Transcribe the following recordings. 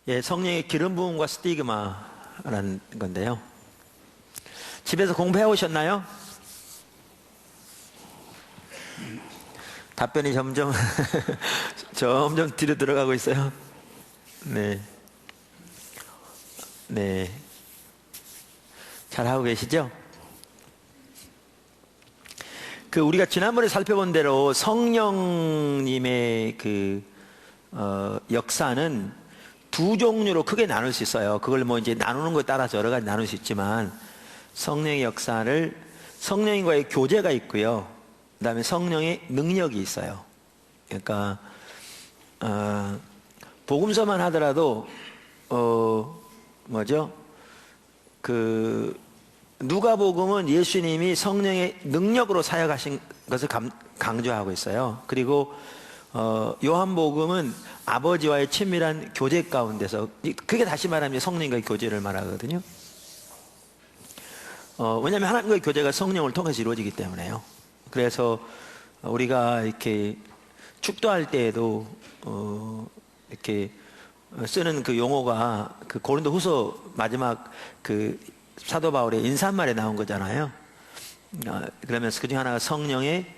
예, 성령의 기름 부음과 스티그마라는 건데요. 집에서 공부해 오셨나요? 답변이 점점 점점 뒤로 들어가고 있어요. 네, 네, 잘 하고 계시죠? 우리가 지난번에 살펴본 대로 성령님의 역사는 두 종류로 크게 나눌 수 있어요. 그걸 뭐 이제 나누는 것에 따라서 여러 가지 나눌 수 있지만, 성령의 역사를 성령과의 교제가 있고요. 그 다음에 성령의 능력이 있어요. 그러니까, 복음서만 하더라도, 누가복음은 예수님이 성령의 능력으로 사역하신 것을 강조하고 있어요. 그리고, 요한복음은 아버지와의 친밀한 교제 가운데서, 그게 다시 말하면 성령과의 교제를 말하거든요. 왜냐하면 하나님과의 교제가 성령을 통해서 이루어지기 때문에요. 그래서 우리가 이렇게 축도할 때에도 이렇게 쓰는 그 용어가 고린도후서 마지막 사도 바울의 인사말에 나온 거잖아요. 그러면서 그중 하나가 성령의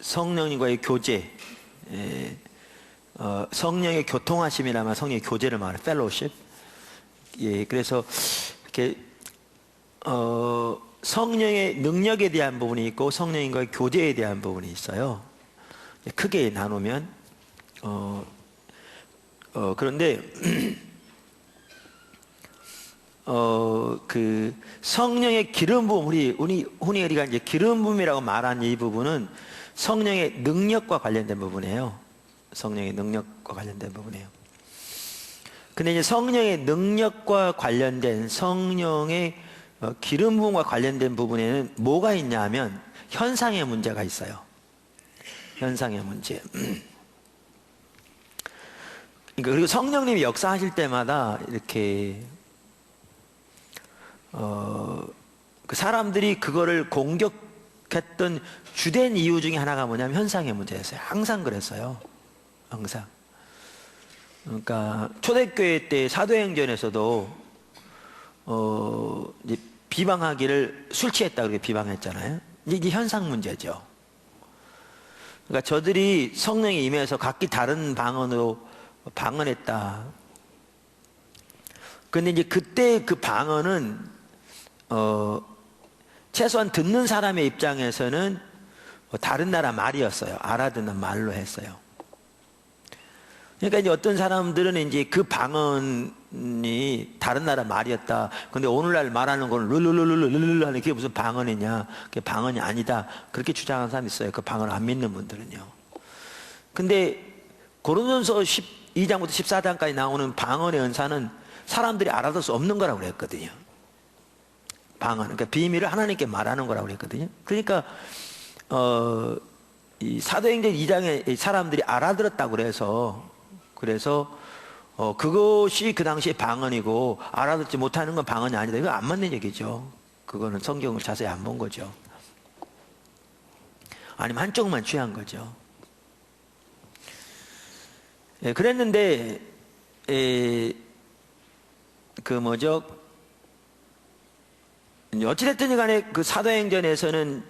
성령님과의 교제, 성령의 교통하심이라면 성령의 교제를 말해요. 펠로우십. 예, 그래서 이렇게 성령의 능력에 대한 부분이 있고 성령님과의 교제에 대한 부분이 있어요. 크게 나누면 그런데 성령의 기름 부음, 흔히 우리가 이제 기름 부음이라고 말한 이 부분은 성령의 능력과 관련된 부분이에요. 성령의 능력과 관련된 부분이에요. 근데 이제 성령의 능력과 관련된, 성령의 기름 부음과 관련된 부분에는 뭐가 있냐면 현상의 문제가 있어요. 현상의 문제. 그리고 성령님이 역사하실 때마다 이렇게 사람들이 그거를 공격했던 주된 이유 중에 하나가 뭐냐면 현상의 문제였어요. 항상 그랬어요. 항상. 그러니까 초대교회 때 사도행전에서도 이제 비방하기를 술 취했다 그렇게 비방했잖아요. 이게 현상 문제죠. 그러니까 저들이 성령에 임해서 각기 다른 방언으로 방언했다. 근데 이제 그때 그 방언은 최소한 듣는 사람의 입장에서는 다른 나라 말이었어요. 알아듣는 말로 했어요. 그러니까 이제 어떤 사람들은 이제 그 방언이 다른 나라 말이었다. 근데 오늘날 말하는 건 룰룰룰룰룰룰 하는 게 무슨 방언이냐? 그게 방언이 아니다. 그렇게 주장하는 사람이 있어요. 그 방언을 안 믿는 분들은요. 근데 고린도전서 12장부터 14장까지 나오는 방언의 은사는 사람들이 알아들 수 없는 거라고 그랬거든요. 방언, 그러니까 비밀을 하나님께 말하는 거라고 그랬거든요. 그러니까 이 사도행전 2장에 사람들이 알아들었다고 그래서 그것이 그 당시에 방언이고 알아듣지 못하는 건 방언이 아니다. 이거 안 맞는 얘기죠. 그거는 성경을 자세히 안 본 거죠. 아니면 한쪽만 취한 거죠. 예, 그랬는데 어찌됐든 간에 그 사도행전에서는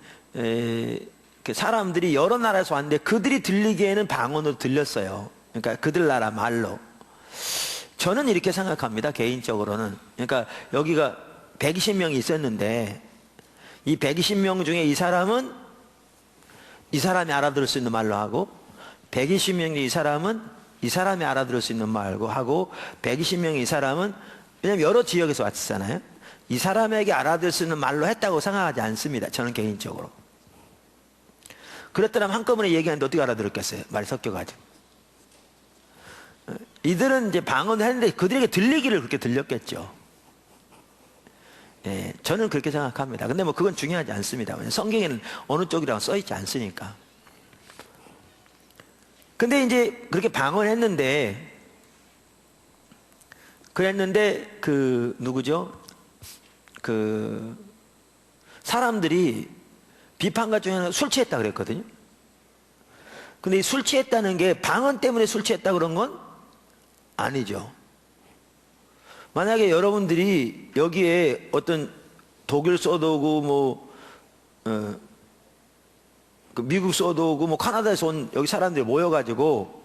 사람들이 여러 나라에서 왔는데 그들이 들리기에는 방언으로 들렸어요. 그러니까 그들 나라 말로. 저는 이렇게 생각합니다. 개인적으로는. 그러니까 여기가 120명이 있었는데 이 120명 중에 이 사람이 알아들을 수 있는 말로 하고 120명이 이 사람이 알아들을 수 있는 말고 하고 120명이 이 사람은, 왜냐하면 여러 지역에서 왔잖아요. 이 사람에게 알아들을 수 있는 말로 했다고 생각하지 않습니다. 저는 개인적으로. 그랬더라면 한꺼번에 얘기하는데 어떻게 알아들었겠어요? 말이 섞여가지고. 이들은 이제 방언을 했는데 그들에게 들리기를 그렇게 들렸겠죠. 예, 저는 그렇게 생각합니다. 근데 뭐 그건 중요하지 않습니다. 성경에는 어느 쪽이라고 써있지 않으니까. 근데 이제 그렇게 방언했는데, 그랬는데, 누구죠? 사람들이 비판가 중에 하나가 술 취했다 그랬거든요. 근데 이 술 취했다는 게 방언 때문에 술 취했다 그런 건 아니죠. 만약에 여러분들이 여기에 어떤 독일 써도오고 미국 써도오고 카나다에서 온 여기 사람들이 모여가지고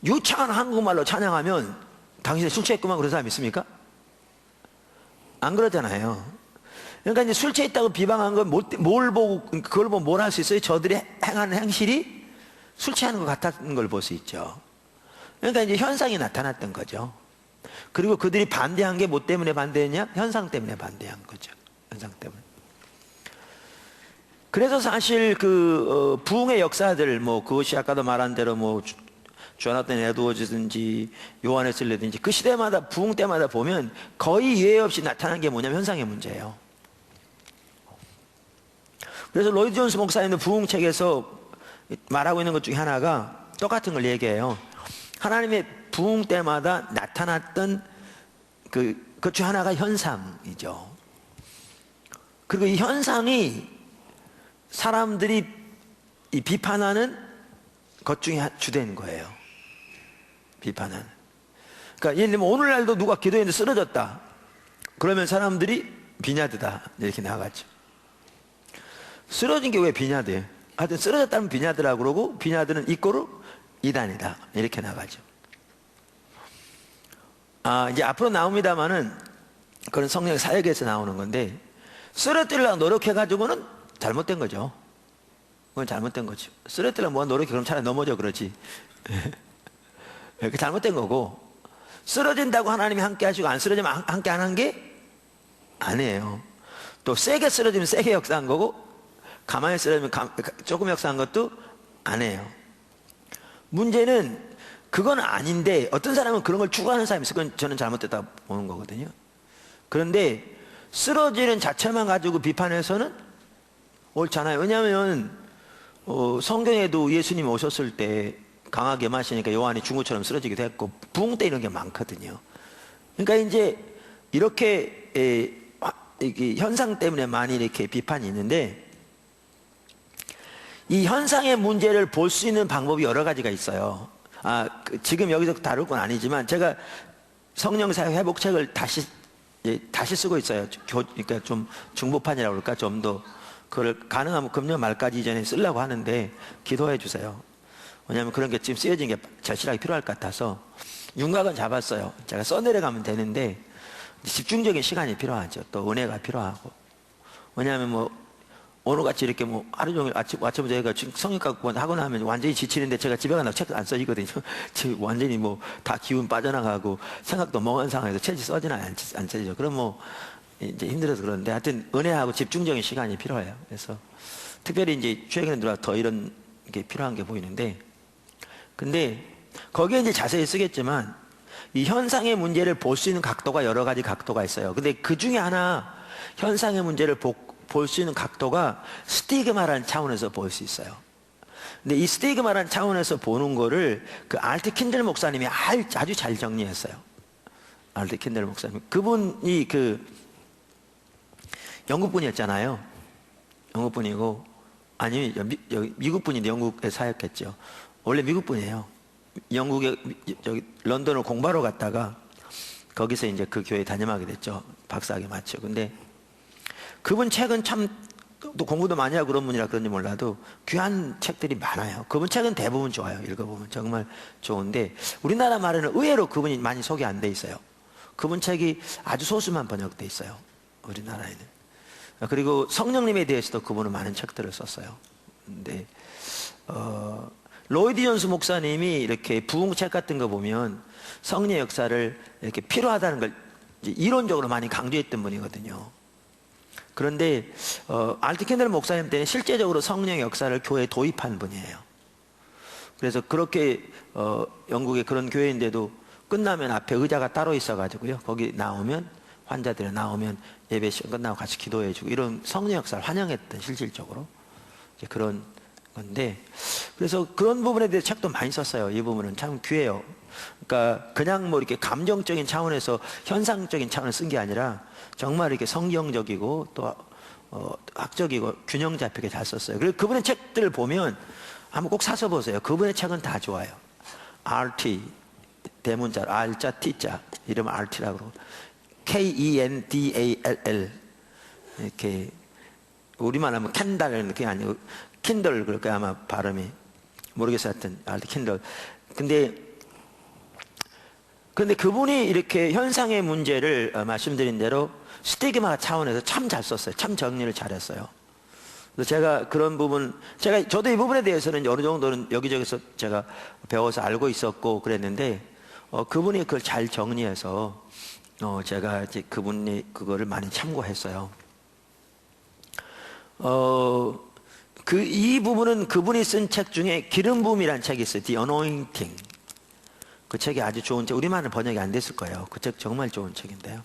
유창한 한국말로 찬양하면 당신이 술 취했구만 그런 사람 있습니까? 안 그러잖아요. 그러니까 이제 술 취했다고 비방한 건 뭘 보고 그걸 보고 뭘 할 수 있어요? 저들이 행하는 행실이 술 취하는 것 같았던 걸 볼 수 있죠. 그러니까 이제 현상이 나타났던 거죠. 그리고 그들이 반대한 게 뭐 때문에 반대했냐? 현상 때문에 반대한 거죠. 현상 때문에. 그래서 사실 부흥의 역사들, 그것이 아까도 말한 대로 조나단 에드워즈든지 요한웨슬리든지 그 시대마다 부흥 때마다 보면 거의 예외 없이 나타난 게 뭐냐면 현상의 문제예요. 그래서 로이드 존스 목사님도 부흥 책에서 말하고 있는 것 중에 하나가 똑같은 걸 얘기해요. 하나님의 부흥 때마다 나타났던 그 중 하나가 현상이죠. 그리고 이 현상이 사람들이 이 비판하는 것 중에 주된 거예요. 비판하는. 그러니까 예를 들면 오늘날도 누가 기도했는데 쓰러졌다. 그러면 사람들이 비냐드다 이렇게 나가죠. 쓰러진 게 왜 비냐드예요? 하여튼 쓰러졌다면 비냐드라고 그러고 비냐드는 이꼬르 이단이다 이렇게 나가죠. 이제 앞으로 나옵니다만은 그런 성령 사역에서 나오는 건데 쓰러뜨리려고 노력해가지고는 잘못된 거죠. 그건 잘못된 거죠. 쓰러뜨리려고 뭐 노력해 그럼 차라리 넘어져 그러지. 그게 잘못된 거고 쓰러진다고 하나님이 함께 하시고 안 쓰러지면 함께 안 한 게 아니에요. 또 세게 쓰러지면 세게 역사한 거고 가만히 쓰러지면 조금 역사한 것도 아니에요. 문제는 그건 아닌데 어떤 사람은 그런 걸 추구하는 사람이 있어요. 그건 저는 잘못됐다 보는 거거든요. 그런데 쓰러지는 자체만 가지고 비판해서는 옳잖아요. 왜냐하면 성경에도 예수님 오셨을 때 강하게 마시니까 요한이 중구처럼 쓰러지기도 했고 부흥 때 이런 게 많거든요. 그러니까 이제 이렇게 현상 때문에 많이 이렇게 비판이 있는데 이 현상의 문제를 볼 수 있는 방법이 여러 가지가 있어요. 지금 여기서 다룰 건 아니지만 제가 성령사역 회복책을 다시 쓰고 있어요. 그러니까 좀 중보판이라고 그럴까? 좀 더 그걸 가능하면 금년 말까지 이전에 쓰려고 하는데 기도해 주세요. 왜냐하면 그런 게 지금 쓰여진 게 절실하게 필요할 것 같아서 윤곽은 잡았어요. 제가 써내려가면 되는데 집중적인 시간이 필요하죠. 또 은혜가 필요하고. 왜냐하면 오늘같이 이렇게 하루 종일 아침부터 저희가 성역학 하고 나면 완전히 지치는데 제가 집에 가서 책 안 써지거든요. 완전히 다 기운 빠져나가고 생각도 멍한 상황에서 책이 써지나 안 써지죠. 그럼 이제 힘들어서 그러는데 하여튼 은혜하고 집중적인 시간이 필요해요. 그래서 특별히 이제 최근에 들어와 더 이런 게 필요한 게 보이는데 근데 거기에 이제 자세히 쓰겠지만 이 현상의 문제를 볼 수 있는 각도가 여러 가지 각도가 있어요. 근데 그 중에 하나 현상의 문제를 볼 수 있는 각도가 스티그마라는 차원에서 볼 수 있어요. 근데 이 스티그마라는 차원에서 보는 거를 알트 킨들 목사님이 아주 잘 정리했어요. 알트 킨들 목사님. 그분이 영국 분이었잖아요. 영국 분이고 아니 미국 분인데 영국에 사역했죠. 원래 미국 분이에요. 영국에 런던을 공부하러 갔다가 거기서 이제 그 교회 담임하게 됐죠. 박사학위 마치고. 근데 그분 책은 참 또 공부도 많이 하고 그런 분이라 그런지 몰라도 귀한 책들이 많아요. 그분 책은 대부분 좋아요. 읽어보면 정말 좋은데 우리나라 말에는 의외로 그분이 많이 소개 안 돼 있어요. 그분 책이 아주 소수만 번역돼 있어요. 우리나라에는. 그리고 성령님에 대해서도 그분은 많은 책들을 썼어요. 근데 로이드 존스 목사님이 이렇게 부흥책 같은 거 보면 성령의 역사를 이렇게 필요하다는 걸 이론적으로 많이 강조했던 분이거든요. 그런데 알트 캔들 목사님 때는 실제적으로 성령의 역사를 교회에 도입한 분이에요. 그래서 그렇게 영국의 그런 교회인데도 끝나면 앞에 의자가 따로 있어가지고요. 거기 나오면 환자들이 나오면 예배 시간 끝나고 같이 기도해주고 이런 성령 역사를 환영했던 실질적으로 이제 그런 건데, 그래서 그런 부분에 대해서 책도 많이 썼어요. 이 부분은 참 귀해요. 그러니까 그냥 뭐 이렇게 감정적인 차원에서 현상적인 차원을 쓴 게 아니라 정말 이렇게 성경적이고 또 학적이고 균형 잡히게 잘 썼어요. 그리고 그분의 책들을 보면 한번 꼭 사서 보세요. 그분의 책은 다 좋아요. RT 대문자 R자 T자 이름 RT라고 그러고 KENDALL 이렇게 우리만 하면 캔달 그게 아니고 킨들 그럴 거야 아마 발음이 모르겠어요. 하여튼 RT 킨들. 근데 그분이 이렇게 현상의 문제를 말씀드린 대로 스티그마 차원에서 참 잘 썼어요. 참 정리를 잘했어요. 그래서 제가 그런 부분, 저도 이 부분에 대해서는 어느 정도는 여기저기서 제가 배워서 알고 있었고 그랬는데, 그분이 그걸 잘 정리해서, 제가 이제 그분이 그거를 많이 참고했어요. 이 부분은 그분이 쓴 책 중에 기름 부음이라는 책이 있어요. The Anointing. 그 책이 아주 좋은 책, 우리말은 번역이 안 됐을 거예요. 그 책 정말 좋은 책인데요.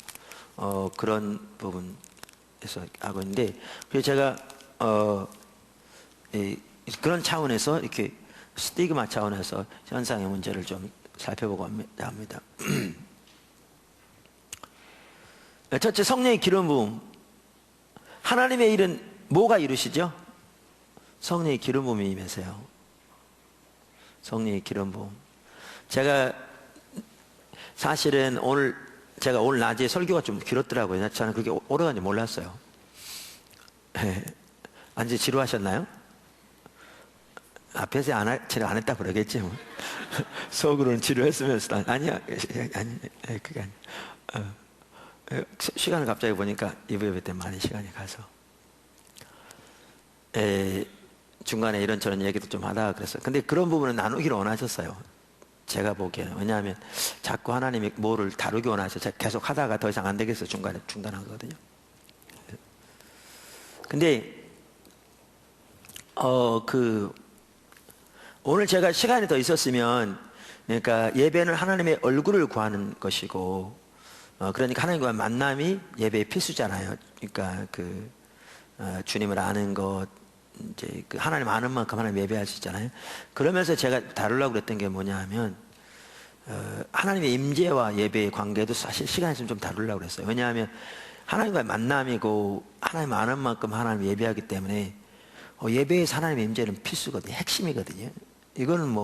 그런 부분에서 하고 있는데, 그래서 제가, 그런 차원에서 이렇게 스티그마 차원에서 현상의 문제를 좀 살펴보고 합니다. 첫째, 성령의 기름 부음. 하나님의 일은 뭐가 이루시죠? 성령의 기름 부음이 임해서요. 성령의 기름 부음. 제가 사실은 제가 오늘 낮에 설교가 좀 길었더라고요. 저는 그렇게 오래 간지 몰랐어요. 완전 지루하셨나요? 앞에서 지루 안 했다 그러겠지 뭐. 속으로는 지루했으면서 아니야, 그게 아니야. 시간을 갑자기 보니까 이브 때 많이 시간이 가서 중간에 이런저런 얘기도 좀 하다가 그랬어요. 근데 그런 부분은 나누기를 원하셨어요. 제가 보기에는. 왜냐하면 자꾸 하나님이 뭐를 다루기 원하셔서 제가 계속 하다가 더 이상 안 되겠어서 중간에 중단한 거거든요. 근데 오늘 제가 시간이 더 있었으면, 그러니까 예배는 하나님의 얼굴을 구하는 것이고, 그러니까 하나님과의 만남이 예배의 필수잖아요. 그러니까 주님을 아는 것, 이제 하나님 아는 만큼 하나님 예배할 수 있잖아요. 그러면서 제가 다루려고 그랬던 게 뭐냐 하면, 하나님의 임재와 예배의 관계도 사실 시간이 있으면 좀 다루려고 그랬어요. 왜냐하면 하나님과의 만남이고 하나님 아는 만큼 하나님 예배하기 때문에 예배에서 하나님의 임재는 필수거든요. 핵심이거든요. 이거는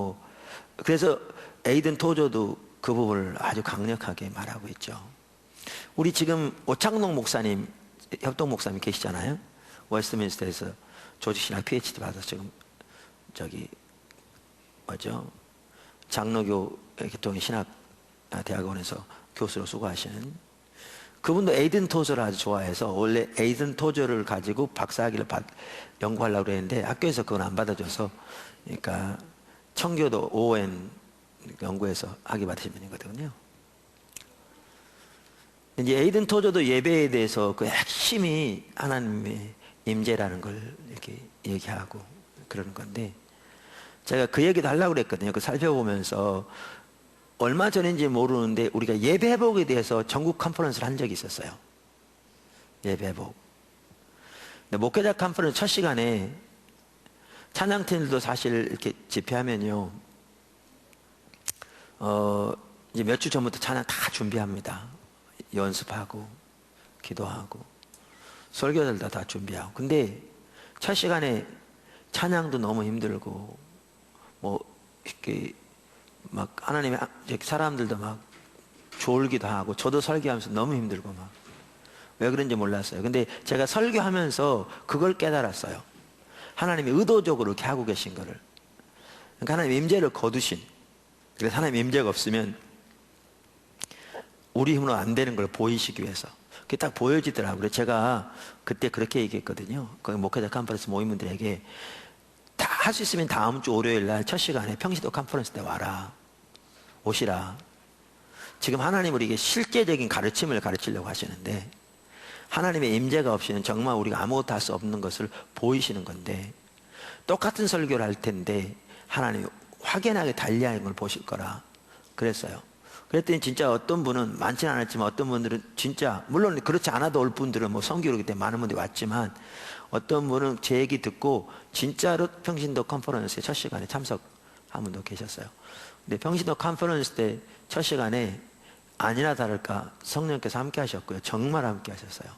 그래서 에이든 토저도 그 부분을 아주 강력하게 말하고 있죠. 우리 지금 오창동 목사님, 협동 목사님 계시잖아요. 웨스트민스터에서 조직신학 PhD 받아서 지금 장로교 교통의 신학 대학원에서 교수로 수고하시는 그분도 에이든 토저를 아주 좋아해서 원래 에이든 토저를 가지고 박사학위를 연구하려고 했는데 학교에서 그건 안 받아줘서, 그러니까 청교도 ON 연구에서 학위 받으신 분이거든요. 이제 에이든 토저도 예배에 대해서 그 핵심이 하나님의 임재라는 걸 이렇게 얘기하고 그러는 건데, 제가 그 얘기도 하려고 그랬거든요. 살펴보면서 얼마 전인지 모르는데 우리가 예배 회복에 대해서 전국 컨퍼런스를 한 적이 있었어요. 예배 회복. 근데 목회자 컨퍼런스 첫 시간에 찬양팀들도 사실 이렇게 집회하면요, 이제 몇 주 전부터 찬양 다 준비합니다. 연습하고 기도하고 설교들도 다 준비하고. 근데 첫 시간에 찬양도 너무 힘들고 이렇게 막 하나님의 사람들도 막 졸기도 하고 저도 설교하면서 너무 힘들고 왜 그런지 몰랐어요. 근데 제가 설교하면서 그걸 깨달았어요. 하나님이 의도적으로 이렇게 하고 계신 거를. 그러니까 하나님 임재를 거두신. 그래서 하나님 임재가 없으면 우리 힘으로 안 되는 걸 보이시기 위해서. 그게 딱 보여지더라고요. 그래서 제가 그때 그렇게 얘기했거든요. 거기 목회자 컨퍼런스 모임원들에게 다 할 수 있으면 다음 주 월요일 날 첫 시간에 평시도 컨퍼런스 때 와라. 오시라. 지금 하나님 우리에게 실제적인 가르침을 가르치려고 하시는데 하나님의 임재가 없이는 정말 우리가 아무것도 할 수 없는 것을 보이시는 건데, 똑같은 설교를 할 텐데 하나님이 확연하게 달리하는 걸 보실 거라 그랬어요. 그랬더니 진짜 어떤 분은 많지는 않았지만 어떤 분들은 진짜 물론 그렇지 않아도 올 분들은 뭐 성교로 그때 많은 분들이 왔지만 어떤 분은 제 얘기 듣고 진짜로 평신도 컨퍼런스에 첫 시간에 참석한 분도 계셨어요. 근데 평신도 컨퍼런스 때 첫 시간에 아니나 다를까 성령께서 함께 하셨고요. 정말 함께 하셨어요.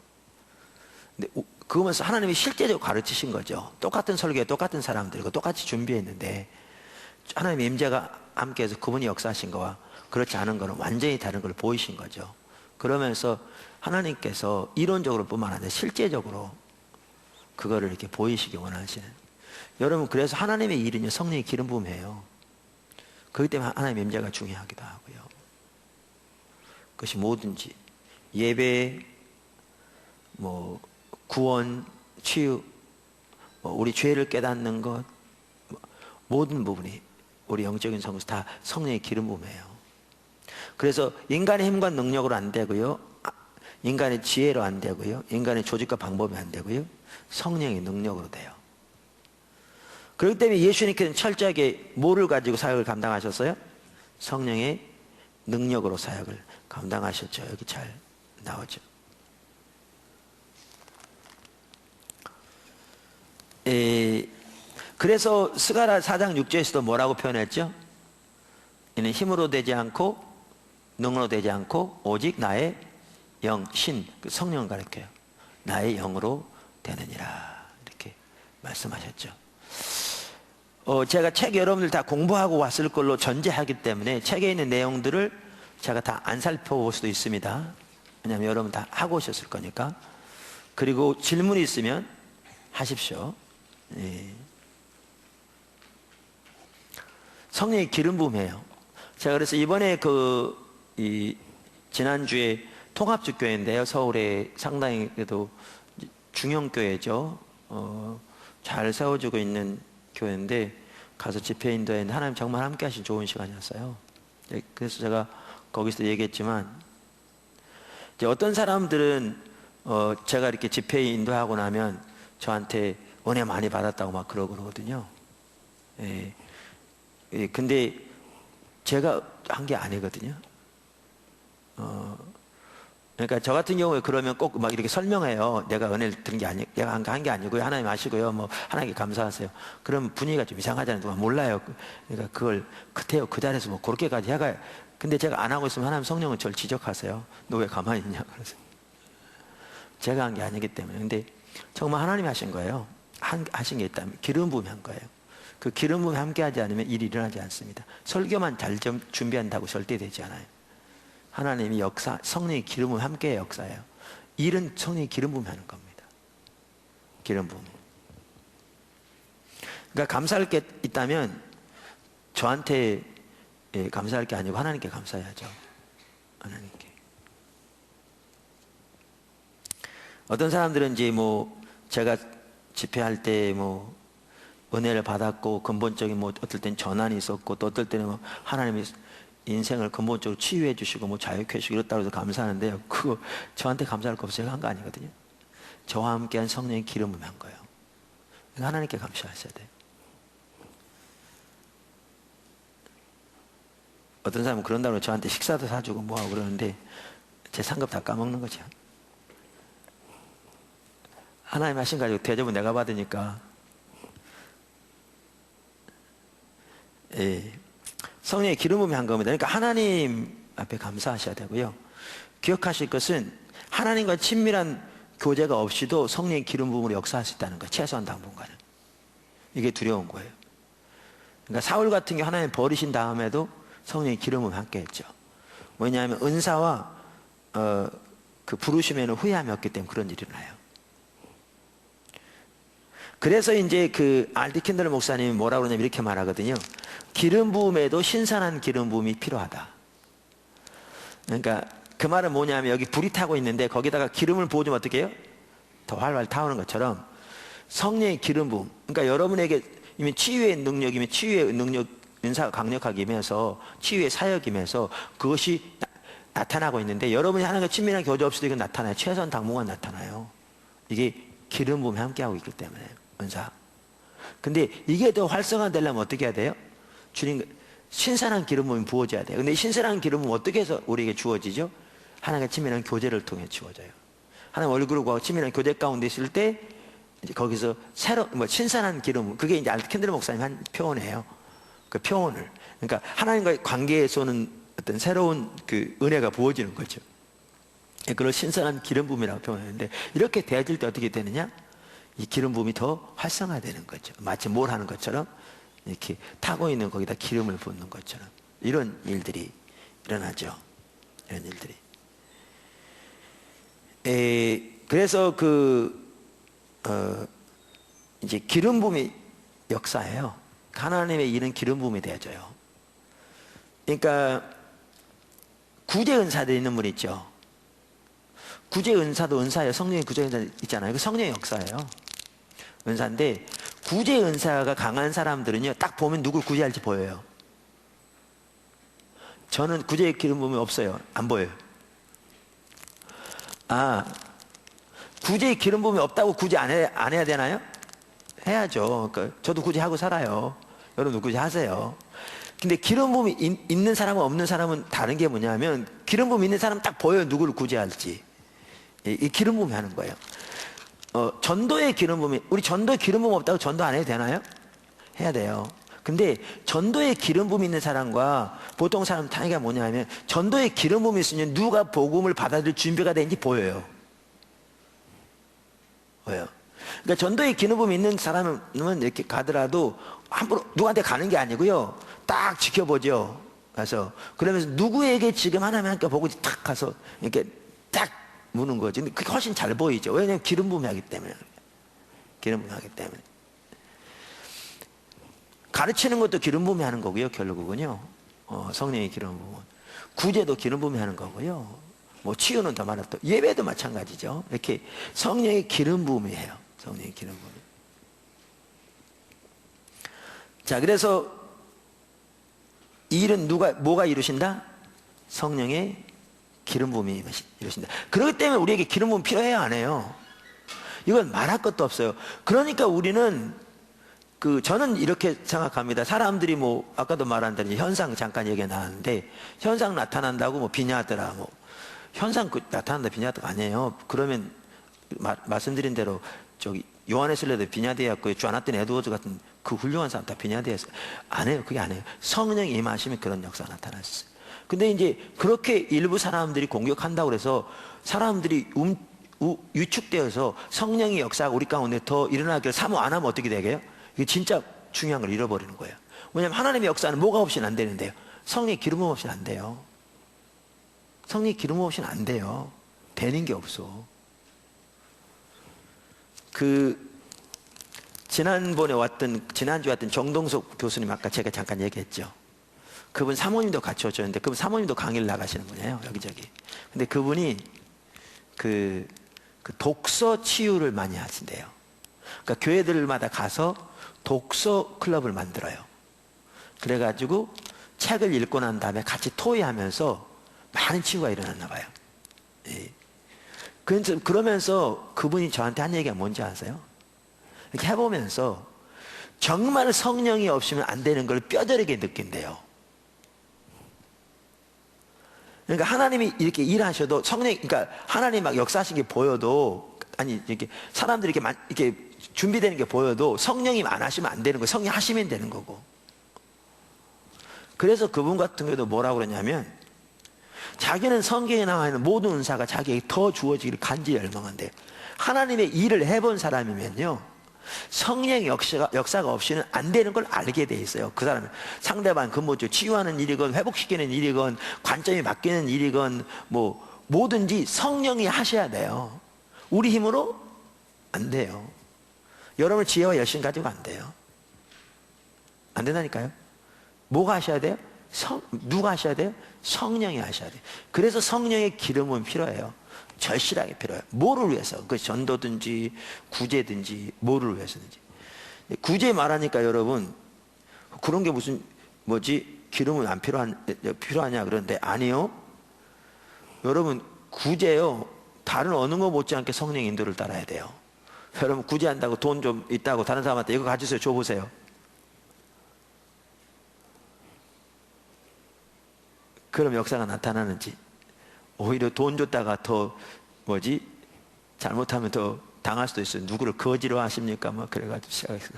근데 그거면서 하나님이 실제적으로 가르치신 거죠. 똑같은 설교에 똑같은 사람들이고 똑같이 준비했는데 하나님의 임재가 함께해서 그분이 역사하신 거와 그렇지 않은 거는 완전히 다른 걸 보이신 거죠. 그러면서 하나님께서 이론적으로 뿐만 아니라 실제적으로 그거를 이렇게 보이시기 원하시는. 여러분 그래서 하나님의 일은요 성령의 기름 부음이에요. 그렇기 때문에 하나님의 임재가 중요하기도 하고요. 그것이 뭐든지 예배, 뭐 구원, 치유, 뭐 우리 죄를 깨닫는 것, 모든 부분이 우리 영적인 성수 다 성령의 기름 부음이에요. 그래서 인간의 힘과 능력으로 안 되고요, 인간의 지혜로 안 되고요, 인간의 조직과 방법이 안 되고요, 성령의 능력으로 돼요. 그렇기 때문에 예수님께서는 철저하게 뭐를 가지고 사역을 감당하셨어요? 성령의 능력으로 사역을 감당하셨죠. 여기 잘 나오죠. 그래서 스가랴 4장 6절에서도 뭐라고 표현했죠? 이는 힘으로 되지 않고 능으로 되지 않고 오직 나의 영, 신, 그 성령을 가리켜요. 나의 영으로 되느니라 이렇게 말씀하셨죠. 제가 책 여러분들 다 공부하고 왔을 걸로 전제하기 때문에 책에 있는 내용들을 제가 다 안 살펴볼 수도 있습니다. 왜냐하면 여러분 다 하고 오셨을 거니까. 그리고 질문이 있으면 하십시오. 예. 성령의 기름 부음이에요. 제가 그래서 이번에 지난주에 통합주교회인데요. 서울에 상당히 그래도 중형교회죠. 잘 세워지고 있는 교회인데 가서 집회 인도했는데 하나님 정말 함께 하신 좋은 시간이었어요. 그래서 제가 거기서 얘기했지만 이제 어떤 사람들은 제가 이렇게 집회 인도하고 나면 저한테 은혜 많이 받았다고 막 그러거든요. 예. 예, 근데 제가 한 게 아니거든요. 그러니까 저 같은 경우에 그러면 꼭 막 이렇게 설명해요. 내가 은혜를 들은 게 내가 한 게 아니고요. 하나님 아시고요. 뭐 하나님께 감사하세요. 그럼 분위기가 좀 이상하잖아요. 누가 몰라요. 그러니까 그걸 그 자리에서 뭐 그렇게까지 해가. 근데 제가 안 하고 있으면 하나님 성령은 저를 지적하세요. 너 왜 가만히 있냐? 그래서 제가 한 게 아니기 때문에. 근데 정말 하나님이 하신 거예요. 하신 게 있다면 기름 부음이 한 거예요. 그 기름 부음이 함께하지 않으면 일이 일어나지 않습니다. 설교만 잘 준비한다고 절대 되지 않아요. 하나님이 역사, 성령의 기름 부음이 함께 역사예요. 일은 성령의 기름 부음이 하는 겁니다. 기름 부음. 그러니까 감사할 게 있다면 저한테 감사할 게 아니고 하나님께 감사해야죠. 하나님께. 어떤 사람들은 이제 뭐 제가 집회할 때 뭐 은혜를 받았고 근본적인 뭐 어떨 땐 전환이 있었고 또 어떨 때는 뭐 하나님이 인생을 근본적으로 치유해 주시고 뭐 자유케 해주시고 이렇다고 해서 감사하는데요. 그거 저한테 감사할 거 없어요. 제가 한 거 아니거든요. 저와 함께한 성령의 기름을 한 거예요. 하나님께 감사하셔야 돼요. 어떤 사람은 그런다고 저한테 식사도 사주고 뭐하고 그러는데 제 상급 다 까먹는 거죠. 하나님 하신 거 가지고 대접은 내가 받으니까. 예. 성령의 기름 부음이 한 겁니다. 그러니까 하나님 앞에 감사하셔야 되고요. 기억하실 것은 하나님과 친밀한 교제가 없이도 성령의 기름 부음으로 역사할 수 있다는 거예요. 최소한 당분간은. 이게 두려운 거예요. 그러니까 사울 같은 경우 하나님 버리신 다음에도 성령의 기름을 함께 했죠. 왜냐하면 은사와 그 부르심에는 후회함이 없기 때문에 그런 일이 일어나요. 그래서 이제 그 알디 킨들 목사님이 뭐라고 그러냐면 이렇게 말하거든요. 기름 부음에도 신선한 기름 부음이 필요하다. 그러니까 그 말은 뭐냐면 여기 불이 타고 있는데 거기다가 기름을 부어주면 어떻게 해요? 더 활활 타오는 것처럼 성령의 기름 부음. 그러니까 여러분에게 이미 치유의 능력이면 치유의 능력 은사가 강력하게 임해서 치유의 사역임에서 그것이 나타나고 있는데 여러분이 하나님과 친밀한 교제 없이도 이건 나타나요. 최소한 당분간 나타나요. 이게 기름 부음이 함께하고 있기 때문에 은사. 근데 이게 더 활성화되려면 어떻게 해야 돼요? 주님 신선한 기름 부음이 부어져야 돼요. 근데 신선한 기름 부음은 어떻게 해서 우리에게 주어지죠? 하나님과 친밀한 교제를 통해 주어져요. 하나님 얼굴과 친밀한 교제 가운데 있을 때 이제 거기서 신선한 기름, 그게 이제 캔들 목사님 한 표현이에요. 그 표현을, 그러니까 하나님과의 관계에서는 어떤 새로운 그 은혜가 부어지는 거죠. 그걸 신선한 기름 부음이라고 표현하는데, 이렇게 되어질 때 어떻게 되느냐? 이 기름 부음이 더 활성화되는 거죠. 마치 뭘 하는 것처럼 이렇게 타고 있는 거기다 기름을 붓는 것처럼 이런 일들이 일어나죠. 이런 일들이. 그래서 이제 기름 부음이 역사예요. 하나님의 일은 기름 부음이 되어져요. 그러니까 구제 은사들 있는 분 있죠. 구제 은사도 은사예요. 성령의 구제 은사 있잖아요. 그 성령의 역사예요. 은사인데 구제 은사가 강한 사람들은요, 딱 보면 누굴 구제할지 보여요. 저는 구제 기름 부음이 없어요. 안 보여요. 구제 기름 부음이 없다고 구제 안 해야 되나요? 해야죠. 그러니까 저도 구제하고 살아요. 여러분도 구제하세요. 근데 기름 부음이 있는 사람과 없는 사람은 다른 게 뭐냐면, 기름 부음이 있는 사람은 딱 보여요. 누구를 구제할지. 이 기름 부음이 하는 거예요. 전도의 기름 부음이, 우리 전도에 기름 부음 없다고 전도 안 해도 되나요? 해야 돼요. 근데 전도에 기름 부음이 있는 사람과 보통 사람 차이가 뭐냐면, 전도에 기름 부음이 있으면 누가 복음을 받아들일 준비가 되는지 보여요. 보여요. 그러니까 전도에 기름 부음이 있는 사람은 이렇게 가더라도 함부로 누구한테 가는 게 아니고요, 딱 지켜보죠. 가서 그러면서 누구에게 지금 하나님께 보고 탁 가서 이렇게 딱 무는 거지. 근데 그게 훨씬 잘 보이죠. 왜냐하면 기름 부음이 하기 때문에. 기름 부음이 하기 때문에. 가르치는 것도 기름 부음이 하는 거고요. 결국은요. 성령의 기름 부음. 구제도 기름 부음이 하는 거고요. 뭐 치유는 더 많았다. 예배도 마찬가지죠. 이렇게 성령의 기름 부음이에요. 성령의 기름 부음. 자, 그래서 이 일은 뭐가 이루신다? 성령의 기름 부음이 이루신다. 그렇기 때문에 우리에게 기름 부음 필요해요, 안 해요? 이건 말할 것도 없어요. 그러니까 우리는 저는 이렇게 생각합니다. 사람들이 아까도 말한 대로 현상 잠깐 얘기가 나왔는데, 현상 나타난다고 비냐더라, 현상 나타난다 비냐더가 아니에요. 그러면 말씀드린 대로 요한에슬레도 비냐대였고, 조나탄 에드워즈 같은 그 훌륭한 사람 다 비냐대였어요. 안 해요. 그게 아니에요. 성령이 임하시면 그런 역사가 나타났어요. 근데 이제 그렇게 일부 사람들이 공격한다고 해서 사람들이 위축되어서 성령의 역사가 우리 가운데 더 일어나기를 사모 안 하면 어떻게 되게요? 이게 진짜 중요한 걸 잃어버리는 거예요. 왜냐하면 하나님의 역사는 뭐가 없이는 안 되는데요. 성령의 기름 없이는 안 돼요. 성령의 기름 없이는 안 돼요. 되는 게 없어. 지난주에 왔던 정동석 교수님, 아까 제가 잠깐 얘기했죠. 그분 사모님도 같이 오셨는데, 그분 사모님도 강의를 나가시는 분이에요, 여기저기. 근데 그분이 그 독서 치유를 많이 하신대요. 그러니까 교회들마다 가서 독서 클럽을 만들어요. 그래가지고 책을 읽고 난 다음에 같이 토의하면서 많은 치유가 일어났나 봐요. 예. 그러면서 그분이 저한테 한 얘기가 뭔지 아세요? 이렇게 해보면서 정말 성령이 없으면 안 되는 걸 뼈저리게 느낀대요. 그러니까 하나님이 이렇게 일하셔도 그러니까 하나님 막 역사하신 게 보여도, 이렇게 사람들이 이렇게 준비되는 게 보여도 성령이 안 하시면 안 되는 거예요. 성령이 하시면 되는 거고. 그래서 그분 같은 경우도 뭐라고 그러냐면, 자기는 성경에 나와 있는 모든 은사가 자기에게 더 주어지기를 간절히 열망한대요. 하나님의 일을 해본 사람이면요, 성령의 역사가 없이는 안 되는 걸 알게 돼 있어요. 그 사람은 상대방 치유하는 일이건 회복시키는 일이건 관점이 바뀌는 일이건 뭐든지 성령이 하셔야 돼요. 우리 힘으로 안 돼요. 여러분 지혜와 열심 가지고 안 돼요. 안 된다니까요. 뭐가 하셔야 돼요? 누가 하셔야 돼요? 성령이 하셔야 돼요. 그래서 성령의 기름은 필요해요. 절실하게 필요해요. 뭐를 위해서? 그 전도든지 구제든지 뭐를 위해서든지. 구제 말하니까 여러분, 그런 게 무슨 기름은 안 필요하냐 그런데, 아니요. 여러분 구제요, 다른 어느 거 못지않게 성령의 인도를 따라야 돼요. 여러분 구제한다고 돈 좀 있다고 다른 사람한테 이거 가지세요, 줘보세요. 그럼 역사가 나타나는지, 오히려 돈 줬다가 더 잘못하면 더 당할 수도 있어요. 누구를 거지로 하십니까? 뭐 그래가지고 시작해서.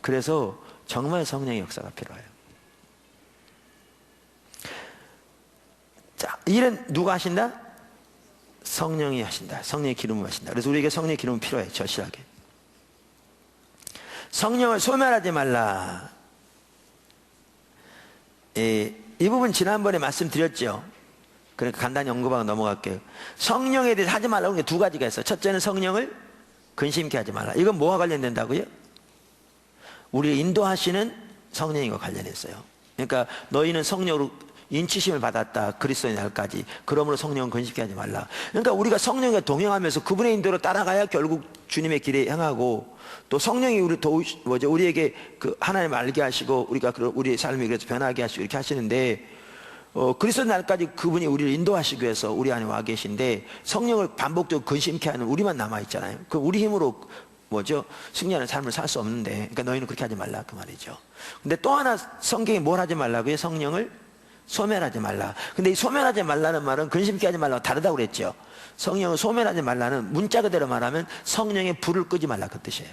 그래서 정말 성령의 역사가 필요해요. 자, 일은 누가 하신다? 성령이 하신다. 성령의 기름을 하신다. 그래서 우리에게 성령의 기름은 필요해, 절실하게. 성령을 소멸하지 말라. 이 부분 지난번에 말씀드렸죠. 그러니까 간단히 언급하고 넘어갈게요. 성령에 대해서 하지 말라고 두 가지가 있어요. 첫째는 성령을 근심케 하지 말라. 이건 뭐와 관련된다고요? 우리를 인도하시는 성령과 관련했어요. 그러니까 너희는 성령으로 인치심을 받았다. 그리스도의 날까지. 그러므로 성령은 근심케 하지 말라. 그러니까 우리가 성령과 동행하면서 그분의 인도로 따라가야 결국 주님의 길에 향하고, 또 성령이 우리에게 그 하나님을 알게 하시고 우리가 우리의 삶이 그래서 변하게 하시고 이렇게 하시는데, 그리스도 날까지 그분이 우리를 인도하시기 위해서 우리 안에 와 계신데, 성령을 반복적으로 근심케 하는 우리만 남아 있잖아요. 그 우리 힘으로 승리하는 삶을 살 수 없는데, 그러니까 너희는 그렇게 하지 말라 그 말이죠. 근데 또 하나 성경이 뭘 하지 말라고요? 성령을 소멸하지 말라. 근데 이 소멸하지 말라는 말은 근심케 하지 말라고 다르다고 그랬죠. 성령을 소멸하지 말라는 문자 그대로 말하면 성령의 불을 끄지 말라 그 뜻이에요.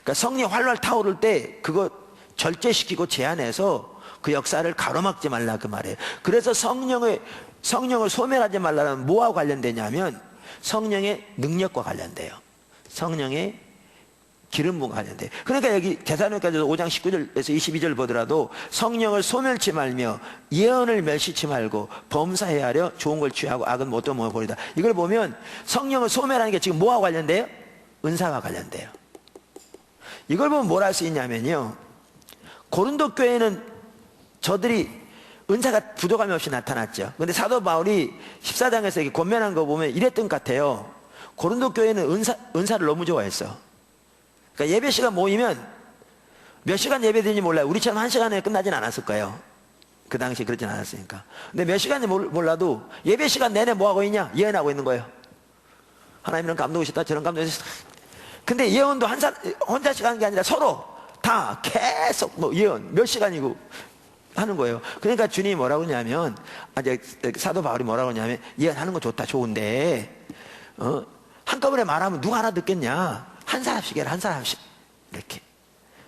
그러니까 성령 활활 타오를 때 그거 절제시키고 제한해서 그 역사를 가로막지 말라 그 말이에요. 그래서 성령을 소멸하지 말라는 뭐와 관련되냐면 성령의 능력과 관련돼요. 성령의 기름 부음과 관련돼요. 그러니까 여기 데살로니가서 5장 19절에서 22절 보더라도 성령을 소멸치 말며 예언을 멸시치 말고 범사해야 하려 좋은 걸 취하고 악은 못 도모어 버리다. 이걸 보면 성령을 소멸하는 게 지금 뭐와 관련돼요? 은사와 관련돼요. 이걸 보면 뭘 할 수 있냐면요, 고린도 교회는 저들이 은사가 부족함이 없이 나타났죠. 근데 사도 바울이 14장에서 이렇게 권면한 거 보면 이랬던 것 같아요. 고린도 교회는 은사를 너무 좋아했어. 그러니까 예배 시간 모이면 몇 시간 예배되는지 몰라요. 우리처럼 한 시간에 끝나진 않았을 거예요. 그 당시에 그렇진 않았으니까. 근데 몇 시간인지 몰라도 예배 시간 내내 뭐하고 있냐? 예언하고 있는 거예요. 하나님 이런 감동이셨다, 저런 감동이셨다. 근데 예언도 혼자씩 하는 게 아니라 서로 다 계속 예언 몇 시간이고 하는 거예요. 그러니까 주님이 뭐라고 하냐면, 사도 바울이 뭐라고 하냐면, 예언하는 거 좋다, 좋은데 한꺼번에 말하면 누가 알아듣겠냐? 한 사람씩 해라, 한 사람씩. 이렇게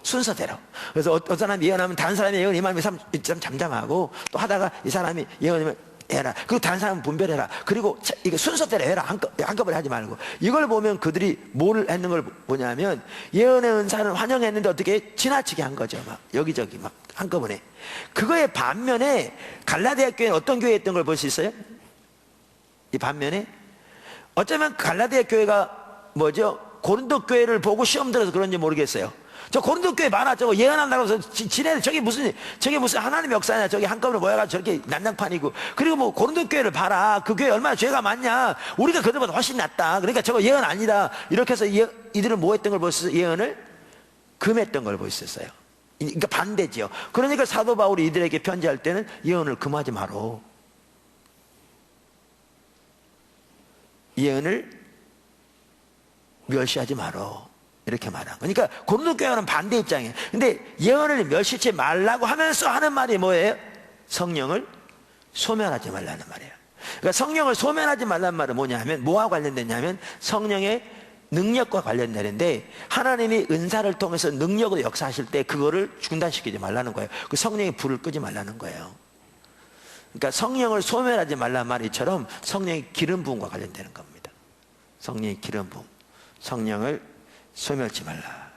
순서대로. 그래서 어떤 사람이 예언하면 다른 사람이 예언 임하면 좀 잠잠하고, 또 하다가 이 사람이 예언이면 해라. 그리고 다른 사람은 분별해라. 그리고 이거 순서대로 해라. 한꺼번에 하지 말고. 이걸 보면 그들이 뭘 했는 걸 보냐면, 예언의 은사는 환영했는데 어떻게 지나치게 한 거죠. 막 여기저기 막 한꺼번에. 그거의 반면에 갈라디아 교회는 어떤 교회였던 걸 볼 수 있어요? 이 반면에 어쩌면 갈라디아 교회가 고린도 교회를 보고 시험 들어서 그런지 모르겠어요. 저 고린도 교회 많아. 저거 예언한다고 해서 지네들 저게 무슨 하나님의 역사냐. 저기 한꺼번에 모여가지고 저렇게 난장판이고. 그리고 고린도 교회를 봐라. 그 교회 얼마나 죄가 많냐. 우리가 그들보다 훨씬 낫다. 그러니까 저거 예언 아니다. 이렇게 해서 이들은 뭐 했던 걸 볼 수 있어요? 예언을 금했던 걸 볼 수 있어요. 그러니까 반대지요. 그러니까 사도 바울이 이들에게 편지할 때는 예언을 금하지 마라. 예언을 멸시하지 마라. 이렇게 말한 거니까 고린도 교회는 반대 입장이에요. 근데 예언을 멸시하지 말라고 하면서 하는 말이 뭐예요? 성령을 소멸하지 말라는 말이에요. 그러니까 성령을 소멸하지 말라는 말은 뭐냐면, 뭐와 관련되냐면 성령의 능력과 관련되는데, 하나님이 은사를 통해서 능력으로 역사하실 때 그거를 중단시키지 말라는 거예요. 그 성령의 불을 끄지 말라는 거예요. 그러니까 성령을 소멸하지 말라는 말이처럼 성령의 기름 부음과 관련되는 겁니다. 성령의 기름 부음, 성령을 소멸치 말라.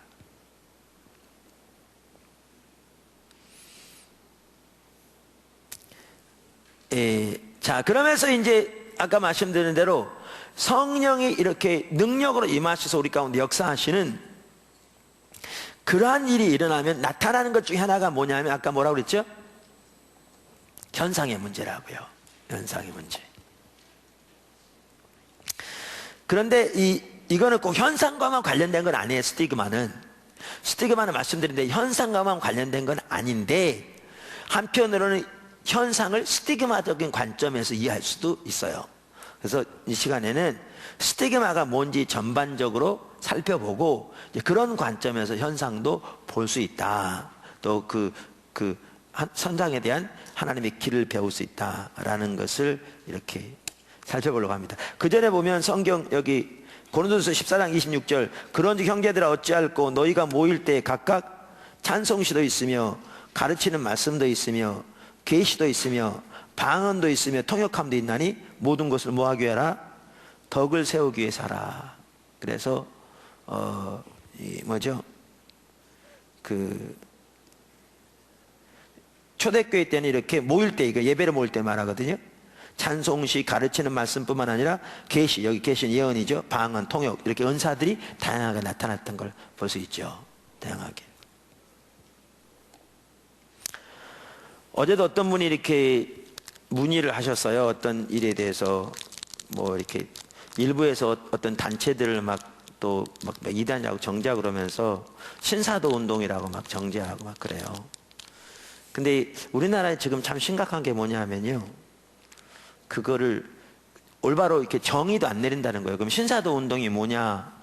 자, 그러면서 이제 아까 말씀드린 대로 성령이 이렇게 능력으로 임하셔서 우리 가운데 역사하시는 그러한 일이 일어나면 나타나는 것 중에 하나가 뭐냐면, 아까 뭐라고 그랬죠? 현상의 문제라고요. 현상의 문제. 그런데 이거는 꼭 현상과만 관련된 건 아니에요. 스티그마는 말씀드렸는데 현상과만 관련된 건 아닌데, 한편으로는 현상을 스티그마적인 관점에서 이해할 수도 있어요. 그래서 이 시간에는 스티그마가 뭔지 전반적으로 살펴보고, 그런 관점에서 현상도 볼 수 있다. 또 그 선상에 대한 하나님의 길을 배울 수 있다라는 것을 이렇게 살펴보려고 합니다. 그 전에 보면 성경 여기 고린도전서 14장 26절, 그런즉 형제들아 어찌할꼬 너희가 모일 때 각각 찬송시도 있으며 가르치는 말씀도 있으며 계시도 있으며 방언도 있으며 통역함도 있나니 모든 것을 뭐하기 위하라? 덕을 세우기 위해서 하라. 그래서 초대교회 때는 이렇게 모일 때, 이거 예배를 모일 때 말하거든요. 찬송시, 가르치는 말씀뿐만 아니라 계시, 여기 계신 예언이죠. 방언, 통역, 이렇게 은사들이 다양하게 나타났던 걸 볼 수 있죠. 다양하게. 어제도 어떤 분이 이렇게 문의를 하셨어요. 어떤 일에 대해서 뭐 이렇게 일부에서 어떤 단체들을 막 이단이라고 정죄하고 그러면서 신사도 운동이라고 막 정죄하고 막 그래요. 근데 우리나라에 지금 참 심각한 게 뭐냐면요, 그거를 올바로 이렇게 정의도 안 내린다는 거예요. 그럼 신사도 운동이 뭐냐?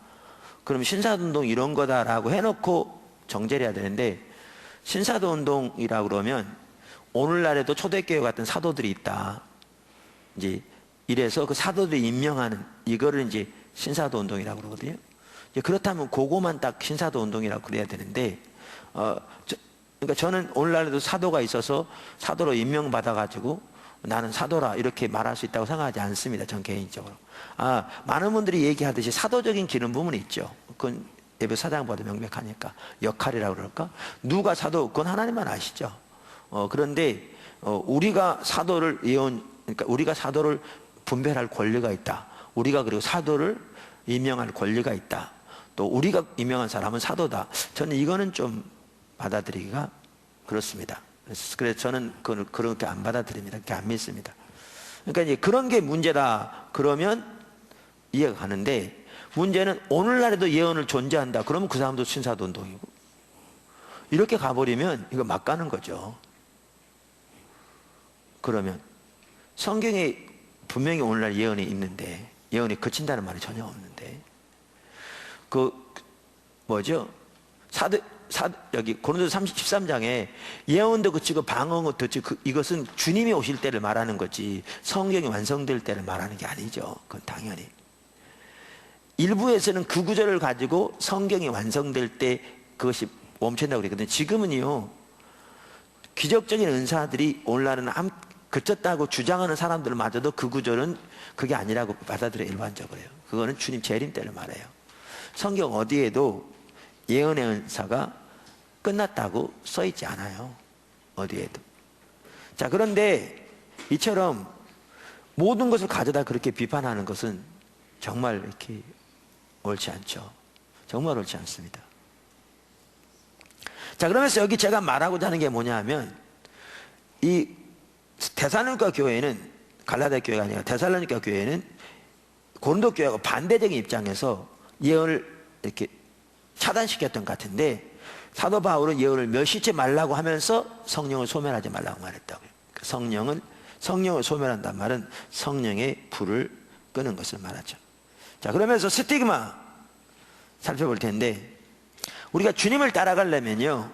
그럼 신사도 운동 이런 거다라고 해놓고 정죄를 해야 되는데, 신사도 운동이라고 그러면 오늘날에도 초대교회 같은 사도들이 있다. 이제 이래서 그 사도들이 임명하는 이거를 이제 신사도 운동이라고 그러거든요. 이제 그렇다면 그거만 딱 신사도 운동이라고 그래야 되는데, 그러니까 저는 오늘날에도 사도가 있어서 사도로 임명받아가지고 나는 사도라 이렇게 말할 수 있다고 생각하지 않습니다. 전 개인적으로. 많은 분들이 얘기하듯이 사도적인 기능 부분이 있죠. 그건 에베소 4장보다 명백하니까. 역할이라고 그럴까? 누가 사도, 그건 하나님만 아시죠. 그런데 우리가 사도를 그러니까 우리가 사도를 분별할 권리가 있다. 우리가 그리고 사도를 임명할 권리가 있다. 또 우리가 임명한 사람은 사도다. 저는 이거는 좀 받아들이기가 그렇습니다. 그래서 저는 그걸 그렇게 안 받아들입니다. 그렇게 안 믿습니다. 그러니까 이제 그런 게 문제다 그러면 이해가 가는데, 문제는 오늘날에도 예언을 존재한다 그러면 그 사람도 신사도 운동이고, 이렇게 가버리면 이거 막 가는 거죠. 그러면 성경에 분명히 오늘날 예언이 있는데, 예언이 그친다는 말이 전혀 없는데, 여기 고린도서 13장에 예언도 그치고 방언도 그치고 이것은 주님이 오실 때를 말하는 거지 성경이 완성될 때를 말하는 게 아니죠. 그건 당연히. 일부에서는 그 구절을 가지고 성경이 완성될 때 그것이 멈춘다고 그랬거든요. 지금은요, 기적적인 은사들이 오늘날은 그쳤다고 주장하는 사람들마저도 그 구절은 그게 아니라고 받아들여요. 일반적으로요. 그거는 주님 재림 때를 말해요. 성경 어디에도 예언의 은사가 끝났다고 써있지 않아요. 어디에도. 자, 그런데 이처럼 모든 것을 가져다 그렇게 비판하는 것은 정말 이렇게 옳지 않죠. 정말 옳지 않습니다. 자, 그러면서 여기 제가 말하고자 하는 게 뭐냐 하면, 이 데살로니가 교회는, 갈라디아 교회가 아니라 데살로니가 교회는 고린도 교회하고 반대적인 입장에서 예언을 이렇게 차단시켰던 것 같은데, 사도 바울은 예언을 멸시치 말라고 하면서 성령을 소멸하지 말라고 말했다고요. 성령을 소멸한다는 말은 성령의 불을 끄는 것을 말하죠. 자, 그러면서 스티그마 살펴볼 텐데, 우리가 주님을 따라가려면요,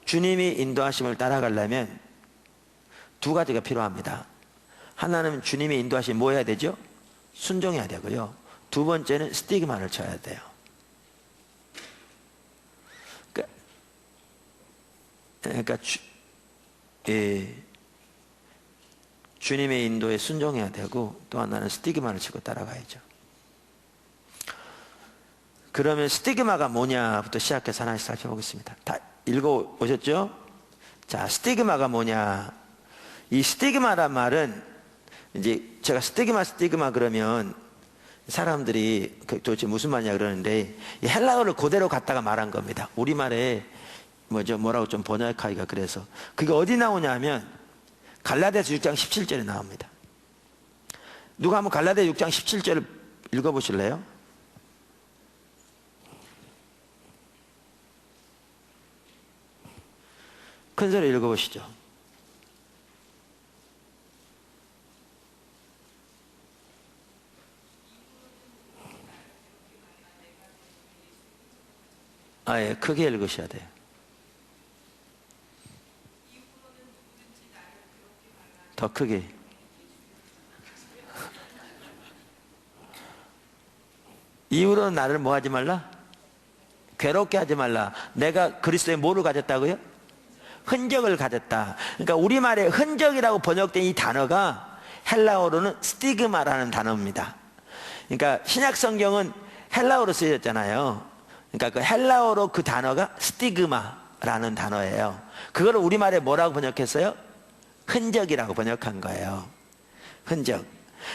주님이 인도하심을 따라가려면 두 가지가 필요합니다. 하나는 주님의 인도하심 뭐 해야 되죠? 순종해야 되고요. 두 번째는 스티그마를 쳐야 돼요. 그러니까 주님의 인도에 순종해야 되고, 또 하나는 스티그마를 치고 따라가야죠. 그러면 스티그마가 뭐냐부터 시작해서 하나씩 살펴보겠습니다. 다 읽어오셨죠? 자, 스티그마가 뭐냐. 이 스티그마란 말은, 이제 제가 스티그마 그러면 사람들이 도대체 무슨 말이냐 그러는데, 이 헬라어를 그대로 갖다가 말한 겁니다. 우리말에 뭐라고 좀 번역하기가 그래서. 그게 어디 나오냐면 갈라디아서 6장 17절에 나옵니다. 누가 한번 갈라디아 6장 17절을 읽어보실래요? 큰 소리 읽어보시죠. 크게 읽으셔야 돼요. 크게. 이후로는 나를 뭐 하지 말라? 괴롭게 하지 말라. 내가 그리스도의 뭐를 가졌다고요? 흔적을 가졌다. 그러니까 우리말에 흔적이라고 번역된 이 단어가 헬라어로는 스티그마라는 단어입니다. 그러니까 신약 성경은 헬라어로 쓰여졌잖아요. 그러니까 그 헬라어로 그 단어가 스티그마라는 단어예요. 그거를 우리말에 뭐라고 번역했어요? 흔적이라고 번역한 거예요. 흔적.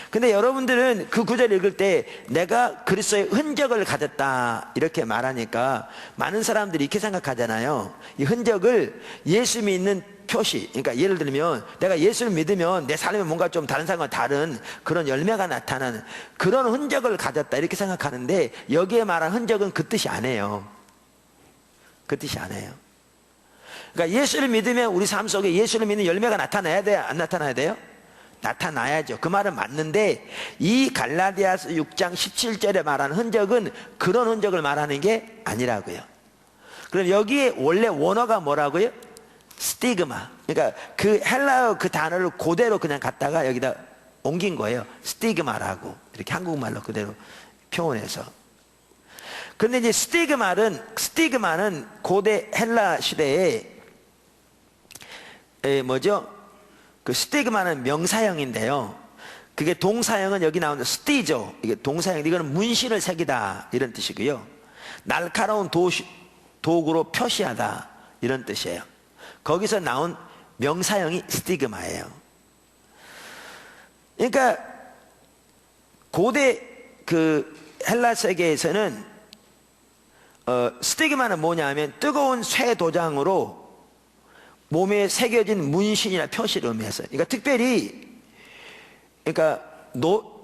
근데 여러분들은 그 구절 읽을 때 내가 그리스도의 흔적을 가졌다 이렇게 말하니까 많은 사람들이 이렇게 생각하잖아요. 이 흔적을 예수 믿는 표시. 그러니까 예를 들면 내가 예수를 믿으면 내 삶에 뭔가 좀 다른 사람과 다른 그런 열매가 나타나는 그런 흔적을 가졌다 이렇게 생각하는데, 여기에 말한 흔적은 그 뜻이 아니에요. 그 뜻이 아니에요. 그러니까 예수를 믿으면 우리 삶 속에 예수를 믿는 열매가 나타나야 돼요? 안 나타나야 돼요? 나타나야죠. 그 말은 맞는데, 이 갈라디아서 6장 17절에 말하는 흔적은 그런 흔적을 말하는 게 아니라고요. 그럼 여기에 원래 원어가 뭐라고요? 스티그마. 그러니까 그 헬라어 그 단어를 그대로 그냥 갖다가 여기다 옮긴 거예요. 스티그마라고 이렇게 한국말로 그대로 표현해서. 그런데 이제 스티그마는 고대 헬라 시대에 뭐죠? 그 스티그마는 명사형인데요. 그게 동사형은 여기 나오는 스티죠. 이게 동사형, 이거는 문신을 새기다 이런 뜻이고요. 날카로운 도구로 표시하다 이런 뜻이에요. 거기서 나온 명사형이 스티그마예요. 그러니까 고대 그 헬라 세계에서는 스티그마는 뭐냐면 뜨거운 쇠 도장으로 몸에 새겨진 문신이나 표시를 의미했어요. 그러니까 특별히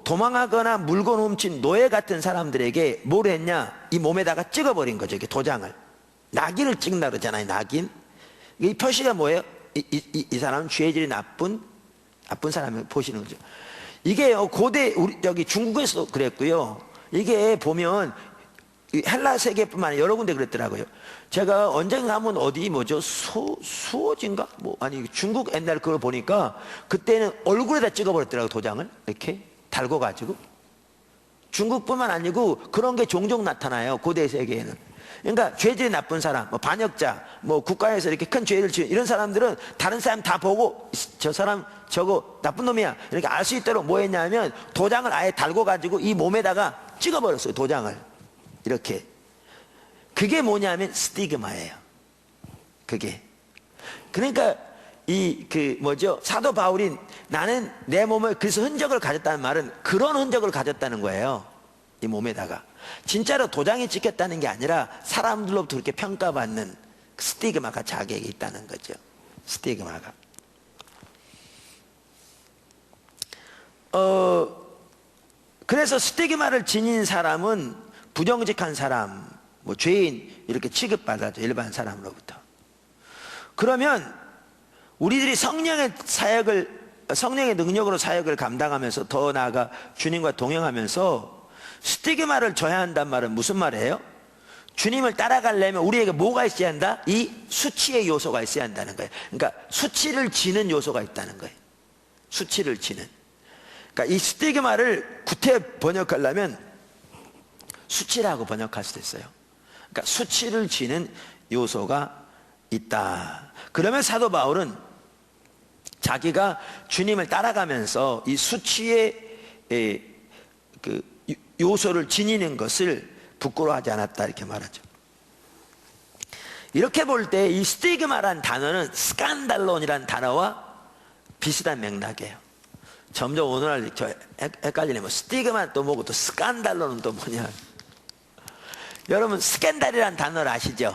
도망하거나 물건 훔친 노예 같은 사람들에게 뭘 했냐? 이 몸에다가 찍어버린 거죠. 이게 도장을. 낙인을 찍는다 그러잖아요. 낙인. 이 표시가 뭐예요? 이 사람은 죄질이 나쁜 사람을 보시는 거죠. 이게 고대 여기 중국에서도 그랬고요. 이게 보면 헬라 세계뿐만 아니라 여러 군데 그랬더라고요. 제가 언젠가 한번 수호지인가? 중국 옛날 그걸 보니까 그때는 얼굴에다 찍어버렸더라고요. 도장을 이렇게 달궈가지고. 중국뿐만 아니고 그런 게 종종 나타나요. 고대 세계에는. 그러니까 죄질이 나쁜 사람, 반역자, 국가에서 이렇게 큰 죄를 지은 이런 사람들은 다른 사람 다 보고 저 사람 저거 나쁜 놈이야 이렇게 알 수 있도록 뭐 했냐면 도장을 아예 달궈가지고 이 몸에다가 찍어버렸어요. 도장을. 이렇게. 그게 뭐냐면 스티그마예요. 그게. 그러니까 사도 바울이 나는 내 몸을 그래서 흔적을 가졌다는 말은 그런 흔적을 가졌다는 거예요. 이 몸에다가. 진짜로 도장이 찍혔다는 게 아니라 사람들로부터 그렇게 평가받는 스티그마가 자기에게 있다는 거죠. 스티그마가. 그래서 스티그마를 지닌 사람은 부정직한 사람, 죄인 이렇게 취급받아죠. 일반 사람으로부터. 그러면 우리들이 성령의 능력으로 사역을 감당하면서 더 나아가 주님과 동행하면서 스티그마를 져야 한단 말은 무슨 말이에요? 주님을 따라가려면 우리에게 뭐가 있어야 한다? 이 수치의 요소가 있어야 한다는 거예요. 그러니까 수치를 지는 요소가 있다는 거예요. 수치를 지는. 그러니까 이 스티그마를 구태 번역하려면 수치라고 번역할 수도 있어요. 그러니까 수치를 지는 요소가 있다. 그러면 사도 바울은 자기가 주님을 따라가면서 이 수치의 그 요소를 지니는 것을 부끄러워하지 않았다 이렇게 말하죠. 이렇게 볼 때 이 스티그마라는 단어는 스칸달론이라는 단어와 비슷한 맥락이에요. 점점 오늘날 저 헷갈리네요. 스티그마 또 뭐고 또 스칸달론은 또 뭐냐. 여러분 스캔달이라는 단어를 아시죠?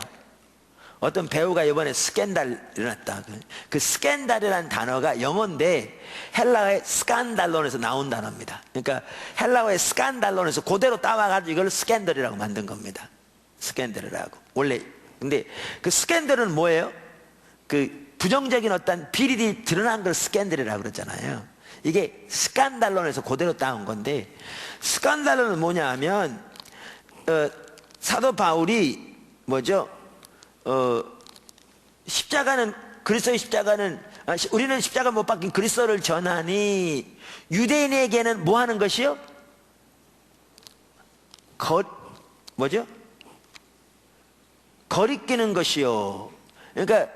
어떤 배우가 이번에 스캔달 일어났다. 그 스캔달이라는 단어가 영어인데 헬라어의 스칸달론에서 나온 단어입니다. 그러니까 헬라어의 스칸달론에서 그대로 따와가지고 이걸 스캔들이라고 만든 겁니다. 스캔들이라고. 원래 근데 그 스캔들은 뭐예요? 그 부정적인 어떤 비리들이 드러난 걸 스캔들이라고 그러잖아요. 이게 스칸달론에서 그대로 따온 건데, 스칸달론은 뭐냐 하면 사도 바울이 그리스도의 십자가는 우리는 십자가 못 박힌 그리스도를 전하니 유대인에게는 뭐 하는 것이요? 뭐죠? 거리끼는 것이요. 그러니까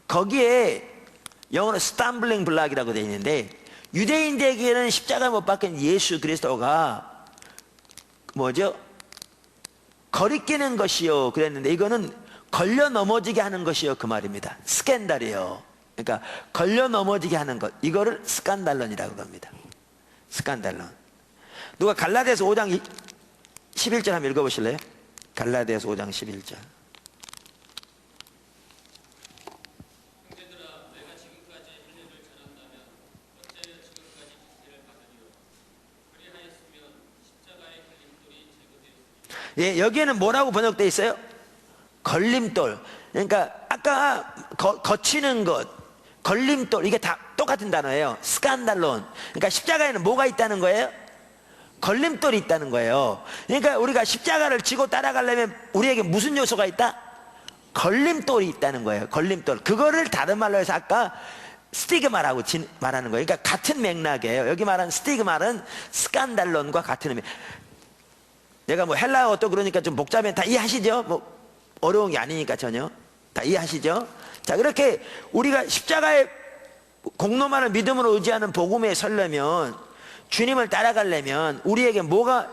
거기에 영어로 스탬블링 블락이라고 되어 있는데, 유대인들에게는 십자가 못 박힌 예수 그리스도가 뭐죠? 거리끼는 것이요 그랬는데, 이거는 걸려 넘어지게 하는 것이요 그 말입니다. 스캔달이요. 그러니까 걸려 넘어지게 하는 것, 이거를 스칸달론이라고 합니다. 스칸달론. 누가 갈라디아서 5장 11절 한번 읽어보실래요? 갈라디아서 5장 11절. 예, 여기에는 뭐라고 번역되어 있어요? 걸림돌. 그러니까 아까 거치는 것, 걸림돌, 이게 다 똑같은 단어예요. 스칸달론. 그러니까 십자가에는 뭐가 있다는 거예요? 걸림돌이 있다는 거예요. 그러니까 우리가 십자가를 지고 따라가려면 우리에게 무슨 요소가 있다? 걸림돌이 있다는 거예요. 걸림돌. 그거를 다른 말로 해서 아까 스티그마라고 말하는 거예요. 그러니까 같은 맥락이에요. 여기 말하는 스티그마는 스칸달론과 같은 의미. 내가 뭐 헬라어 또 그러니까 좀 복잡해. 다 이해하시죠? 뭐 어려운 게 아니니까 전혀. 다 이해하시죠? 자, 그렇게 우리가 십자가의 공로만을 믿음으로 의지하는 복음에 서려면, 주님을 따라가려면 우리에게 뭐가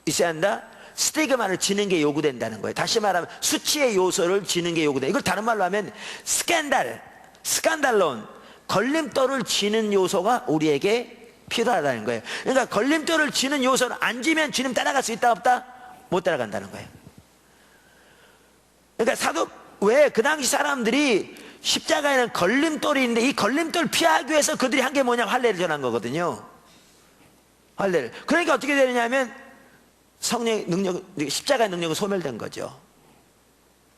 있어야 한다? 스티그마를 지는 게 요구된다는 거예요. 다시 말하면 수치의 요소를 지는 게 요구된다. 이걸 다른 말로 하면 스칸달론, 걸림돌을 지는 요소가 우리에게 필요하다는 거예요. 그러니까 걸림돌을 지는 요소를 안 지면 주님 따라갈 수 있다 없다? 못 따라간다는 거예요. 그러니까 왜 그 당시 사람들이 십자가에는 걸림돌이 있는데, 이 걸림돌 피하기 위해서 그들이 한 게 뭐냐면 할례를 전한 거거든요. 할례를. 그러니까 어떻게 되느냐면 성령의 능력, 십자가의 능력은 소멸된 거죠.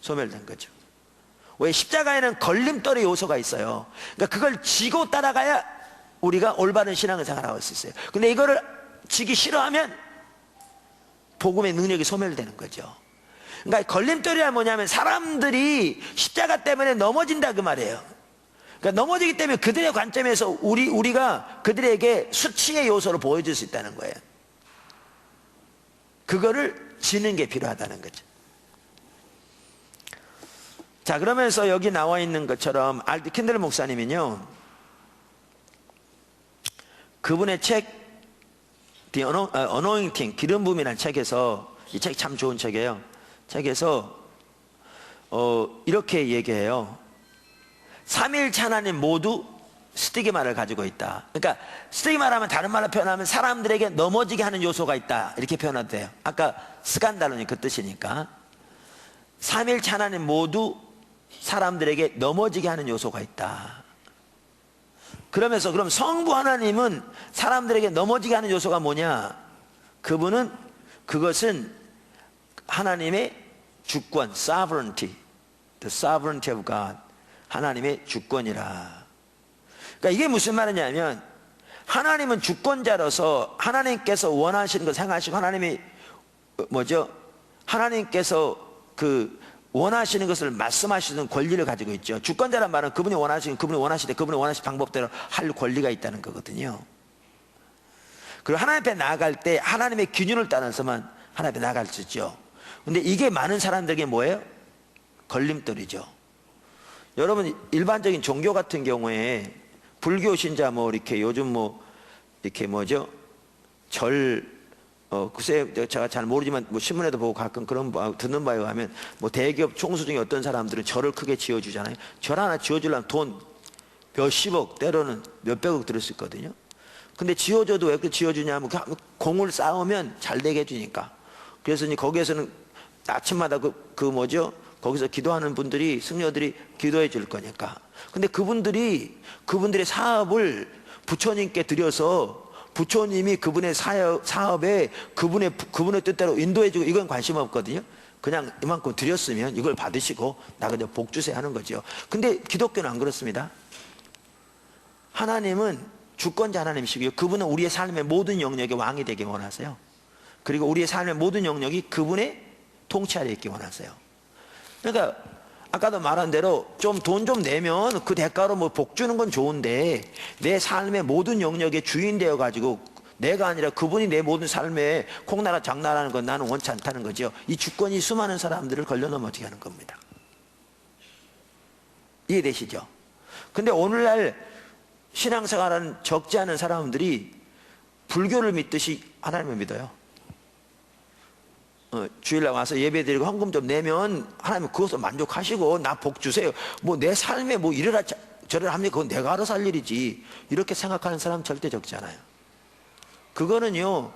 소멸된 거죠. 왜? 십자가에는 걸림돌의 요소가 있어요. 그러니까 그걸 지고 따라가야 우리가 올바른 신앙생활을 할 수 있어요. 근데 이거를 지기 싫어하면 복음의 능력이 소멸되는 거죠. 그러니까 걸림돌이란 뭐냐면 사람들이 십자가 때문에 넘어진다 그 말이에요. 그러니까 넘어지기 때문에 그들의 관점에서 우리가 그들에게 수치의 요소를 보여줄 수 있다는 거예요. 그거를 지는 게 필요하다는 거죠. 자, 그러면서 여기 나와 있는 것처럼 알드 킨들 목사님은요, 그분의 책 The Anointing, 기름 부음이라는 책에서, 이 책 참 좋은 책이에요. 책에서 이렇게 얘기해요. 삼위일체 하나님 모두 스티그마를 가지고 있다. 그러니까 스티그마라면 다른 말로 표현하면 사람들에게 넘어지게 하는 요소가 있다, 이렇게 표현해도 돼요. 아까 스칸달론이 그 뜻이니까. 삼위일체 하나님 모두 사람들에게 넘어지게 하는 요소가 있다. 그러면서 그럼 성부 하나님은 사람들에게 넘어지게 하는 요소가 뭐냐? 그것은 하나님의 주권, sovereignty, the sovereignty of God, 하나님의 주권이라. 그러니까 이게 무슨 말이냐면, 하나님은 주권자로서 하나님께서 원하시는 걸 생각하시고, 하나님이 뭐죠? 하나님께서 원하시는 것을 말씀하시는 권리를 가지고 있죠. 주권자란 말은 그분이 원하시는, 그분이 원하실 때 그분이 원하신 방법대로 할 권리가 있다는 거거든요. 그리고 하나님 앞에 나아갈 때 하나님의 기준을 따라서만 하나님 앞에 나아갈 수 있죠. 근데 이게 많은 사람들에게 뭐예요? 걸림돌이죠. 여러분, 일반적인 종교 같은 경우에 불교 신자 이렇게 요즘 이렇게 뭐죠? 글쎄 제가 잘 모르지만 신문에도 보고 가끔 그런 듣는 바에 의하면 대기업 총수 중에 어떤 사람들은 절을 크게 지어주잖아요. 절 하나 지어주려면 돈 몇십억, 때로는 몇백억 들을 수 있거든요. 근데 지어줘도 왜 그렇게 지어주냐면 공을 쌓으면 잘 되게 해주니까. 그래서 이제 거기에서는 아침마다 거기서 기도하는 분들이, 승려들이 기도해 줄 거니까. 근데 그분들의 사업을 부처님께 드려서 부처님이 그분의 사업에 그분의 뜻대로 인도해주고, 이건 관심 없거든요. 그냥 이만큼 드렸으면 이걸 받으시고 나 그냥 복 주세요 하는 거죠. 근데 기독교는 안 그렇습니다. 하나님은 주권자 하나님이시고요, 그분은 우리의 삶의 모든 영역의 왕이 되기 원하세요. 그리고 우리의 삶의 모든 영역이 그분의 통치 아래 있기 원하세요. 그러니까 아까도 말한 대로 좀 돈 좀 내면 그 대가로 뭐 복 주는 건 좋은데 내 삶의 모든 영역의 주인 되어 가지고 내가 아니라 그분이 내 모든 삶에 콩나라 장나라는 건 나는 원치 않다는 거죠. 이 주권이 수많은 사람들을 걸려 넘어지게 하는 겁니다. 이해되시죠? 근데 오늘날 신앙생활하는 적지 않은 사람들이 불교를 믿듯이 하나님을 믿어요. 주일날 와서 예배드리고 헌금 좀 내면 하나님은 그것을 만족하시고 나 복 주세요. 뭐 내 삶에 뭐 이래라 저래라 하면 그건 내가 알아서 할 일이지. 이렇게 생각하는 사람 절대 적지 않아요. 그거는요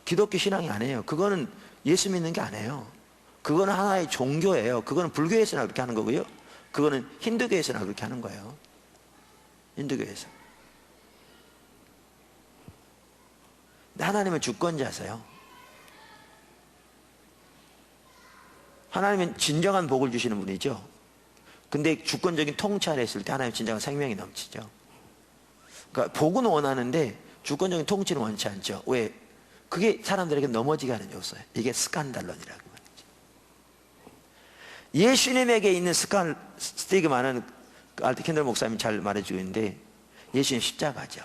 기독교 신앙이 아니에요. 그거는 예수 믿는 게 아니에요. 그거는 하나의 종교예요. 그거는 불교에서나 그렇게 하는 거고요. 그거는 힌두교에서나 그렇게 하는 거예요. 힌두교에서. 근데 하나님은 주권자세요. 하나님은 진정한 복을 주시는 분이죠. 근데 주권적인 통치를 했을 때 하나님은 진정한 생명이 넘치죠. 그러니까 복은 원하는데 주권적인 통치는 원치 않죠. 왜? 그게 사람들에게 넘어지게 하는 요소예요. 이게 스칸달론이라고 말이죠. 예수님에게 있는 스티그마는 알트 캔들 목사님이 잘 말해주고 있는데 예수님 십자가죠.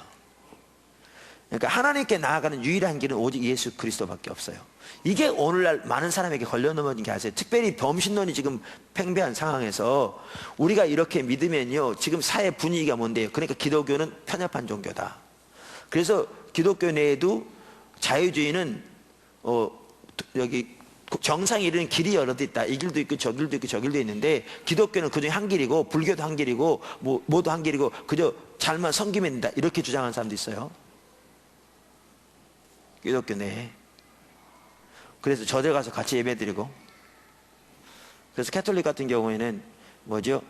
그러니까 하나님께 나아가는 유일한 길은 오직 예수 그리스도밖에 없어요. 이게 오늘날 많은 사람에게 걸려 넘어진 게 아세요? 특별히 범신론이 지금 팽배한 상황에서 우리가 이렇게 믿으면요 지금 사회 분위기가 뭔데요? 그러니까 기독교는 편협한 종교다. 그래서 기독교 내에도 자유주의는 여기 정상에 이르는 길이 여러 개 있다. 이 길도 있고 저 길도 있고 저 길도 있는데 기독교는 그중에 한 길이고 불교도 한 길이고 뭐도 한 길이고 그저 잘만 섬기면 된다. 이렇게 주장하는 사람도 있어요. 기독교 내에. 그래서 저들 가서 같이 예배드리고, 그래서 캐톨릭 같은 경우에는 뭐죠?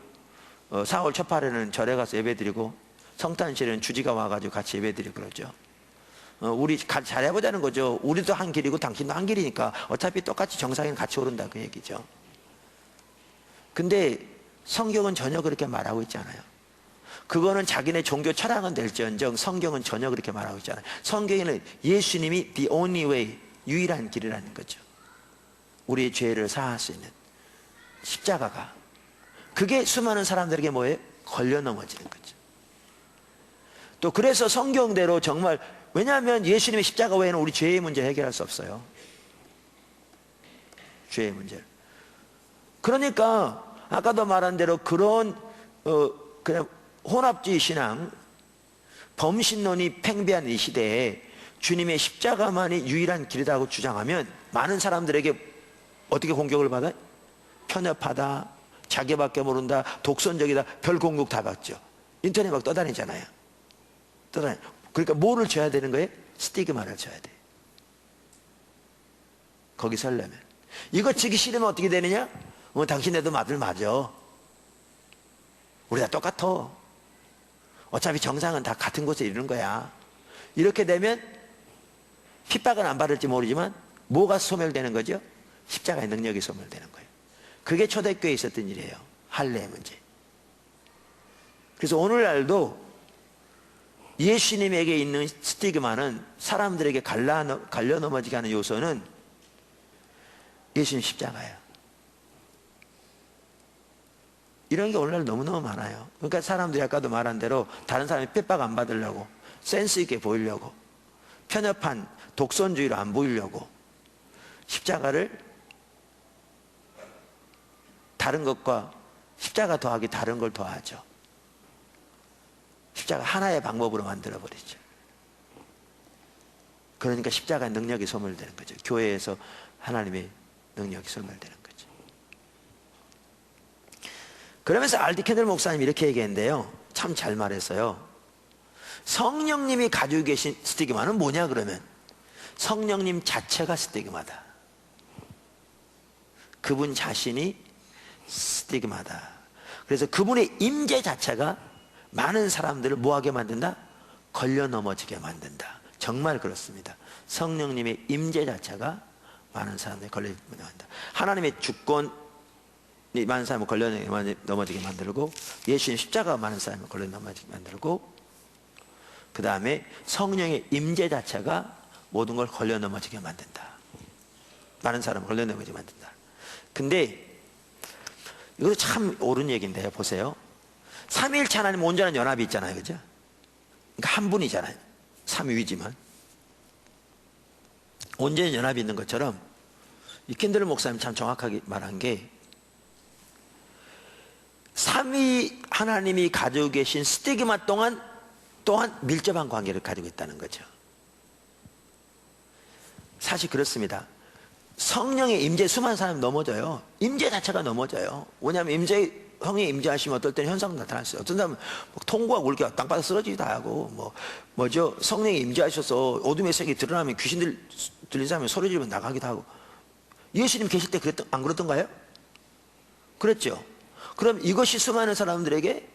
4월 초팔에는 절에 가서 예배드리고 성탄절에는 주지가 와가지고 같이 예배드리고 그러죠. 우리 잘해보자는 거죠. 우리도 한 길이고 당신도 한 길이니까 어차피 똑같이 정상에는 같이 오른다 그 얘기죠. 근데 성경은 전혀 그렇게 말하고 있지 않아요. 그거는 자기네 종교 철학은 될지언정 성경은 전혀 그렇게 말하고 있지 않아요. 성경에는 예수님이 the only way, 유일한 길이라는 거죠. 우리의 죄를 사할 수 있는 십자가가, 그게 수많은 사람들에게 뭐예요? 걸려 넘어지는 거죠. 또 그래서 성경대로 정말, 왜냐하면 예수님의 십자가 외에는 우리 죄의 문제 해결할 수 없어요. 죄의 문제를. 그러니까 아까도 말한 대로 그런 그냥 혼합주의 신앙, 범신론이 팽배한 이 시대에 주님의 십자가만이 유일한 길이라고 주장하면 많은 사람들에게 어떻게 공격을 받아요? 편협하다, 자기밖에 모른다, 독선적이다, 별 공격 다 받죠. 인터넷 막 떠다니잖아요. 그러니까 뭐를 줘야 되는 거예요? 스티그마를 줘야 돼. 거기 서려면. 이거 지기 싫으면 어떻게 되느냐? 당신네도 맞을 맞아. 우리 다 똑같아. 어차피 정상은 다 같은 곳에 이르는 거야. 이렇게 되면 핍박은 안 받을지 모르지만 뭐가 소멸되는 거죠? 십자가의 능력이 소멸되는 거예요. 그게 초대교회에 있었던 일이에요. 할례의 문제. 그래서 오늘날도 예수님에게 있는 스티그마는, 사람들에게 갈려 넘어지게 하는 요소는 예수님 십자가예요. 이런 게 오늘날 너무너무 많아요. 그러니까 사람들이 아까도 말한 대로 다른 사람이 핍박 안 받으려고, 센스 있게 보이려고, 편협한 독선주의로 안 보이려고 십자가를 다른 것과 십자가 더하기 다른 걸 더하죠. 십자가 하나의 방법으로 만들어버리죠. 그러니까 십자가의 능력이 소멸되는 거죠. 교회에서 하나님의 능력이 소멸되는 거죠. 그러면서 알디 캔들 목사님이 이렇게 얘기했는데요, 참 잘 말했어요. 성령님이 가지고 계신 스티그마는 뭐냐 그러면 성령님 자체가 스티그마다. 그분 자신이 스티그마다. 그래서 그분의 임재 자체가 많은 사람들을 뭐하게 만든다? 걸려 넘어지게 만든다. 정말 그렇습니다. 성령님의 임재 자체가 많은 사람들이 걸려 넘어진다. 하나님의 주권이 많은 사람을 걸려 넘어지게 만들고, 예수님 십자가가 많은 사람을 걸려 넘어지게 만들고, 그 다음에 성령의 임재 자체가 모든 걸 걸려 넘어지게 만든다. 많은 사람을 걸려 넘어지게 만든다. 근데 이것도 참 옳은 얘기인데요. 보세요. 삼위일체 하나님 온전한 연합이 있잖아요. 그죠? 그러니까 한 분이잖아요. 삼위이지만 온전한 연합이 있는 것처럼 이 캔들 목사님 참 정확하게 말한 게 삼위 하나님이 가지고 계신 스티그마 또한 밀접한 관계를 가지고 있다는 거죠. 사실 그렇습니다. 성령의 임재 수많은 사람이 넘어져요. 임재 자체가 넘어져요. 왜냐하면 성령의 임재하시면 어떨 때는 현상 나타났어요. 어떤 사람은 통구하고 이렇게 땅바닥 쓰러지기도 하고 성령이 임재하셔서 어둠의 색이 드러나면 귀신들 들린 사람이 소리 지르면 나가기도 하고. 예수님 계실 때 안 그랬던가요? 그랬죠. 그럼 이것이 수많은 사람들에게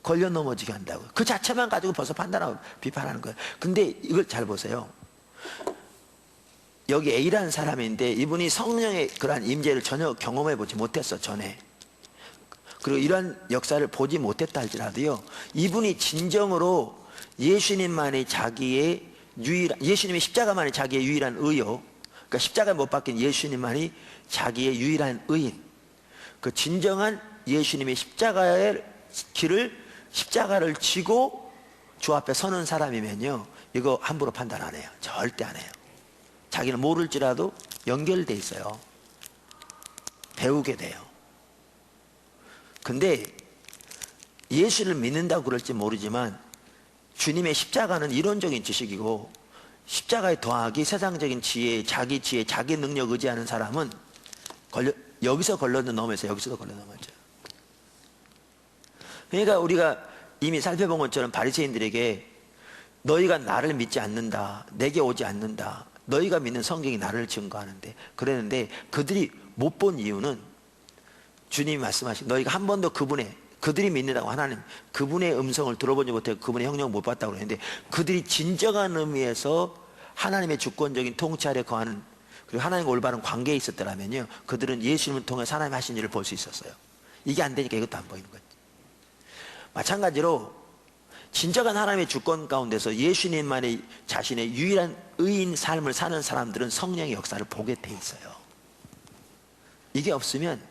걸려 넘어지게 한다고. 그 자체만 가지고 벌써 판단하고 비판하는 거예요. 근데 이걸 잘 보세요. 여기 A라는 사람인데 이분이 성령의 그러한 임재를 전혀 경험해 보지 못했어, 전에. 그리고 이러한 역사를 보지 못했다 할지라도요, 이분이 진정으로 예수님만이 예수님의 십자가만이 자기의 유일한 의요. 그러니까 십자가에 못 박힌 예수님만이 자기의 유일한 의인. 그 진정한 예수님의 십자가의 십자가를 지고 주 앞에 서는 사람이면요, 이거 함부로 판단 안 해요. 절대 안 해요. 자기는 모를지라도 연결돼 있어요. 배우게 돼요. 근데 예수를 믿는다고 그럴지 모르지만 주님의 십자가는 이론적인 지식이고, 십자가에 더하기 세상적인 지혜, 자기 능력 의지하는 사람은 여기서 걸러 넘어서 여기서도 걸러 넘어져. 그러니까 우리가 이미 살펴본 것처럼 바리새인들에게 너희가 나를 믿지 않는다, 내게 오지 않는다, 너희가 믿는 성경이 나를 증거하는데, 그랬는데 그들이 못 본 이유는 주님이 말씀하신, 너희가 한 번도 그들이 믿는다고 하나님 그분의 음성을 들어보지 못하고 그분의 형령을 못 봤다고 그랬는데, 그들이 진정한 의미에서 하나님의 주권적인 통치 아래 거하는, 그리고 하나님과 올바른 관계에 있었더라면요, 그들은 예수님을 통해서 하나님 하신 일을 볼 수 있었어요. 이게 안 되니까 이것도 안 보이는 거죠. 마찬가지로 진정한 하나님의 주권 가운데서 예수님만이 자신의 유일한 의인 삶을 사는 사람들은 성령의 역사를 보게 돼 있어요. 이게 없으면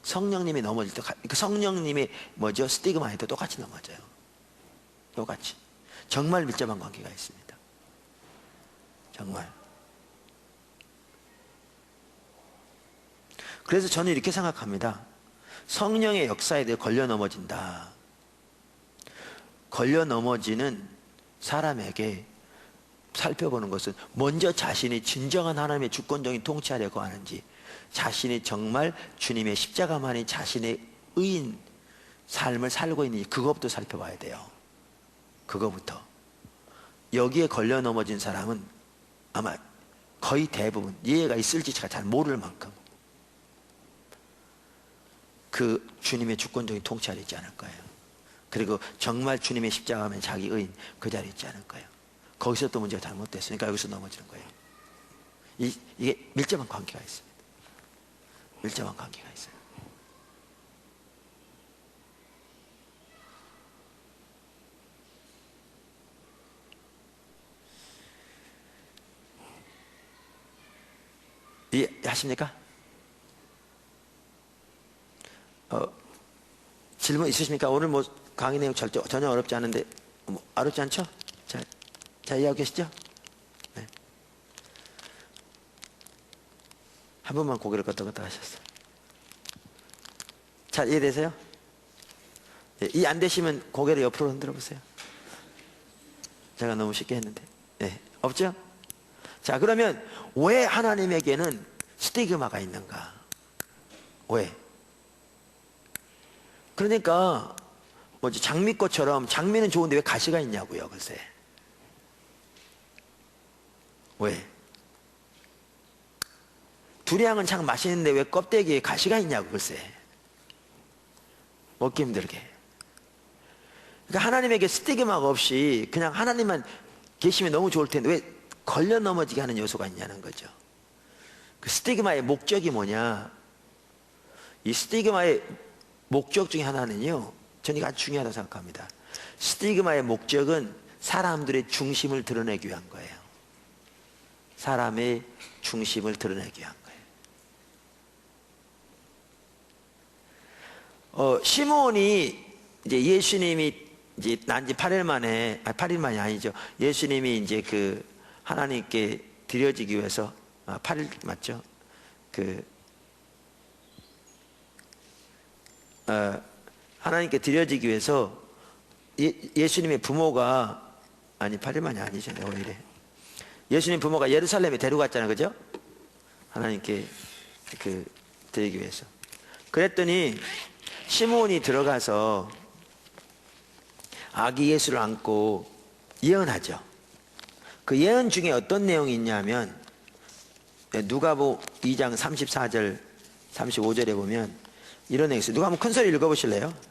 성령님이 넘어질 때, 그 성령님의 스티그마에도 똑같이 넘어져요. 똑같이. 정말 밀접한 관계가 있습니다. 정말. 그래서 저는 이렇게 생각합니다. 성령의 역사에 대해 걸려 넘어진다. 걸려 넘어지는 사람에게 살펴보는 것은 먼저 자신이 진정한 하나님의 주권적인 통치 아래 거하는지, 자신이 정말 주님의 십자가만이 자신의 의인 삶을 살고 있는지, 그것부터 살펴봐야 돼요. 그거부터. 여기에 걸려 넘어진 사람은 아마 거의 대부분 이해가 있을지 잘 모를 만큼 그 주님의 주권적인 통치 아래 있지 않을 거예요. 그리고 정말 주님의 십자가면 자기 의인 그 자리에 있지 않을 거예요. 거기서 또 문제가 잘못됐으니까 여기서 넘어지는 거예요. 이게 밀접한 관계가 있습니다. 밀접한 관계가 있어요. 이해하십니까? 질문 있으십니까? 오늘 강의 내용 전혀 어렵지 않은데, 어렵지 않죠? 자, 이해하고 계시죠? 네. 한 번만 고개를 끄덕끄덕 하셨어요. 잘 이해되세요? 네, 이해 안 되시면 고개를 옆으로 흔들어 보세요. 제가 너무 쉽게 했는데. 네, 없죠? 자, 그러면 왜 하나님에게는 스티그마가 있는가? 왜? 그러니까 장미꽃처럼, 장미는 좋은데 왜 가시가 있냐고요, 글쎄. 왜? 두리안은 참 맛있는데 왜 껍데기에 가시가 있냐고, 글쎄. 먹기 힘들게. 그러니까 하나님에게 스티그마가 없이 그냥 하나님만 계시면 너무 좋을 텐데 왜 걸려 넘어지게 하는 요소가 있냐는 거죠. 그 스티그마의 목적이 뭐냐? 이 스티그마의 목적 중에 하나는요, 저는 이거 아주 중요하다고 생각합니다. 스티그마의 목적은 사람들의 중심을 드러내기 위한 거예요. 사람의 중심을 드러내기 위한 거예요. 시몬이 이제 예수님이 이제 난 지 8일 만에, 8일 만이 아니죠. 예수님이 이제 그 하나님께 드려지기 위해서, 8일 맞죠? 하나님께 드려지기 위해서 예수님의 부모가, 아니 8일 만이 아니죠. 내가 왜 이래. 예수님 부모가 예루살렘에 데려갔잖아요. 그죠? 하나님께 드리기 위해서. 그랬더니 시몬이 들어가서 아기 예수를 안고 예언하죠. 그 예언 중에 어떤 내용이 있냐면 누가복음 2장 34절 35절에 보면 이런 내용이 있어요. 누가 한번 큰 소리 읽어보실래요?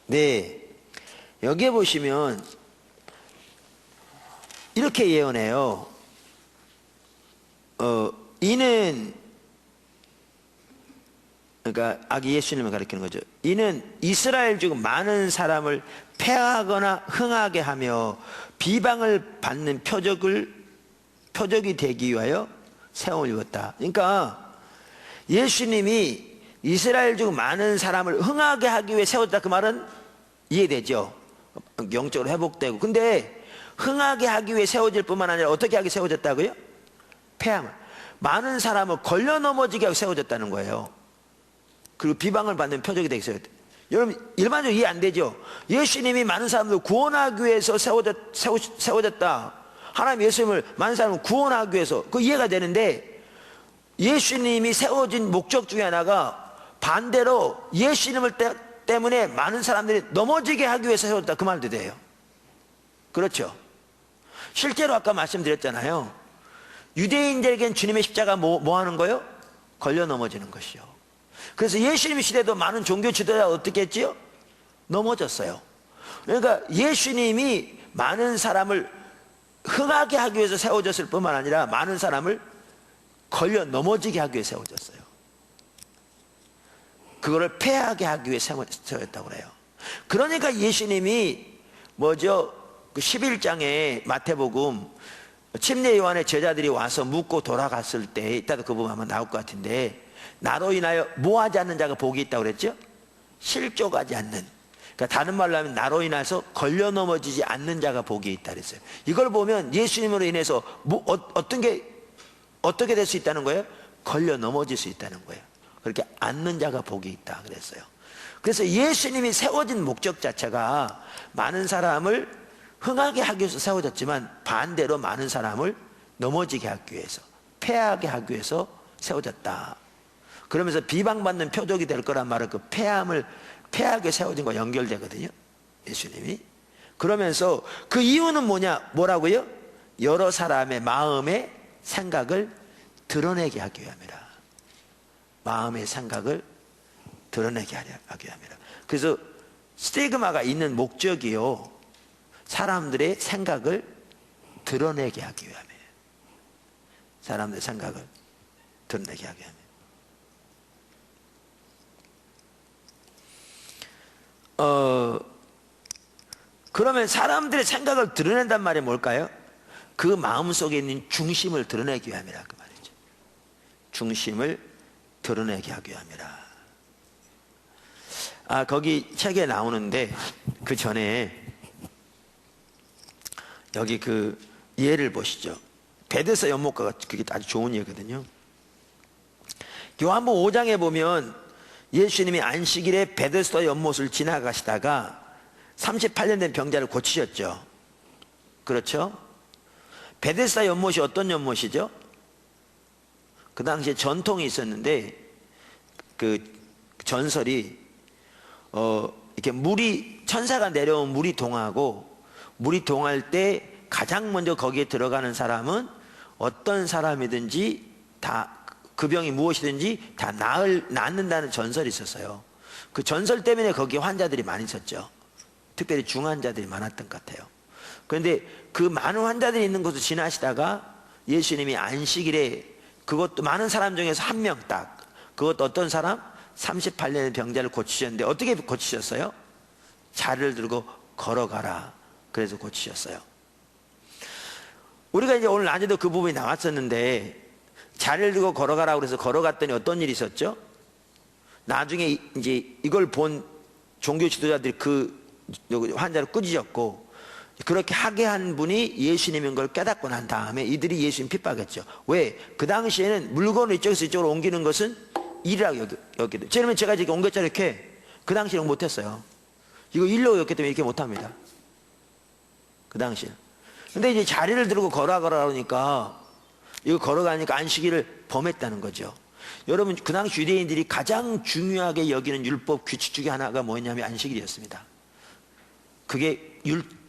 네, 여기에 보시면 이렇게 예언해요. 이는, 그러니까 아기 예수님을 가리키는 거죠. 이는 이스라엘 중 많은 사람을 패하거나 흥하게 하며 비방을 받는 표적이 되기 위하여 세움을 입었다. 그러니까 예수님이 이스라엘 중 많은 사람을 흥하게 하기 위해 세웠다. 그 말은 이해되죠? 영적으로 회복되고. 근데 흥하게 하기 위해 세워질 뿐만 아니라 어떻게 하게 세워졌다고요? 패함을. 많은 사람을 걸려 넘어지게 하고 세워졌다는 거예요. 그리고 비방을 받는 표적이 되게 세워졌다. 여러분 일반적으로 이해 안 되죠? 예수님이 많은 사람들 구원하기 위해서 세워졌다. 하나님 예수님을 많은 사람을 구원하기 위해서, 그 이해가 되는데, 예수님이 세워진 목적 중에 하나가 반대로 예수님을 때문에 많은 사람들이 넘어지게 하기 위해서 세웠다. 그 말도 돼요. 그렇죠? 실제로 아까 말씀드렸잖아요. 유대인들에겐 주님의 십자가 뭐 하는 거요? 걸려 넘어지는 것이요. 그래서 예수님 시대도 많은 종교 지도자가 어떻게 했지요? 넘어졌어요. 그러니까 예수님이 많은 사람을 흥하게 하기 위해서 세워졌을 뿐만 아니라 많은 사람을 걸려 넘어지게 하기 위해 세워졌어요. 그거를 패하게 하기 위해 세웠다고 그래요. 그러니까 예수님이 뭐죠? 그 11장에 마태복음 침례 요한의 제자들이 와서 묻고 돌아갔을 때, 이따가 그 부분 아마 나올 것 같은데, 나로 인하여 뭐하지 않는 자가 복이 있다고 그랬죠? 실족하지 않는. 그러니까 다른 말로 하면 나로 인해서 걸려 넘어지지 않는 자가 복이 있다 그랬어요. 이걸 보면 예수님으로 인해서 어떻게 될 수 있다는 거예요? 걸려 넘어질 수 있다는 거예요. 그렇게 않는 자가 복이 있다 그랬어요. 그래서 예수님이 세워진 목적 자체가 많은 사람을 흥하게 하기 위해서 세워졌지만, 반대로 많은 사람을 넘어지게 하기 위해서, 패하게 하기 위해서 세워졌다. 그러면서 비방받는 표적이 될 거란 말은 그 패하게 세워진 거 연결되거든요. 예수님이. 그러면서 그 이유는 뭐라고요? 여러 사람의 마음의 생각을 드러내게 하기 위함이라. 마음의 생각을 드러내게 하기 위함이라. 그래서 스티그마가 있는 목적이요, 사람들의 생각을 드러내게 하기 위함이에요. 사람들의 생각을 드러내게 하기 위함이에요. 그러면 사람들의 생각을 드러낸단 말이 뭘까요? 그 마음속에 있는 중심을 드러내기 위함이라 그 말이죠. 중심을 드러내게 하기 위함이라. 거기 책에 나오는데, 그 전에 여기 그 예를 보시죠. 베데스다 연못가가 그게 아주 좋은 예거든요. 요한복음 5장에 보면 예수님이 안식일에 베데스다 연못을 지나가시다가 38년 된 병자를 고치셨죠. 그렇죠? 베데스다 연못이 어떤 연못이죠? 그 당시에 전통이 있었는데, 그 전설이 이렇게 천사가 내려온 물이 동하고, 물이 동할 때 가장 먼저 거기에 들어가는 사람은 어떤 사람이든지 다, 그 병이 무엇이든지 다 낫는다는 전설이 있었어요. 그 전설 때문에 거기에 환자들이 많이 있었죠. 특별히 중환자들이 많았던 것 같아요. 그런데 그 많은 환자들이 있는 곳을 지나시다가 예수님이 안식일에, 그것도 많은 사람 중에서 한 명 딱, 그것도 어떤 사람? 38년의 병자를 고치셨는데 어떻게 고치셨어요? 자리를 들고 걸어가라. 그래서 고치셨어요. 우리가 이제 오늘 낮에도 그 부분이 나왔었는데 자리를 들고 걸어가라고 그래서 걸어갔더니 어떤 일이 있었죠? 나중에 이제 이걸 본 종교 지도자들이 그 환자를 꾸짖었고, 그렇게 하게 한 분이 예수님인 걸 깨닫고 난 다음에 이들이 예수님 핍박했죠. 왜? 그 당시에는 물건을 이쪽에서 이쪽으로 옮기는 것은 일이라고 여기도. 그러면 제가 이렇게 옮겼잖아요. 이렇게. 그 당시에는 못했어요. 이거 일로 여겼기 때문에 이렇게 못합니다. 그 당시에. 근데 이제 자리를 들고 걸어가라니까 이거 걸어가니까 안식일을 범했다는 거죠. 여러분, 그 당시 유대인들이 가장 중요하게 여기는 율법 규칙 중에 하나가 뭐였냐면 안식일이었습니다. 그게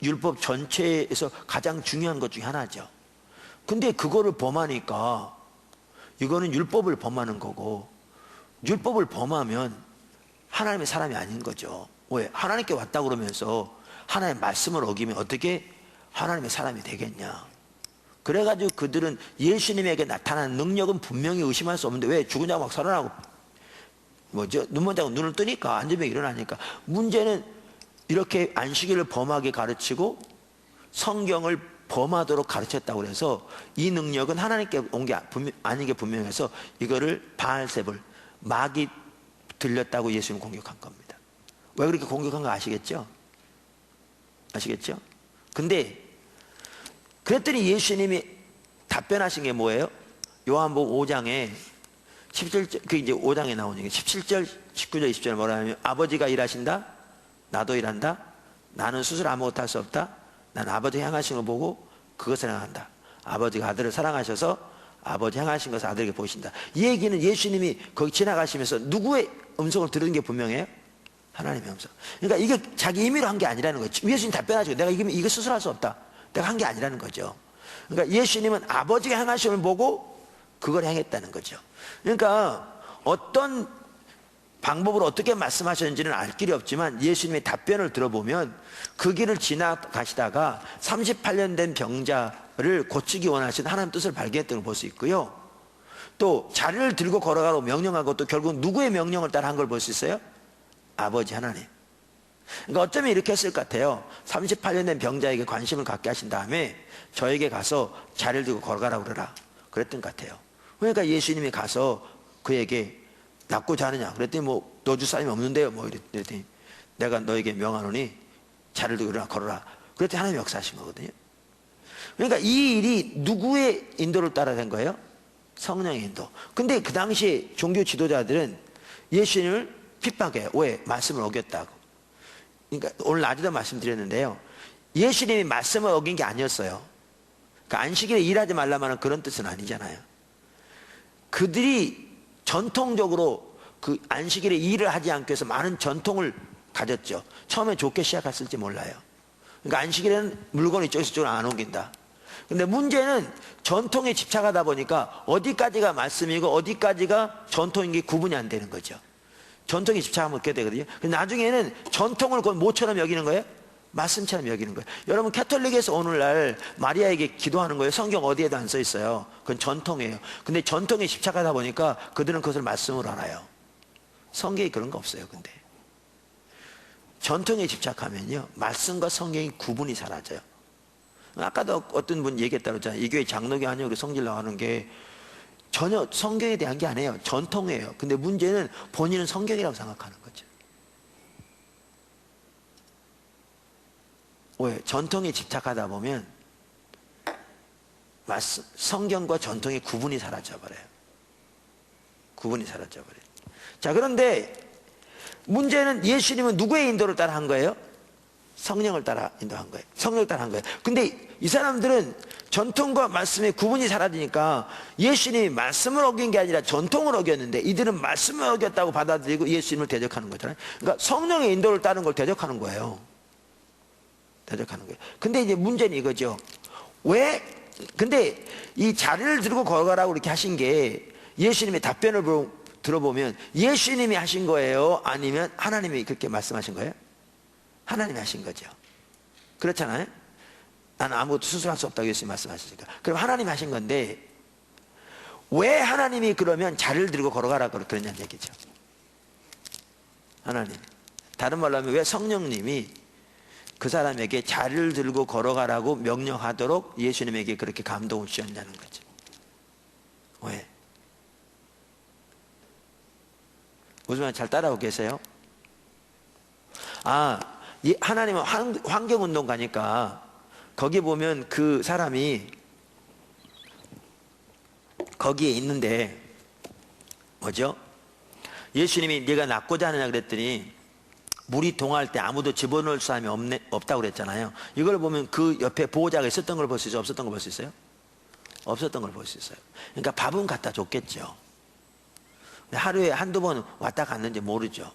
율법 전체에서 가장 중요한 것 중에 하나죠. 근데 그거를 범하니까 이거는 율법을 범하는 거고, 율법을 범하면 하나님의 사람이 아닌 거죠. 왜? 하나님께 왔다 그러면서 하나님의 말씀을 어기면 어떻게 하나님의 사람이 되겠냐. 그래가지고 그들은 예수님에게 나타난 능력은 분명히 의심할 수 없는데, 왜? 죽은 자가 막 살아나고 눈먼 자가 눈을 뜨니까, 안전병이 일어나니까. 문제는 이렇게 안식일을 범하게 가르치고 성경을 범하도록 가르쳤다고 해서 이 능력은 하나님께 온 게 아닌 게 분명해서 이거를 바알세불, 마귀 들렸다고 예수님 공격한 겁니다. 왜 그렇게 공격한 거 아시겠죠? 아시겠죠? 근데 그랬더니 예수님이 답변하신 게 뭐예요? 요한복음 5장에 17절, 그 이제 5장에 나오는 게 17절, 19절, 20절 뭐라 하면, 아버지가 일하신다? 나도 일한다? 나는 스스로 아무것도 할 수 없다? 난 아버지 행하신 걸 보고 그것을 행한다. 아버지가 아들을 사랑하셔서 아버지 행하신 것을 아들에게 보이신다. 이 얘기는 예수님이 거기 지나가시면서 누구의 음성을 들은 게 분명해요? 하나님의 음성. 그러니까 이게 자기 임의로 한 게 아니라는 거죠. 예수님 답변하시고 내가 이거 스스로 할 수 없다. 내가 한 게 아니라는 거죠. 그러니까 예수님은 아버지가 행하심을 보고 그걸 행했다는 거죠. 그러니까 어떤 방법으로 어떻게 말씀하셨는지는 알 길이 없지만 예수님의 답변을 들어보면 그 길을 지나가시다가 38년 된 병자를 고치기 원하신 하나님 뜻을 발견했던 걸 볼 수 있고요. 또 자리를 들고 걸어가라고 명령한 것도 결국 누구의 명령을 따라 한 걸 볼 수 있어요? 아버지 하나님. 그러니까 어쩌면 이렇게 했을 것 같아요. 38년 된 병자에게 관심을 갖게 하신 다음에 저에게 가서 자리를 들고 걸어가라고 그러라. 그랬던 것 같아요. 그러니까 예수님이 가서 그에게 낫고자 하느냐 그랬더니 뭐 넣어줄 사람이 없는데요 뭐 이랬더니 내가 너에게 명하노니 자리를 들고 일어나 걸어라. 그랬더니 하나님이 역사하신 거거든요. 그러니까 이 일이 누구의 인도를 따라 된 거예요? 성령의 인도. 근데 그 당시 종교 지도자들은 예수님을 핍박해요. 왜? 말씀을 어겼다고. 그러니까 오늘 낮에도 말씀드렸는데요, 예수님이 말씀을 어긴 게 아니었어요. 그러니까 안식일에 일하지 말라면 그런 뜻은 아니잖아요. 그들이 전통적으로 그 안식일에 일을 하지 않기 위해서 많은 전통을 가졌죠. 처음에 좋게 시작했을지 몰라요. 그러니까 안식일에는 물건이 이쪽에서 이쪽으로 안 옮긴다. 근데 문제는 전통에 집착하다 보니까 어디까지가 말씀이고 어디까지가 전통인 게 구분이 안 되는 거죠. 전통에 집착하면 그렇게 되거든요. 근데 나중에는 전통을 그건 뭐처럼 여기는 거예요? 말씀처럼 여기는 거예요. 여러분, 캐톨릭에서 오늘날 마리아에게 기도하는 거예요. 성경 어디에도 안 써 있어요. 그건 전통이에요. 근데 전통에 집착하다 보니까 그들은 그것을 말씀으로 알아요. 성경에 그런 거 없어요. 근데 전통에 집착하면요, 말씀과 성경이 구분이 사라져요. 아까도 어떤 분 얘기했다고 했잖아요. 이 교회 장로교 아니고 성질 나가는 게 전혀 성경에 대한 게 아니에요. 전통이에요. 근데 문제는 본인은 성경이라고 생각하는 거죠. 왜? 전통에 집착하다 보면 성경과 전통의 구분이 사라져버려요. 구분이 사라져버려요. 자, 그런데 문제는 예수님은 누구의 인도를 따라 한 거예요? 성령을 따라 인도한 거예요. 성령을 따라 한 거예요. 근데 이 사람들은 전통과 말씀의 구분이 사라지니까 예수님이 말씀을 어긴 게 아니라 전통을 어겼는데 이들은 말씀을 어겼다고 받아들이고 예수님을 대적하는 거잖아요. 그러니까 성령의 인도를 따른 걸 대적하는 거예요. 대적하는 거예요. 근데 이제 문제는 이거죠. 왜? 근데 이 자리를 들고 걸어가라고 이렇게 하신 게 예수님의 답변을 들어보면 예수님이 하신 거예요? 아니면 하나님이 그렇게 말씀하신 거예요? 하나님이 하신 거죠. 그렇잖아요. 나는 아무것도 스스로 할 수 없다고 예수님이 말씀하시니까. 그럼 하나님이 하신 건데 왜 하나님이 그러면 자리를 들고 걸어가라고 그러냐는 얘기죠. 하나님. 다른 말로 하면 왜 성령님이 그 사람에게 자리를 들고 걸어가라고 명령하도록 예수님에게 그렇게 감동을 주셨냐는 거죠. 왜? 무슨 말 잘 따라오고 계세요? 하나님은 환경운동가니까 거기 보면 그 사람이 거기에 있는데 뭐죠? 예수님이 네가 낫고자 하느냐 그랬더니 물이 동할 때 아무도 집어넣을 사람이 없다고 그랬잖아요. 이걸 보면 그 옆에 보호자가 있었던 걸 볼 수 있어요? 없었던 걸 볼 수 있어요? 없었던 걸 볼 수 있어요. 그러니까 밥은 갖다 줬겠죠. 하루에 한두 번 왔다 갔는지 모르죠.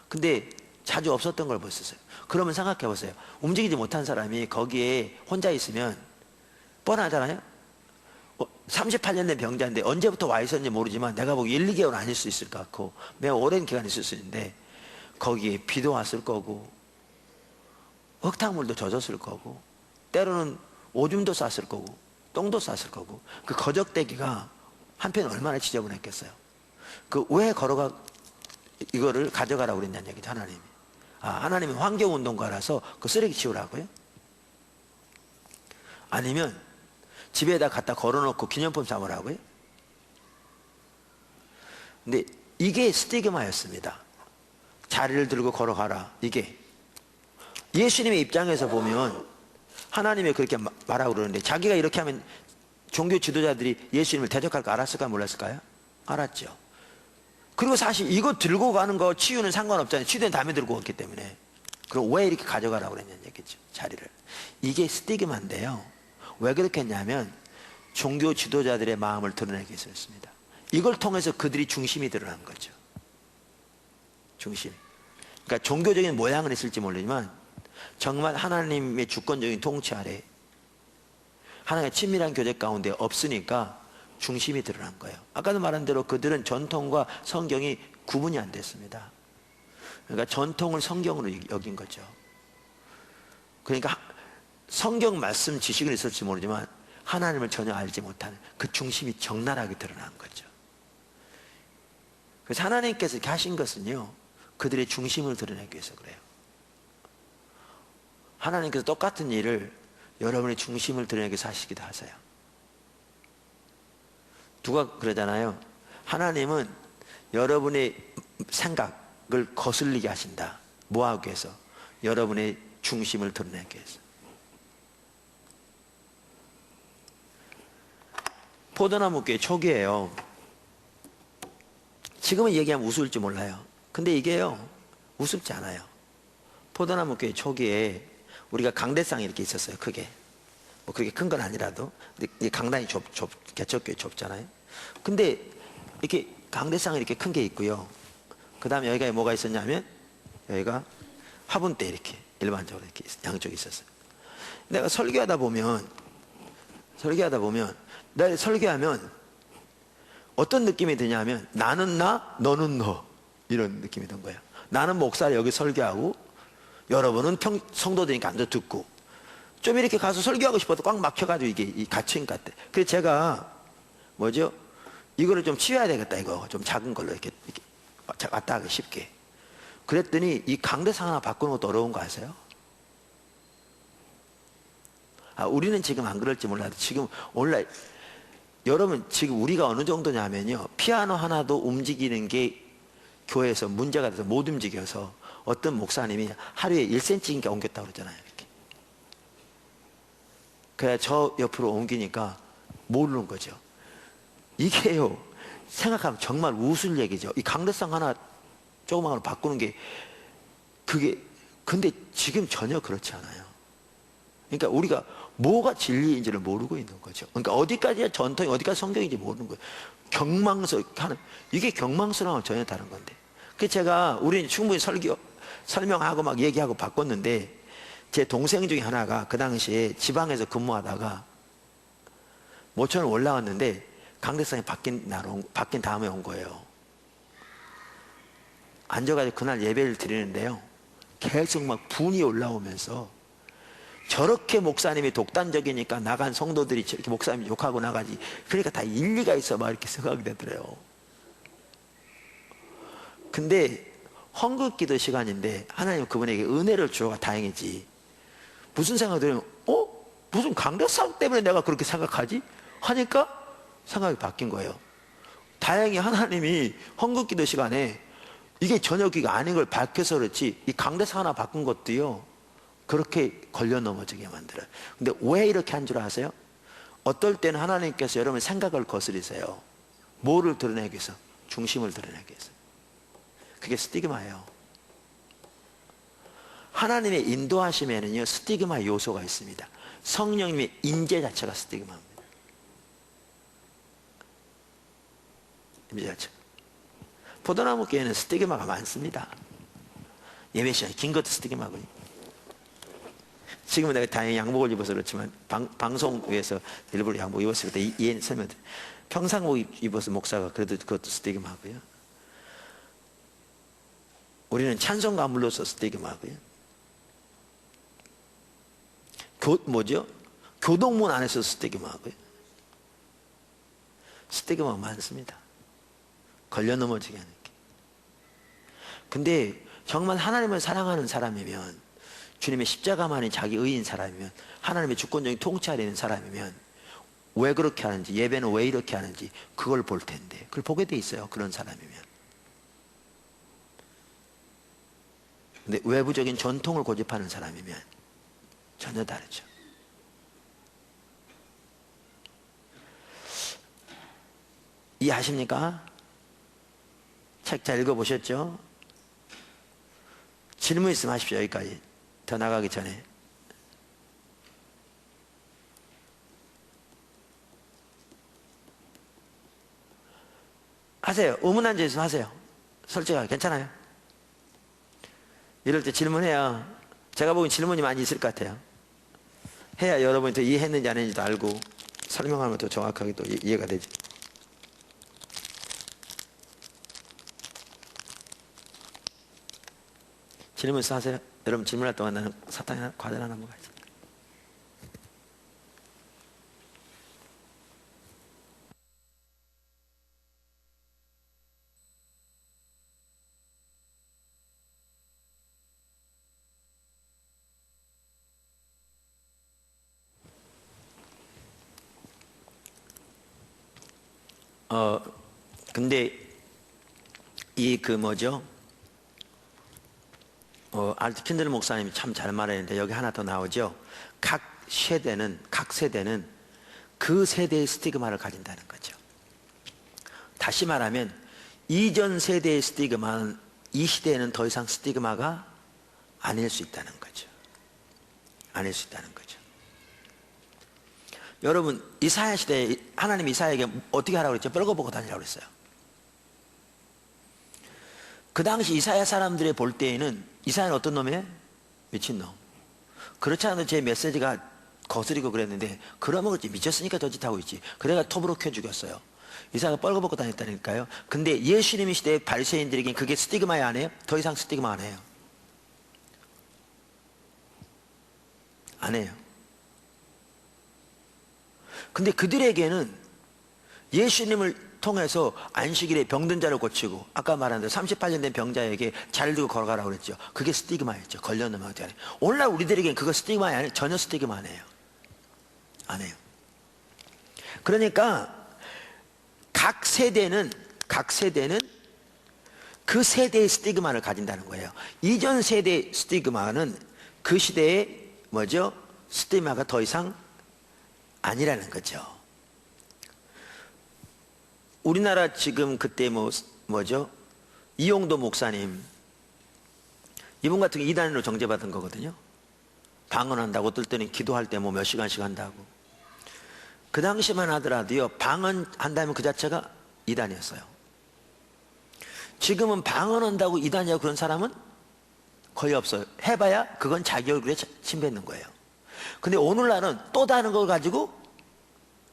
근데 자주 없었던 걸 볼 수 있어요. 그러면 생각해 보세요. 움직이지 못한 사람이 거기에 혼자 있으면 뻔하잖아요. 38년 된 병자인데 언제부터 와 있었는지 모르지만 내가 보기 1, 2개월 아닐 수 있을 것 같고 매우 오랜 기간 있을 수 있는데 거기에 비도 왔을 거고 흙탕물도 젖었을 거고 때로는 오줌도 쌌을 거고 똥도 쌌을 거고 그 거적대기가 한편 얼마나 지저분했겠어요. 그 왜 이거를 가져가라고 그랬냐는 얘기죠. 하나님이. 하나님은 환경운동가라서 그 쓰레기 치우라고요? 아니면 집에다 갖다 걸어놓고 기념품 삼으라고요? 근데 이게 스티그마였습니다. 자리를 들고 걸어가라. 이게 예수님의 입장에서 보면 하나님이 그렇게 말하고 그러는데 자기가 이렇게 하면 종교 지도자들이 예수님을 대적할 거 알았을까요? 몰랐을까요? 알았죠. 그리고 사실 이거 들고 가는 거 치유는 상관없잖아요. 치유는 다음에 들고 왔기 때문에. 그럼 왜 이렇게 가져가라고 그랬냐는 얘기죠. 자리를. 이게 스티그마인데요. 왜 그렇게 했냐면 종교 지도자들의 마음을 드러내기 위해서였습니다. 이걸 통해서 그들이 중심이 드러난 거죠. 중심. 그러니까 종교적인 모양은 있을지 모르지만 정말 하나님의 주권적인 통치 아래 하나님의 친밀한 교제 가운데 없으니까 중심이 드러난 거예요. 아까도 말한 대로 그들은 전통과 성경이 구분이 안 됐습니다. 그러니까 전통을 성경으로 여긴 거죠. 그러니까 성경 말씀 지식은 있을지 모르지만 하나님을 전혀 알지 못하는 그 중심이 적나라하게 드러난 거죠. 그래서 하나님께서 이렇게 하신 것은요, 그들의 중심을 드러내기 위해서 그래요. 하나님께서 똑같은 일을 여러분의 중심을 드러내기 위해서 하시기도 하세요. 누가 그러잖아요. 하나님은 여러분의 생각을 거슬리게 하신다. 뭐 하기 위해서? 여러분의 중심을 드러내기 위해서. 포도나무 교회 초기에요. 지금은 얘기하면 우스울지 몰라요. 근데 이게요, 우습지 않아요. 포도나무 교회 초기에 우리가 강대상이 이렇게 있었어요. 크게. 뭐 그렇게 큰 건 아니라도. 근데 이 강단이 개척교회 좁잖아요. 근데 이렇게 강대상이 이렇게 큰 게 있고요. 그 다음에 여기가 뭐가 있었냐면 여기가 화분대 이렇게 일반적으로 이렇게 양쪽에 있었어요. 내가 설교하다 보면 내가 설교하면 어떤 느낌이 드냐면 나는 나, 너는 너 이런 느낌이 든 거예요. 나는 목사를 여기 설교하고 여러분은 성도들이니까 앉아 듣고 좀 이렇게 가서 설교하고 싶어도 꽉 막혀가지고 이게 갇힌 것 같아. 그래서 제가 뭐죠? 이거를 좀 치워야 되겠다. 이거 좀 작은 걸로 이렇게 왔다 하기 쉽게. 그랬더니 이 강대상 하나 바꾸는 것도 어려운 거 아세요? 우리는 지금 안 그럴지 몰라도 지금 원래 여러분 지금 우리가 어느 정도냐면요, 피아노 하나도 움직이는 게 교회에서 문제가 돼서 못 움직여서 어떤 목사님이 하루에 1cm인가 옮겼다고 그러잖아요. 이렇게. 그래 저 옆으로 옮기니까 모르는 거죠. 이게요, 생각하면 정말 우스울 얘기죠. 이 강대상 하나 조그만 걸 바꾸는 게 그게, 근데 지금 전혀 그렇지 않아요. 그러니까 우리가 뭐가 진리인지를 모르고 있는 거죠. 그러니까 어디까지가 전통이 어디까지 성경인지 모르는 거예요. 이게 경망스러움은 전혀 다른 건데. 그 제가 우리는 충분히 설명하고 막 얘기하고 바꿨는데 제 동생 중에 하나가 그 당시에 지방에서 근무하다가 모처럼 올라왔는데 강대상이 바뀐 다음에 온 거예요. 앉아가지고 그날 예배를 드리는데요, 계속 막 분이 올라오면서 저렇게 목사님이 독단적이니까 나간 성도들이 저렇게 목사님 욕하고 나가지. 그러니까 다 일리가 있어 막 이렇게 생각이 되더래요. 근데 헌금기도 시간인데 하나님 그분에게 은혜를 주어가 다행이지. 무슨 생각이 들으면 무슨 강대상 때문에 내가 그렇게 생각하지? 하니까 생각이 바뀐 거예요. 다행히 하나님이 헌금기도 시간에 이게 저녁기가 아닌 걸 밝혀서 그렇지, 이 강대상 하나 바꾼 것도요 그렇게 걸려 넘어지게 만들어요. 근데 왜 이렇게 한 줄 아세요? 어떨 때는 하나님께서 여러분 생각을 거스리세요. 뭐를 드러내기 위해서? 중심을 드러내기 위해서. 그게 스티그마예요. 하나님의 인도하심에는요 스티그마 요소가 있습니다. 성령님의 인재 자체가 스티그마입니다. 인재 자체. 포도나무 교회는 스티그마가 많습니다. 예배 시간에 긴 것도 스티그마고요. 지금은 내가 다행히 양복을 입어서 그렇지만 방송 위해서 일부러 양복 입었을 때 이해는 설명. 평상복 입어서 목사가 그래도 그것도 스티그마고요. 우리는 찬송가 안 불러서 스티그마고요. 교동문 안에서 스티그마고요. 스티그마가 많습니다. 걸려 넘어지게 하는 게. 근데 정말 하나님을 사랑하는 사람이면, 주님의 십자가만이 자기 의인 사람이면, 하나님의 주권적인 통치 아래 있는 사람이면 왜 그렇게 하는지, 예배는 왜 이렇게 하는지 그걸 볼 텐데, 그걸 보게 돼 있어요. 그런 사람이면. 근데 외부적인 전통을 고집하는 사람이면 전혀 다르죠. 이해하십니까? 책 잘 읽어보셨죠? 질문 있으면 하십시오. 여기까지 더 나가기 전에. 하세요. 의문한 점 있으면 하세요. 솔직하게. 괜찮아요? 이럴 때 질문해야, 제가 보기엔 질문이 많이 있을 것 같아요. 해야 여러분이 더 이해했는지 안 했는지도 알고 설명하면 더 정확하게 또 이해가 되지. 질문 하세요. 여러분 질문할 동안 나는 사탕이나 과자 하나 먹어야지. 근데 이 알트 킨들 목사님이 참 잘 말했는데 여기 하나 더 나오죠. 각 세대는 그 세대의 스티그마를 가진다는 거죠. 다시 말하면 이전 세대의 스티그마는 이 시대에는 더 이상 스티그마가 아닐 수 있다는 거죠. 아닐 수 있다는 거죠. 여러분 이사야 시대에 하나님이 이사야에게 어떻게 하라고 그랬죠? 뻘거벗고 다니라고 그랬어요. 그 당시 이사야 사람들이 볼 때에는 이사야는 어떤 놈이에요? 미친놈. 그렇지 않아도 제 메시지가 거스리고 그랬는데, 그러면 그렇지, 미쳤으니까 저 짓 하고 있지. 그래가 톱으로 켜 죽였어요. 이사야가 뻘거벗고 다녔다니까요. 근데 예수님 시대의 바리새인들에겐 그게 스티그마에 안 해요? 더 이상 스티그마 안 해요. 안 해요. 근데 그들에게는 예수님을 통해서 안식일에 병든 자를 고치고, 아까 말한 대로 38년 된 병자에게 자를 들고 걸어가라고 그랬죠. 그게 스티그마였죠. 걸려 넘어가지 않아요. 오늘날 우리들에게는 그거 스티그마이 아니에요. 전혀 스티그마 아니에요. 안 해요. 그러니까 각 세대는 그 세대의 스티그마를 가진다는 거예요. 이전 세대의 스티그마는 그 시대의 스티그마가 더 이상 아니라는 거죠. 우리나라 지금 그때 이용도 목사님, 이분 같은 게 이단으로 정죄받은 거거든요. 방언한다고, 어떨 때는 기도할 때 몇 시간씩 한다고. 그 당시만 하더라도요, 방언한다면 그 자체가 이단이었어요. 지금은 방언한다고 이단이라고 그런 사람은 거의 없어요. 해봐야 그건 자기 얼굴에 침 뱉는 거예요. 근데 오늘날은 또 다른 걸 가지고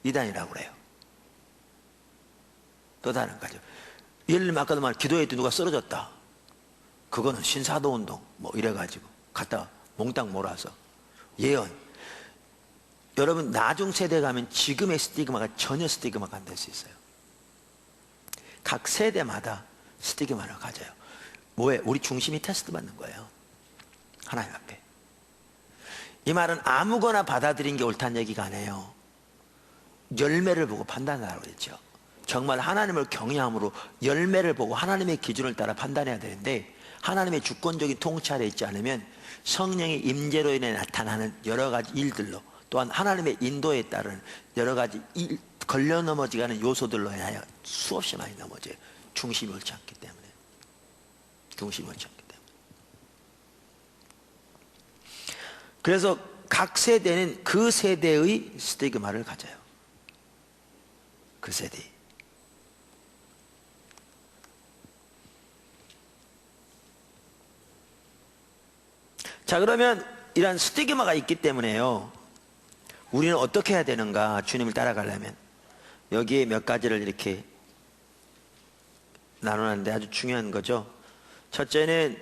이단이라고 그래요. 또 다른 거죠. 예를 들면 아까도 말 기도회 때 누가 쓰러졌다. 그거는 신사도 운동 이래가지고 갖다 몽땅 몰아서 예언, 여러분 나중 세대에 가면 지금의 스티그마가 전혀 스티그마가 안 될 수 있어요. 각 세대마다 스티그마를 가져요. 뭐에? 우리 중심이 테스트 받는 거예요. 하나님 앞에. 이 말은 아무거나 받아들인 게 옳다는 얘기가 아니에요. 열매를 보고 판단하라고 그랬죠. 정말 하나님을 경외함으로 열매를 보고 하나님의 기준을 따라 판단해야 되는데, 하나님의 주권적인 통치 아래 있지 않으면 성령의 임재로 인해 나타나는 여러 가지 일들로, 또한 하나님의 인도에 따른 여러 가지 걸려 넘어지가는 요소들로 인하여 수없이 많이 넘어져요. 중심이 옳지 않기 때문에. 중심이 옳지 않기 때문에. 그래서 각 세대는 그 세대의 스티그마를 가져요. 그 세대. 자, 그러면 이런 스티그마가 있기 때문에요, 우리는 어떻게 해야 되는가? 주님을 따라가려면 여기에 몇 가지를 이렇게 나누는데 아주 중요한 거죠. 첫째는,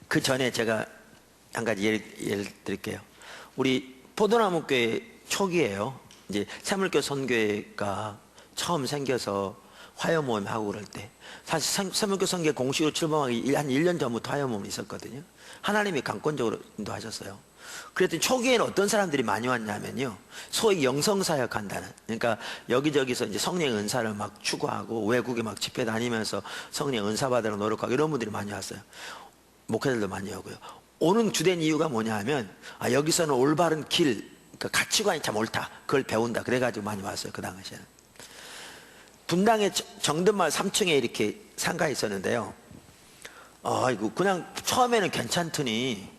그 전에 제가 한 가지 예를 드릴게요. 우리 포도나무 교회 초기에요, 이제 새물교 선교회가 처음 생겨서 화요 모임 하고 그럴 때, 사실 새물교 선교회 공식으로 출범하기 한 1년 전부터 화요 모임이 있었거든요. 하나님이 강권적으로 인도하셨어요. 그랬더니 초기에는 어떤 사람들이 많이 왔냐면요, 소위 영성사역 한다는, 그러니까 여기저기서 이제 성령 은사를 막 추구하고 외국에 막 집회 다니면서 성령 은사 받으러 노력하고 이런 분들이 많이 왔어요. 목회자들도 많이 오고요. 오는 주된 이유가 뭐냐 하면, 여기서는 올바른 길, 그 가치관이 참 옳다, 그걸 배운다, 그래가지고 많이 왔어요. 그 당시에는 분당의 정든마을 3층에 이렇게 상가에 있었는데요, 이거 그냥 처음에는 괜찮더니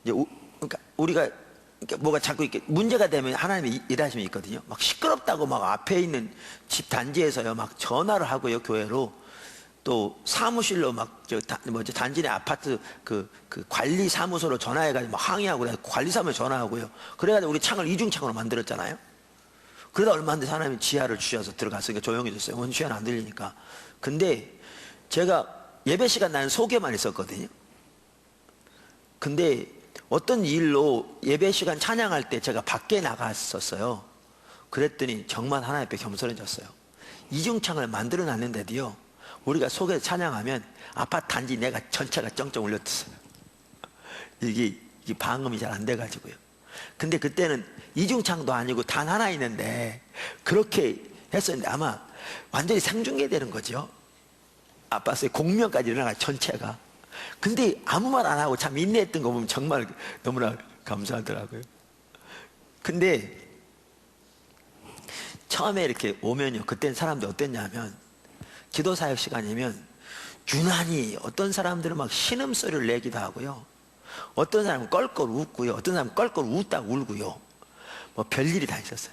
이제 그러니까 우리가 뭐가 자꾸 이렇게 문제가 되면 하나님의 일하심이 있거든요. 막 시끄럽다고 막 앞에 있는 집 단지에서요 막 전화를 하고요, 교회로. 또 사무실로 막 단지 내 아파트 그 관리 사무소로 전화해가지고 막 항의하고, 관리 사무소에 전화하고요. 그래가지고 우리 창을 이중창으로 만들었잖아요. 그러다 얼마 안 돼서 하나님이 지하를 주셔서 들어갔으니까 조용해졌어요. 원수에는 안 들리니까. 근데 제가 예배 시간 나는 소개만 있었거든요. 근데 어떤 일로 예배 시간 찬양할 때 제가 밖에 나갔었어요. 그랬더니 정말 하나님 앞에 겸손해졌어요. 이중창을 만들어 놨는데도요, 우리가 속에서 찬양하면 아파트 단지 내가 전체가 쩡쩡 울렸어요. 이게 방음이 잘 안 돼가지고요. 근데 그때는 이중창도 아니고 단 하나 있는데 그렇게 했었는데 아마 완전히 생중계되는 거죠. 아팠어요. 공명까지 일어나가 전체가. 근데 아무 말 안 하고 참 인내했던 거 보면 정말 너무나 감사하더라고요. 근데 처음에 이렇게 오면요, 그땐 사람들 어땠냐면, 기도 사역 시간이면 유난히 어떤 사람들은 막 신음소리를 내기도 하고요, 어떤 사람은 껄껄 웃고요, 어떤 사람은 껄껄 웃다 울고요, 뭐 별일이 다 있었어요.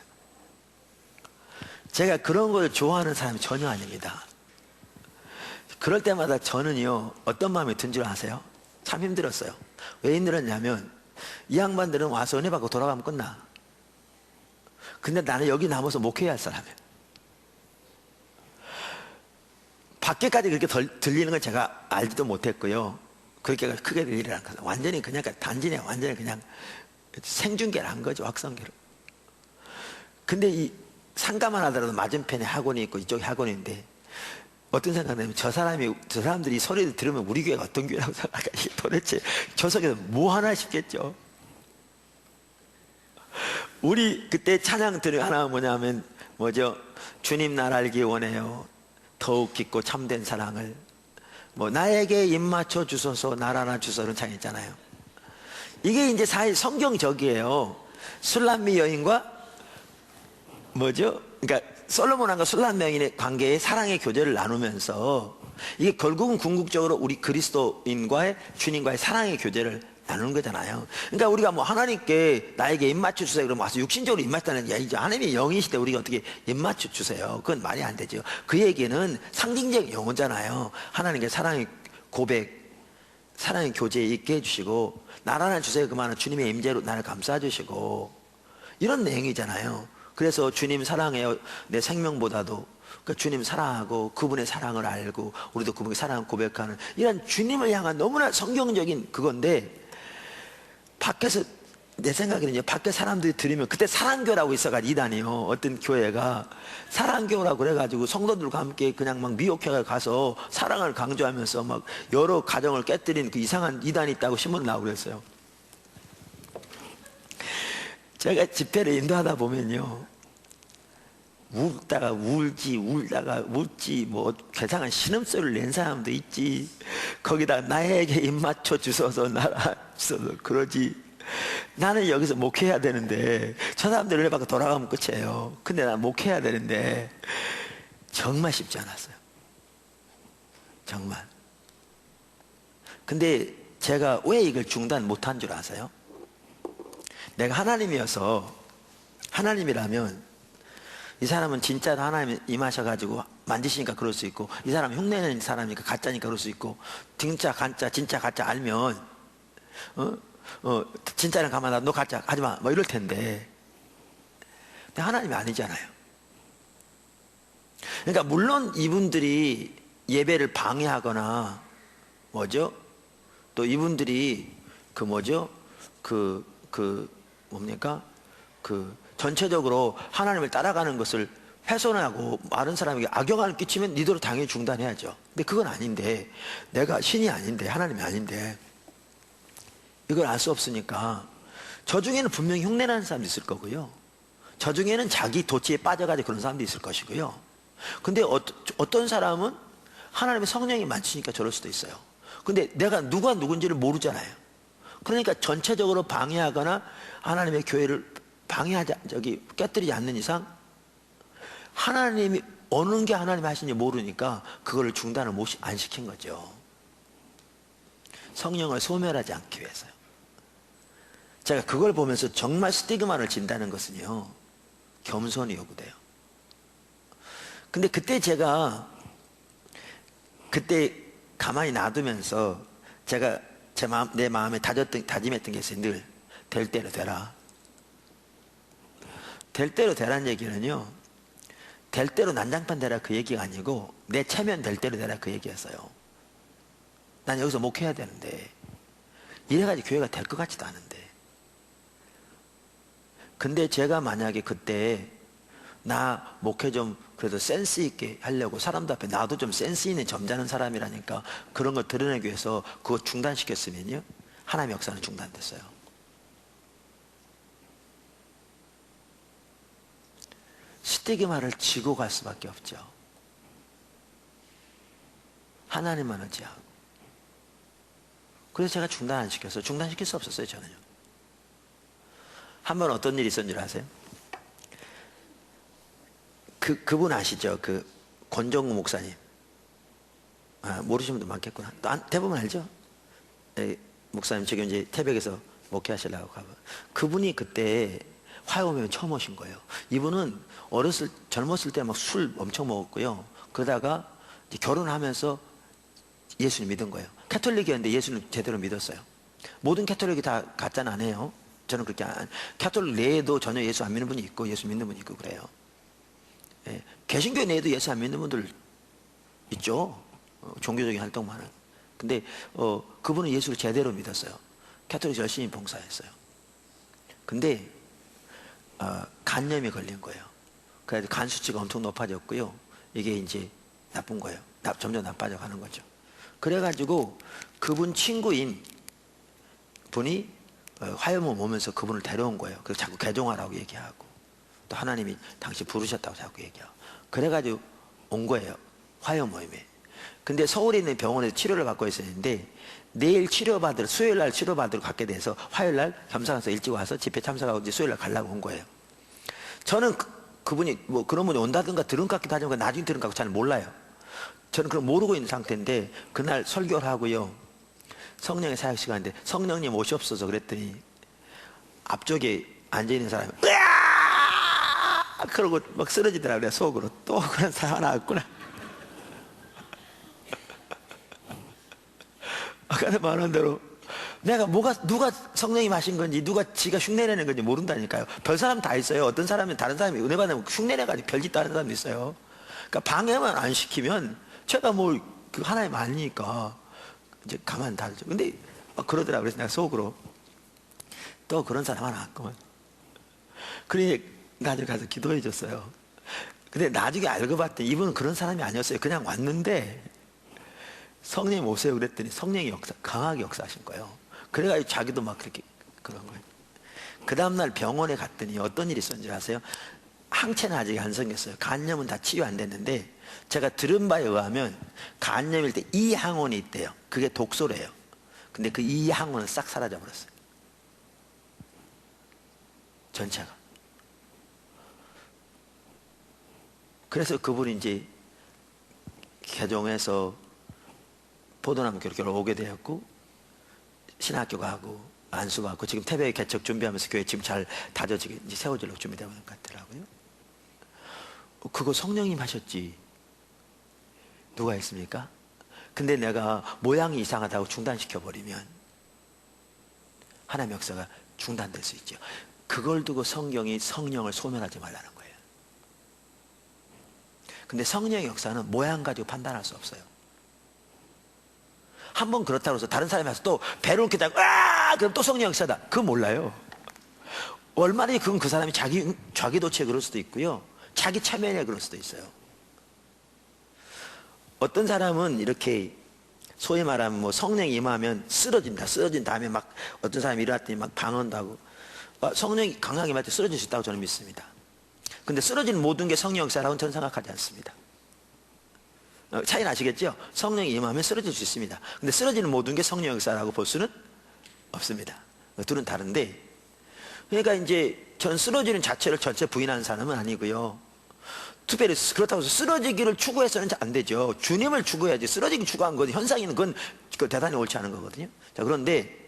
제가 그런 걸 좋아하는 사람이 전혀 아닙니다. 그럴 때마다 저는요, 어떤 마음이 든 줄 아세요? 참 힘들었어요. 왜 힘들었냐면, 이 양반들은 와서 은혜 받고 돌아가면 끝나. 근데 나는 여기 남아서 목회해야 할 사람이에요. 밖에까지 그렇게 들리는 건 제가 알지도 못했고요, 그렇게 크게 들리라는 거죠. 완전히 그냥 단지네, 완전히 그냥 생중계를 한 거죠, 확성계로. 근데 이 상가만 하더라도 맞은편에 학원이 있고 이쪽에 학원인데, 어떤 생각이냐면, 저 사람들이 이 소리를 들으면 우리 교회가 어떤 교회라고 생각할까? 도대체 저 속에서 뭐 하나 싶겠죠. 우리 그때 찬양 들은 하나 뭐냐면, 주님 날 알기 원해요, 더욱 깊고 참된 사랑을, 나에게 입 맞춰 주소서, 날 안아 주소서는 찬양 있잖아요. 이게 이제 사실 성경적이에요. 술람미 여인과 그러니까 솔로몬 왕과 술람 여인의 관계의 사랑의 교제를 나누면서, 이게 결국은 궁극적으로 우리 그리스도인과의, 주님과의 사랑의 교제를 나누는 거잖아요. 그러니까 우리가 하나님께 나에게 입 맞춰 주세요 그러면 와서 육신적으로 입 맞다는 게, 이제 하나님이 영이시대 우리가 어떻게 입 맞춰 주세요? 그건 말이 안 되죠. 그 얘기는 상징적 용어잖아요. 하나님께 사랑의 고백, 사랑의 교제에 있게 해주시고, 날 하나 주세요 그 말은 주님의 임재로 나를 감싸 주시고, 이런 내용이잖아요. 그래서 주님 사랑해요, 내 생명보다도. 그러니까 주님 사랑하고 그분의 사랑을 알고 우리도 그분의 사랑을 고백하는, 이런 주님을 향한 너무나 성경적인 그건데, 밖에서 내 생각에는 이제 밖에 사람들이 들으면, 그때 사랑교라고 있어가지고 이단이요, 어떤 교회가 사랑교라고 그래가지고 성도들과 함께 그냥 막 미혹회가 가서 사랑을 강조하면서 막 여러 가정을 깨뜨리는 그 이상한 이단이 있다고 신문 나오고 그랬어요. 제가 집회를 인도하다 보면요, 울다가 울지, 울다가 웃지, 뭐 괴상한 신음소리를 낸 사람도 있지, 거기다 나에게 입맞춰 주소서 나라 주소서 그러지. 나는 여기서 목회해야 되는데, 저 사람들 은혜 받고 돌아가면 끝이에요. 근데 난 목회해야 되는데 정말 쉽지 않았어요. 정말. 근데 제가 왜 이걸 중단 못한 줄 아세요? 내가 하나님이어서, 하나님이라면 이 사람은 진짜로 하나님 임하셔가지고 만지시니까 그럴 수 있고, 이 사람 흉내내는 사람이니까 가짜니까 그럴 수 있고, 진짜 가짜 진짜 가짜 알면 진짜는 가만 놔, 너 가짜 하지마 뭐 이럴 텐데, 근데 하나님이 아니잖아요. 그러니까 물론 이분들이 예배를 방해하거나 뭐죠, 또 이분들이 그 뭐죠, 뭡니까, 전체적으로 하나님을 따라가는 것을 훼손하고 다른 사람에게 악영향을 끼치면 니들로 당연히 중단해야죠. 근데 그건 아닌데, 내가 신이 아닌데, 하나님이 아닌데 이걸 알 수 없으니까, 저 중에는 분명히 흉내나는 사람도 있을 거고요, 저 중에는 자기 도취에 빠져가지고 그런 사람도 있을 것이고요. 근데 어떤 사람은 하나님의 성령이 만지니까 저럴 수도 있어요. 근데 내가 누가 누군지를 모르잖아요. 그러니까 전체적으로 방해하거나 하나님의 교회를 깨뜨리지 않는 이상, 하나님이 어느 게 하나님이 하시는지 모르니까 그거를 중단을 안 시킨 거죠. 성령을 소멸하지 않기 위해서요. 제가 그걸 보면서 정말 스티그마를 진다는 것은요, 겸손이 요구돼요. 근데 그때 제가 가만히 놔두면서 제가 내 마음에 다짐했던 게 있어요. 늘 될 대로 되라. 될 대로 되라는 얘기는요, 될 대로 난장판 되라 그 얘기가 아니고, 내 체면 될 대로 되라 그 얘기였어요. 난 여기서 목회해야 되는데 이래가지고 교회가 될 것 같지도 않은데. 근데 제가 만약에 그때 나 목회 좀 그래도 센스 있게 하려고, 사람들 앞에 나도 좀 센스 있는 점잖은 사람이라니까 그런 걸 드러내기 위해서 그거 중단시켰으면요, 하나님의 역사는 중단됐어요. 스티그마를 지고 갈 수밖에 없죠. 하나님만 의지하고. 그래서 제가 중단 안 시켰어요. 중단시킬 수 없었어요, 저는요. 한 번 어떤 일이 있었는 줄 아세요? 그분 아시죠? 권정우 목사님. 모르시는 분도 많겠구나. 대부분 알죠? 목사님 지금 이제 태백에서 목회하시려고 가고. 그분이 그때 화요일에 처음 오신 거예요. 이분은 젊었을 때 막 술 엄청 먹었고요. 그러다가 이제 결혼하면서 예수님 믿은 거예요. 캐톨릭이었는데 예수님 제대로 믿었어요. 모든 캐톨릭이 다 가짜는 안 해요. 저는 그렇게 캐톨릭 내에도 전혀 예수 안 믿는 분이 있고 예수 믿는 분이 있고 그래요. 예, 개신교 내에도 예수 안 믿는 분들 있죠. 종교적인 활동만 하는. 근데 그분은 예수를 제대로 믿었어요. 캐톨릭 열심히 봉사했어요. 근데 간염이 걸린 거예요. 그래서 간 수치가 엄청 높아졌고요. 이게 이제 나쁜 거예요. 점점 나빠져 가는 거죠. 그래가지고 그분 친구인 분이 화염을 오면서 그분을 데려온 거예요. 그래서 자꾸 개종하라고 얘기하고, 또 하나님이 당신 부르셨다고 자꾸 얘기하고, 그래가지고 온 거예요, 화염 모임에. 근데 서울에 있는 병원에서 치료를 받고 있었는데, 내일 수요일 날 치료받으러 갖게 돼서 화요일 날 겸사가서 일찍 와서 집회 참석하고 이제 수요일 날 가려고 온 거예요. 저는 그분이 뭐 그런 분이 온다든가 들은 것 같기도 하지만 나중에 들은 것 같고 잘 몰라요. 저는 그걸 모르고 있는 상태인데, 그날 설교를 하고요, 성령의 사역 시간인데 성령님 오시옵소서 그랬더니 앞쪽에 앉아있는 사람이 으아! 그러고 막 쓰러지더라고요. 그래 속으로 또 그런 사람 하나 왔구나. 아까 말한 대로 내가 누가 성령님 하신 건지, 누가 지가 흉내내는 건지 모른다니까요. 별 사람 다 있어요. 어떤 사람은 다른 사람이 은혜 받으면 흉내내가지고 별짓 다른 사람도 있어요. 그러니까 방해만 안 시키면 제가 뭘 하나님 아니니까 이제 가만 놔두죠. 근데 그러더라고요. 그래서 내가 속으로 또 그런 사람 하나 왔구만. 그러니 나중에 가서 기도해 줬어요. 근데 나중에 알고 봤더니 이분은 그런 사람이 아니었어요. 그냥 왔는데 성령님 오세요 그랬더니 성령이 강하게 역사하신 거예요. 그래가지고 자기도 막 그렇게 그런 거예요. 그 다음날 병원에 갔더니 어떤 일이 있었는지 아세요? 항체는 아직 안 생겼어요. 간염은 다 치유 안 됐는데 제가 들은 바에 의하면 간염일 때 이항원이 있대요. 그게 독소래요. 근데 그 이항원은 싹 사라져 버렸어요. 전체가. 그래서 그분이 이제 개종해서 포도나무 교회로 오게 되었고 신학교 가고 안수 가고 지금 태백에 개척 준비하면서 교회 지금 잘 다져지게 이제 세워지려고 준비되고 있는 것 같더라고요. 그거 성령님 하셨지 누가 했습니까? 근데 내가 모양이 이상하다고 중단시켜 버리면 하나님의 역사가 중단될 수 있죠. 그걸 두고 성경이 성령을 소멸하지 말라는 거예요. 근데 성령의 역사는 모양 가지고 판단할 수 없어요. 한번 그렇다고 해서 다른 사람이 와서 또 배를 이렇게 잡고 그럼 또 성령 역사다. 그건 몰라요. 얼마든지 그건 그 사람이 자기도취에 그럴 수도 있고요. 자기 체면에 그럴 수도 있어요. 어떤 사람은 이렇게 소위 말하면 뭐 성령이 임하면 쓰러진다. 쓰러진 다음에 막 어떤 사람이 일어났더니 막 방언도 하고 성령이 강하게 임할 때 쓰러질 수 있다고 저는 믿습니다. 근데 쓰러지는 모든 게 성령 역사라고는 저는 생각하지 않습니다. 차이 나시겠죠? 성령이 임하면 쓰러질 수 있습니다. 근데 쓰러지는 모든 게 성령 역사라고 볼 수는 없습니다. 둘은 다른데 그러니까 이제 전 쓰러지는 자체를 전체 부인하는 사람은 아니고요. 특별히 그렇다고 해서 쓰러지기를 추구해서는 안 되죠. 주님을 추구해야지. 쓰러지기 추구한 건 현상에는 그건 대단히 옳지 않은 거거든요. 자, 그런데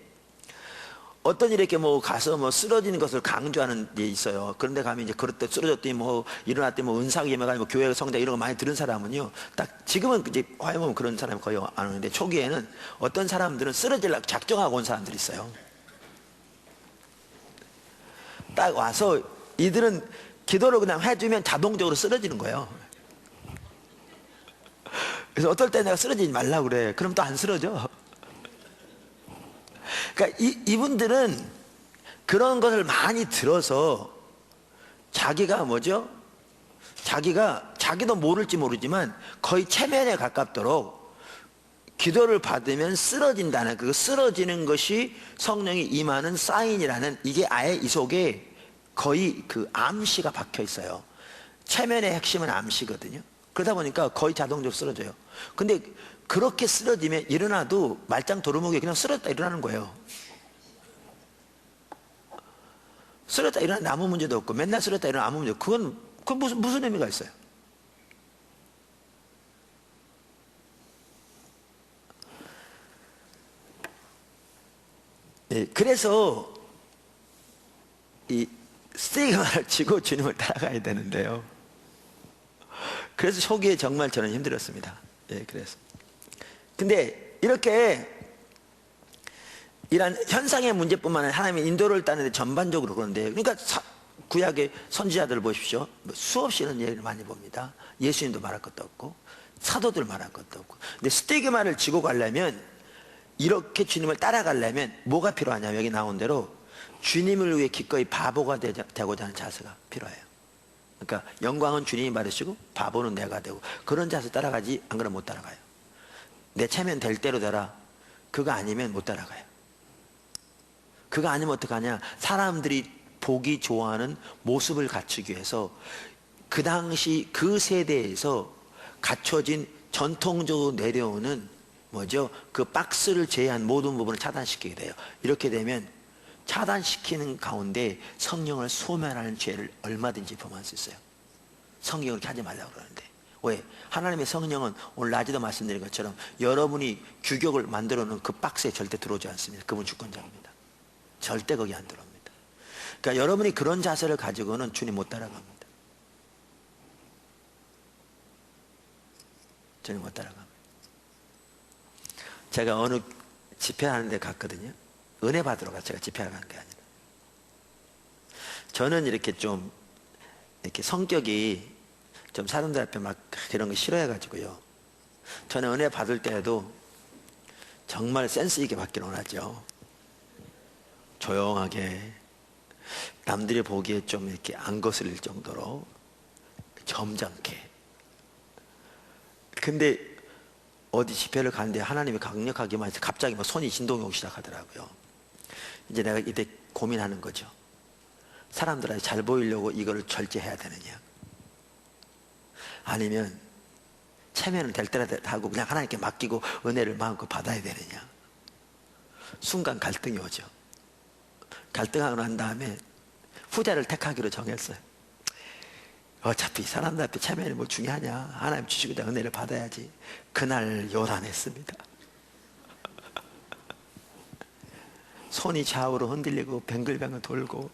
어떤 이렇게 뭐 가서 뭐 쓰러지는 것을 강조하는 데 있어요. 그런데 가면 이제 그럴 때 쓰러졌더니 뭐 일어났더니 뭐 은사가 임해가지고 교회 성대 이런 거 많이 들은 사람은요. 딱 지금은 이제 화해 보면 그런 사람이 거의 안 오는데 초기에는 어떤 사람들은 쓰러지려고 작정하고 온 사람들이 있어요. 딱 와서 이들은 기도를 그냥 해주면 자동적으로 쓰러지는 거예요. 그래서 어떨 때 내가 쓰러지지 말라고 그래. 그럼 또 안 쓰러져. 그러니까 이분들은 그런 것을 많이 들어서 자기가 뭐죠? 자기도 모를지 모르지만 거의 체면에 가깝도록 기도를 받으면 쓰러진다는 그 쓰러지는 것이 성령이 임하는 사인이라는 이게 아예 이 속에 거의 그 암시가 박혀 있어요. 체면의 핵심은 암시거든요. 그러다 보니까 거의 자동적으로 쓰러져요. 근데 그렇게 쓰러지면 일어나도 말짱 도루묵이 그냥 쓰러졌다 일어나는 거예요. 쓰러졌다 일어나는 아무 문제도 없고 맨날 쓰러졌다 일어나는 아무 문제도 없고 그건 무슨 의미가 있어요? 네, 그래서 이 스티그마를 지고 주님을 따라가야 되는데요. 그래서 초기에 정말 저는 힘들었습니다. 예, 그래서. 근데 이렇게 이런 현상의 문제뿐만 아니라 하나님의 인도를 따르는데 전반적으로 그런데 그러니까 구약의 선지자들을 보십시오. 수없이 이런 예를 많이 봅니다. 예수님도 말할 것도 없고 사도들 말할 것도 없고. 근데 스티그마를 지고 가려면 이렇게 주님을 따라가려면 뭐가 필요하냐면 여기 나온 대로 주님을 위해 기꺼이 바보가 되고자 하는 자세가 필요해요. 그러니까 영광은 주님이 받으시고 바보는 내가 되고 그런 자세 따라가지 안 그러면 못 따라가요. 내 체면 될 대로 되라. 그거 아니면 못 따라가요. 그거 아니면 어떡하냐. 사람들이 보기 좋아하는 모습을 갖추기 위해서 그 당시 그 세대에서 갖춰진 전통적으로 내려오는 뭐죠? 그 박스를 제외한 모든 부분을 차단시키게 돼요. 이렇게 되면 차단시키는 가운데 성령을 소멸하는 죄를 얼마든지 범할 수 있어요. 성경을 하지 말라고 그러는데 왜? 하나님의 성령은 오늘 낮에도 말씀드린 것처럼 여러분이 규격을 만들어 놓은 그 박스에 절대 들어오지 않습니다. 그분 주권자입니다. 절대 거기 안 들어옵니다. 그러니까 여러분이 그런 자세를 가지고는 주님 못 따라갑니다. 주님 못 따라갑니다. 제가 어느 집회하는 데 갔거든요. 은혜 받으러 가 제가 집회하러 가는 게 아니라. 저는 이렇게 좀 이렇게 성격이 좀 사람들 앞에 막 이런 거 싫어해가지고요. 저는 은혜 받을 때에도 정말 센스 있게 받기를 원하죠. 조용하게 남들이 보기에 좀 이렇게 안 거슬릴 정도로 점잖게. 근데 어디 집회를 가는데 하나님이 강력하게 말해서 갑자기 막 손이 진동이 오기 시작하더라고요. 이제 내가 이때 고민하는 거죠. 사람들한테 잘 보이려고 이거를 절제해야 되느냐, 아니면 체면은 될 때라 하고 그냥 하나님께 맡기고 은혜를 마음껏 받아야 되느냐. 순간 갈등이 오죠. 갈등하고 난 다음에 후자를 택하기로 정했어요. 어차피 사람들 앞에 체면이 뭐 중요하냐, 하나님 주시고자 은혜를 받아야지. 그날 요란했습니다. 손이 좌우로 흔들리고 뱅글뱅글 돌고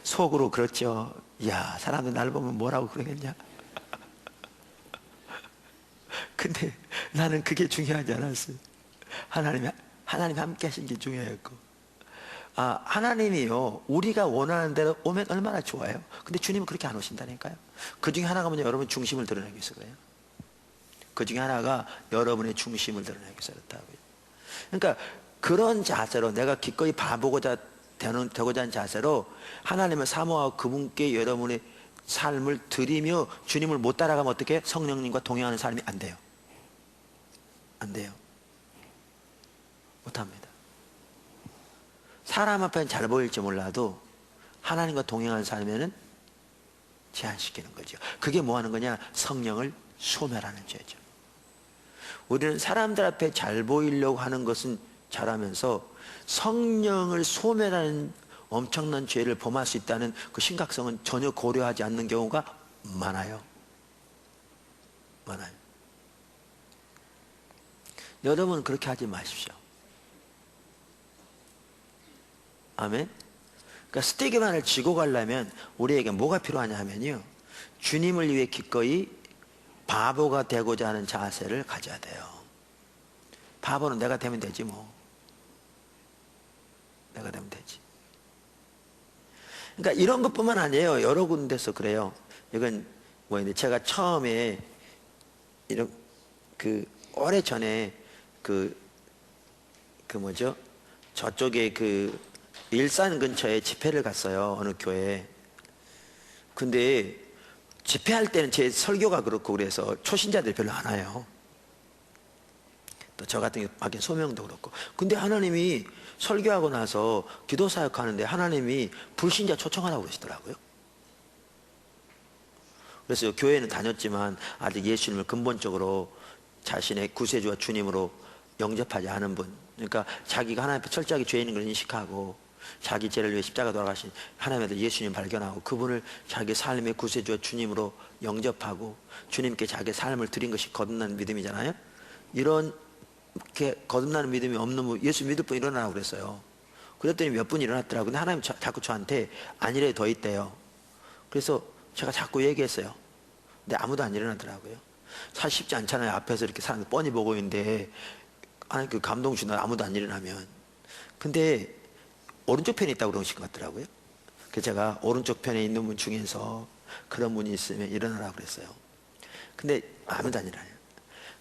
속으로 그렇죠. 야, 사람들 날 보면 뭐라고 그러겠냐. 근데 나는 그게 중요하지 않았어요. 하나님 함께 하신 게 중요했고, 하나님이요, 우리가 원하는 대로 오면 얼마나 좋아요. 근데 주님은 그렇게 안 오신다니까요. 그 중에 하나가 뭐냐, 여러분 중심을 드러내기 위해서 그래요. 그 중에 하나가 여러분의 중심을 드러내기 위해서 그렇다고요. 그러니까 그런 자세로, 내가 기꺼이 되고자 하는 자세로 하나님을 사모하고 그분께 여러분의 삶을 드리며 주님을 못 따라가면 어떻게? 성령님과 동행하는 삶이 안 돼요. 안 돼요. 못합니다. 사람 앞에는 잘 보일지 몰라도 하나님과 동행하는 삶에는 제한시키는 거죠. 그게 뭐 하는 거냐? 성령을 소멸하는 죄죠. 우리는 사람들 앞에 잘 보이려고 하는 것은 잘하면서 성령을 소멸하는 엄청난 죄를 범할 수 있다는 그 심각성은 전혀 고려하지 않는 경우가 많아요. 많아요. 여러분 그렇게 하지 마십시오. 아멘. 그러니까 스티그마를 지고 가려면 우리에게 뭐가 필요하냐 하면요, 주님을 위해 기꺼이 바보가 되고자 하는 자세를 가져야 돼요. 바보는 내가 되면 되지 뭐. 내가 되면 되지. 그러니까 이런 것뿐만 아니에요. 여러 군데서 그래요. 이건 뭐인데, 제가 처음에 이런 오래 전에 뭐죠? 저쪽에 일산 근처에 집회를 갔어요. 어느 교회에. 근데 집회할 때는 제 설교가 그렇고 그래서 초신자들이 별로 안 와요. 또 저 같은 경우 밖에 소명도 그렇고. 근데 하나님이 설교하고 나서 기도 사역하는데 하나님이 불신자 초청하라고 그러시더라고요. 그래서 교회는 다녔지만 아직 예수님을 근본적으로 자신의 구세주와 주님으로 영접하지 않은 분, 그러니까 자기가 하나님 앞에 철저하게 죄 있는 걸 인식하고 자기 죄를 위해 십자가 돌아가신 하나님의 아들 예수님 발견하고 그분을 자기 삶의 구세주와 주님으로 영접하고 주님께 자기 삶을 드린 것이 거듭나는 믿음이잖아요. 이렇게 거듭나는 믿음이 없는 분, 예수 믿을 분 일어나라고 그랬어요. 그랬더니 몇 분 일어났더라고요. 근데 하나님 자꾸 저한테 아니래 더 있대요. 그래서 제가 자꾸 얘기했어요. 근데 아무도 안 일어나더라고요. 사실 쉽지 않잖아요. 앞에서 이렇게 사람들 뻔히 보고 있는데 하나님 그 감동 주나 아무도 안 일어나면. 근데 오른쪽 편에 있다고 그러신 것 같더라고요. 그래서 제가 오른쪽 편에 있는 분 중에서 그런 분이 있으면 일어나라고 그랬어요. 근데 아무도 안 일어나요.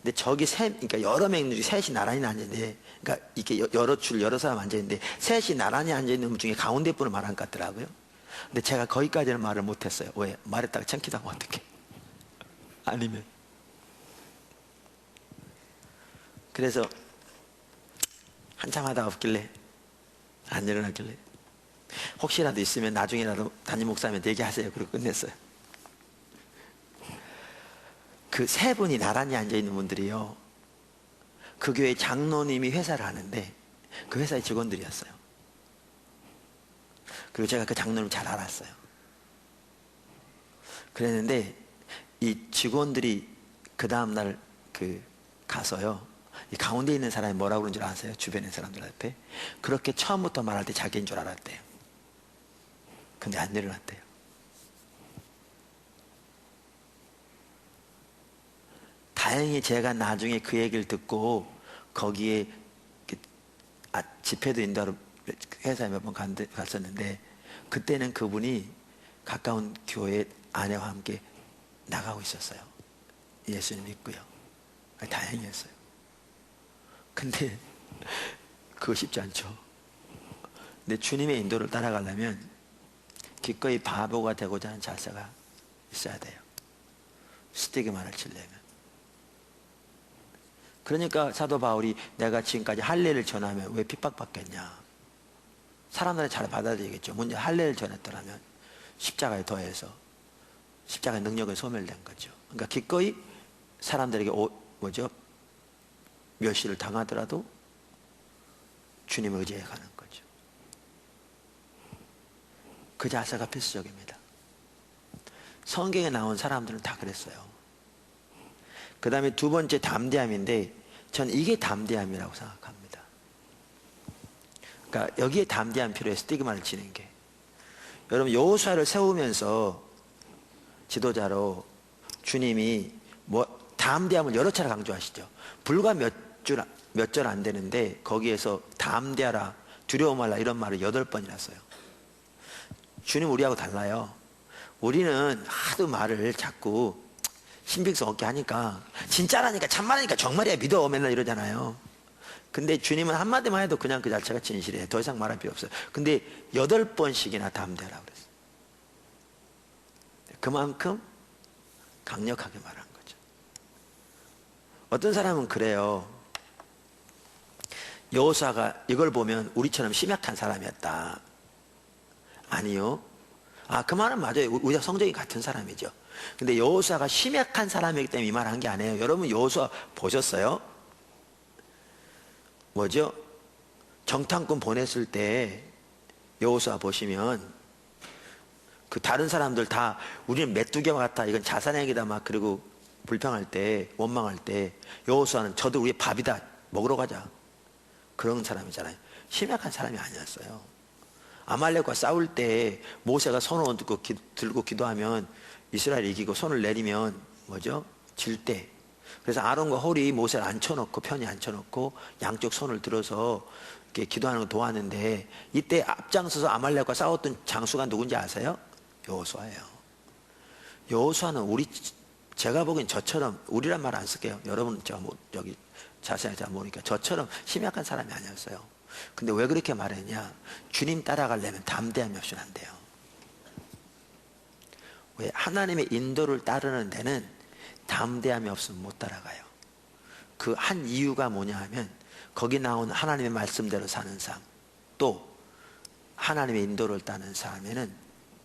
근데 저기 그러니까 여러 명들이 셋이 나란히 앉아있는데, 그러니까 이렇게 여러 사람 앉아있는데 셋이 나란히 앉아있는 분 중에 가운데 분을 말한 것 같더라고요. 근데 제가 거기까지는 말을 못했어요. 왜? 말했다가 창피하면 어떡해. 아니면. 그래서 한참 하다가 없길래 안 일어나길래 혹시라도 있으면 나중에라도 담임 목사님한테 얘기하세요. 그러고 끝냈어요. 그 세 분이 나란히 앉아있는 분들이요, 그 교회 장로님이 회사를 하는데 그 회사의 직원들이었어요. 그리고 제가 그 장로님을 잘 알았어요. 그랬는데 이 직원들이 그 다음날 가서요, 이 가운데 있는 사람이 뭐라고 그런 줄 아세요? 주변의 사람들한테 그렇게 처음부터 말할 때 자기인 줄 알았대요. 근데 안 일어났대요. 다행히 제가 나중에 그 얘기를 듣고 거기에 집회도 인도하러 회사에 몇 번 갔었는데, 그때는 그분이 가까운 교회 아내와 함께 나가고 있었어요. 예수님 믿고요. 다행이었어요. 근데 그거 쉽지 않죠. 근데 주님의 인도를 따라가려면 기꺼이 바보가 되고자 하는 자세가 있어야 돼요. 스티그마를 치려면. 그러니까 사도 바울이 내가 지금까지 할례를 전하면 왜 핍박받겠냐. 사람들이 잘 받아들이겠죠. 문제 할례를 전했더라면 십자가에 더해서 십자가의 능력에 소멸된 거죠. 그러니까 기꺼이 사람들에게 멸시를 당하더라도 주님을 의지해 가는 거죠. 그 자세가 필수적입니다. 성경에 나온 사람들은 다 그랬어요. 그 다음에 두 번째 담대함인데 전 이게 담대함이라고 생각합니다. 그러니까 여기에 담대함 필요해. 스티그마를 치는 게. 여러분 여호수아를 세우면서 지도자로 주님이 담대함을 여러 차례 강조하시죠. 불과 몇 절 안 되는데 거기에서 담대하라, 두려워 말라 이런 말을 8번이나 써요. 주님 우리하고 달라요. 우리는 하도 말을 자꾸 신빙성 없게 하니까 진짜라니까 참말하니까 정말이야 믿어 맨날 이러잖아요. 근데 주님은 한마디만 해도 그냥 그 자체가 진실이에요. 더 이상 말할 필요 없어요. 근데 8번씩이나 담대하라고 그랬어요. 그만큼 강력하게 말한 거죠. 어떤 사람은 그래요. 여호수아가 이걸 보면 우리처럼 심약한 사람이었다. 아니요. 그 말은 맞아요. 우리가 성적이 같은 사람이죠. 근데 여호수아가 심약한 사람이기 때문에 이 말 한 게 아니에요. 여러분 여호수아 보셨어요? 뭐죠? 정탐꾼 보냈을 때 여호수아 보시면 그 다른 사람들 다 우리는 메뚜기와 같아 이건 자산행위다 막 그리고 불평할 때 원망할 때 여호수아는 저도 우리 밥이다 먹으러 가자 그런 사람이잖아요. 심약한 사람이 아니었어요. 아말렉과 싸울 때 모세가 손을 들고 기도하면 이스라엘이 이기고 손을 내리면 뭐죠? 질 때. 그래서 아론과 홀이 모세를 앉혀놓고 편히 앉혀놓고 양쪽 손을 들어서 이렇게 기도하는 걸 도왔는데 이때 앞장서서 아말렉과 싸웠던 장수가 누군지 아세요? 여호수아예요. 여호수아는 제가 보기엔 저처럼 우리란 말 안 쓸게요. 여러분 여기 자세히 잘 모르니까 저처럼 심약한 사람이 아니었어요. 근데 왜 그렇게 말했냐? 주님 따라가려면 담대함이 없이는 안 돼요. 왜? 하나님의 인도를 따르는 데는 담대함이 없으면 못 따라가요. 그 한 이유가 뭐냐 하면 거기 나온 하나님의 말씀대로 사는 삶, 또 하나님의 인도를 따르는 삶에는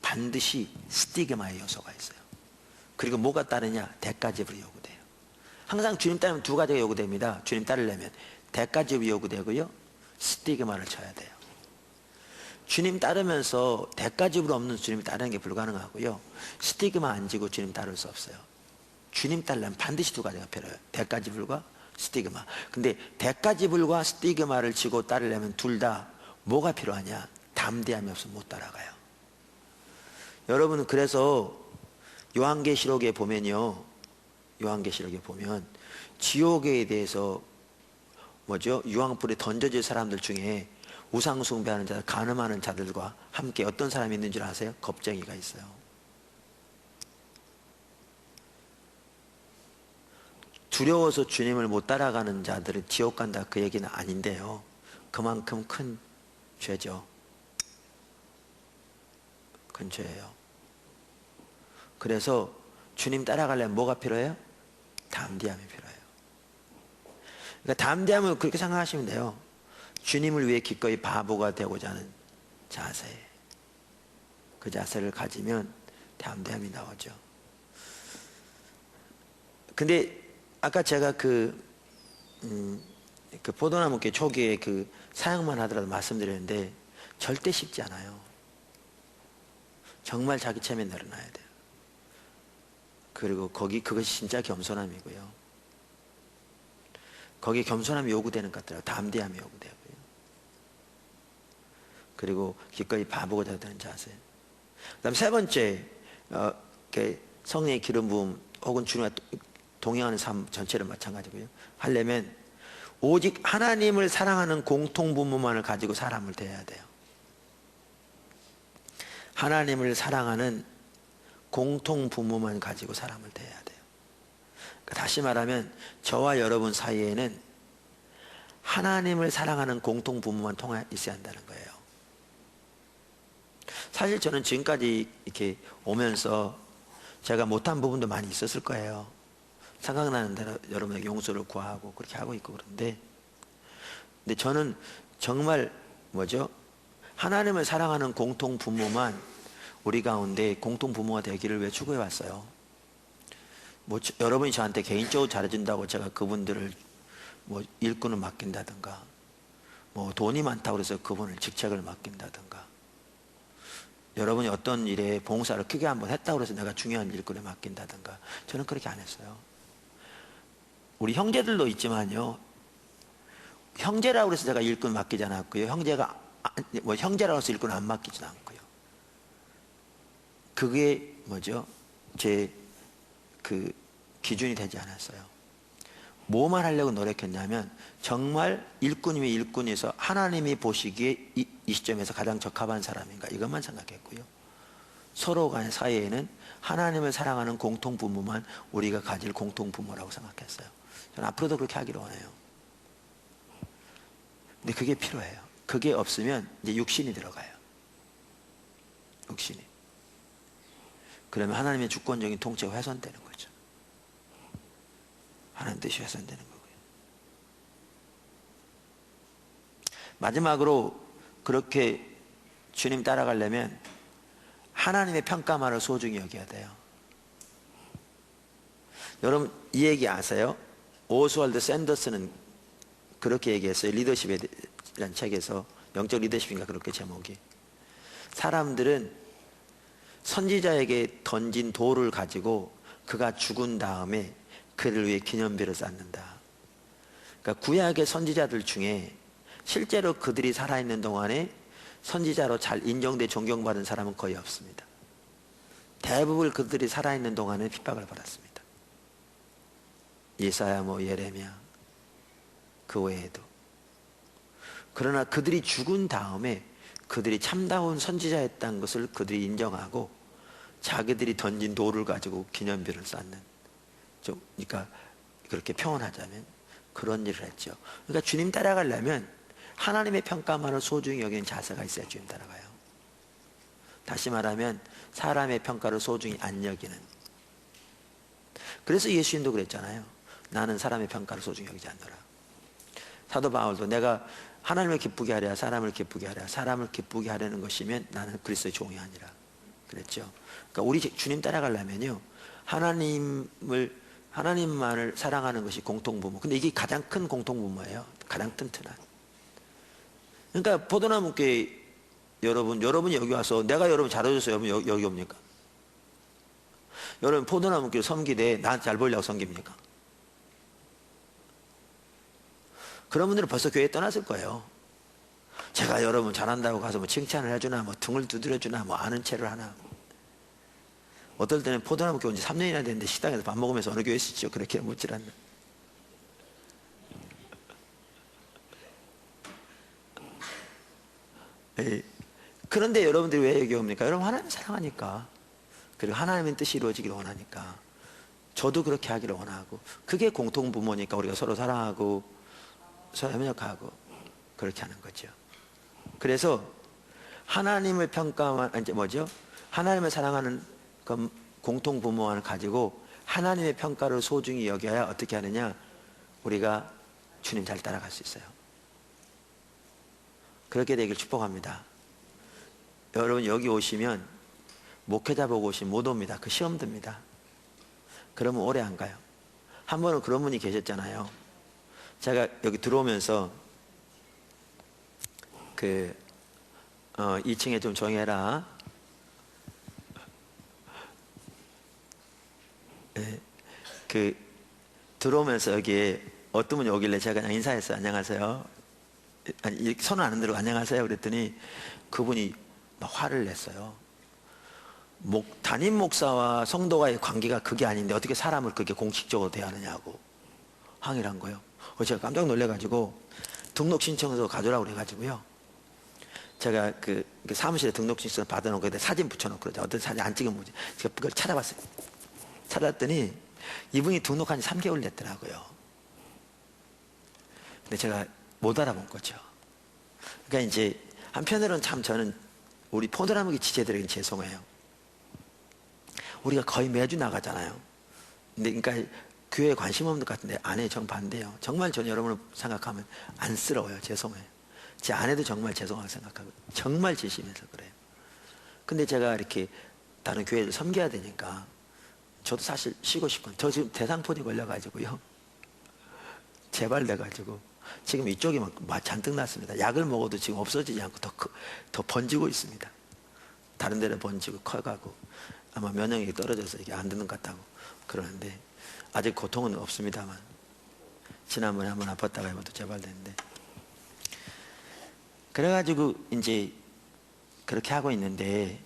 반드시 스티그마의 요소가 있어요. 그리고 뭐가 따르냐? 대가지불이 요구돼요. 항상 주님 따르면 두 가지가 요구됩니다. 주님 따르려면 대가지불이 요구되고요, 스티그마를 쳐야 돼요. 주님 따르면서 대가지불 없는 주님 따르는 게 불가능하고요, 스티그마 안 지고 주님 따를 수 없어요. 주님 따르려면 반드시 두 가지가 필요해요. 대가지불과 스티그마. 근데 대가지불과 스티그마를 지고 따르려면 둘 다 뭐가 필요하냐? 담대함이 없으면 못 따라가요. 여러분, 그래서 요한계시록에 보면요, 요한계시록에 보면 지옥에 대해서 뭐죠? 유황불에 던져질 사람들 중에 우상 숭배하는 자들, 간음하는 자들과 함께 어떤 사람이 있는 줄 아세요? 겁쟁이가 있어요. 두려워서 주님을 못 따라가는 자들은 지옥 간다 그 얘기는 아닌데요, 그만큼 큰 죄죠. 큰 죄예요. 그래서 주님 따라가려면 뭐가 필요해요? 담대함이 필요해요. 그러니까 담대함을 그렇게 생각하시면 돼요. 주님을 위해 기꺼이 바보가 되고자 하는 자세, 그 자세를 가지면 담대함이 나오죠. 근데 아까 제가 그 포도나무께 초기에 그 사역만 하더라도 말씀드렸는데 절대 쉽지 않아요. 정말 자기 체면에 내려놔야 돼요. 그리고 그것이 진짜 겸손함이고요. 거기에 겸손함이 요구되는 것 같더라고요. 담대함이 요구되고요. 그리고 기꺼이 바보가 되는 자세. 그 다음 세 번째, 성령의 기름 부음 혹은 주님과 동행하는 삶 전체를 마찬가지고요. 하려면 오직 하나님을 사랑하는 공통분모만을 가지고 사람을 대해야 돼요. 하나님을 사랑하는 공통분모만 가지고 사람을 대해야 돼요. 그러니까 다시 말하면 저와 여러분 사이에는 하나님을 사랑하는 공통분모만 통해 있어야 한다는 거예요. 사실 저는 지금까지 이렇게 오면서 제가 못한 부분도 많이 있었을 거예요. 생각나는 대로 여러분에게 용서를 구하고 그렇게 하고 있고 그런데, 근데 저는 정말 뭐죠? 하나님을 사랑하는 공통 부모만 우리 가운데 공통 부모가 되기를 왜 추구해 왔어요. 뭐 여러분이 저한테 개인적으로 잘해준다고 제가 그분들을 뭐 일꾼을 맡긴다든가, 뭐 돈이 많다고 해서 그분을 직책을 맡긴다든가, 여러분이 어떤 일에 봉사를 크게 한번 했다고 해서 내가 중요한 일꾼에 맡긴다든가, 저는 그렇게 안 했어요. 우리 형제들도 있지만요, 형제라고 해서 제가 일꾼 맡기지 않았고요, 형제가 뭐 형제라고 해서 일꾼 안 맡기진 않고요. 그게 뭐죠? 제 그 기준이 되지 않았어요. 뭐만 하려고 노력했냐면 정말 일꾼이면 일꾼에서 하나님이 보시기에 이 시점에서 가장 적합한 사람인가, 이것만 생각했고요. 서로 간의 사이에는 하나님을 사랑하는 공통 부모만 우리가 가질 공통 부모라고 생각했어요. 저는 앞으로도 그렇게 하기를 원해요. 근데 그게 필요해요. 그게 없으면 이제 육신이 들어가요. 육신이. 그러면 하나님의 주권적인 통치가 훼손되는 거죠. 하나님 뜻이 훼손되는 거고요. 마지막으로 그렇게 주님 따라가려면 하나님의 평가만을 소중히 여겨야 돼요. 여러분 이 얘기 아세요? 오스왈드 샌더스는 그렇게 얘기했어요. 리더십이라는 책에서. 영적 리더십인가 그렇게 제목이. 사람들은 선지자에게 던진 돌을 가지고 그가 죽은 다음에 그를 위해 기념비를 쌓는다. 그러니까 구약의 선지자들 중에 실제로 그들이 살아있는 동안에 선지자로 잘 인정돼 존경받은 사람은 거의 없습니다. 대부분 그들이 살아있는 동안에 핍박을 받았습니다. 예사야, 뭐 예레미야, 그 외에도. 그러나 그들이 죽은 다음에 그들이 참다운 선지자였다는 것을 그들이 인정하고 자기들이 던진 돌을 가지고 기념비를 쌓는, 좀 그러니까 그렇게 표현하자면 그런 일을 했죠. 그러니까 주님 따라가려면 하나님의 평가만을 소중히 여기는 자세가 있어야 주님 따라가요. 다시 말하면 사람의 평가를 소중히 안 여기는. 그래서 예수님도 그랬잖아요. 나는 사람의 평가를 소중히 여기지 않노라. 사도 바울도 내가 하나님을 기쁘게 하랴 사람을 기쁘게 하랴, 사람을 기쁘게 하려는 것이면 나는 그리스도의 종이 아니라 그랬죠. 그러니까 우리 주님 따라가려면요, 하나님만을 사랑하는 것이 공통부모. 근데 이게 가장 큰 공통부모예요. 가장 튼튼한. 그러니까 포도나무교회 여러분이 여기 와서 내가 여러분 잘해줘서 여러분 여기 옵니까? 여러분 포도나무교회 섬기되 나한테 잘 보이려고 섬깁니까? 그런 분들은 벌써 교회 떠났을 거예요. 제가 여러분 잘한다고 가서 뭐 칭찬을 해주나, 뭐 등을 두드려주나, 뭐 아는 체를 하나. 어떨 때는 포도나무 교회 온 지 3년이나 됐는데 식당에서 밥 먹으면서 어느 교회 있으시죠? 그렇게 묻질 않나. 그런데 여러분들이 왜 여기 옵니까? 여러분 하나님 사랑하니까, 그리고 하나님의 뜻이 이루어지기를 원하니까. 저도 그렇게 하기를 원하고, 그게 공통부모니까 우리가 서로 사랑하고 서로 협력하고 그렇게 하는 거죠. 그래서 하나님을 평가만, 이제 뭐죠? 하나님을 사랑하는 공통부모를 가지고 하나님의 평가를 소중히 여겨야 어떻게 하느냐? 우리가 주님 잘 따라갈 수 있어요. 그렇게 되길 축복합니다. 여러분 여기 오시면 목회자 보고 오시면 못 옵니다. 그 시험 듭니다. 그러면 오래 안 가요. 한 번은 그런 분이 계셨잖아요. 제가 여기 들어오면서 2층에 좀 조용히 해라. 들어오면서 여기에 어떤 분이 오길래 제가 그냥 인사했어요. 안녕하세요. 아니, 손을 안 흔들고 안녕하세요. 그랬더니 그분이 막 화를 냈어요. 담임 목사와 성도와의 관계가 그게 아닌데 어떻게 사람을 그렇게 공식적으로 대하느냐고 항의를 한 거예요. 제가 깜짝 놀래가지고 등록 신청서 가져오라고 그래가지고요. 제가 그 사무실에 등록 신청서 받아놓고 거기다 사진 붙여놓고 그러죠. 어떤 사진 안 찍으면 뭐지? 제가 그걸 찾아봤어요. 찾았더니 이분이 등록한 지 3개월 됐더라고요. 근데 제가 못 알아본 거죠. 그러니까 이제 한편으로는 참 저는 우리 포도나무기 지체들에게는 죄송해요. 우리가 거의 매주 나가잖아요. 근데 그러니까 교회에 관심 없는 것 같은데 아내 정반대예요. 정말 전 여러분을 생각하면 안쓰러워요. 죄송해요. 제 아내도 정말 죄송하게 생각하고 정말 지심해서 그래요. 근데 제가 이렇게 다른 교회를 섬겨야 되니까 저도 사실 쉬고 싶어요. 저 지금 대상포진 걸려가지고요. 재발돼가지고 지금 이쪽이 막 잔뜩 났습니다. 약을 먹어도 지금 없어지지 않고 더 번지고 있습니다. 다른 데로 번지고 커가고 아마 면역력이 떨어져서 이게 안 되는 것 같다고 그러는데 아직 고통은 없습니다만 지난번에 한번 아팠다가 해봐도 재발됐는데 그래가지고 이제 그렇게 하고 있는데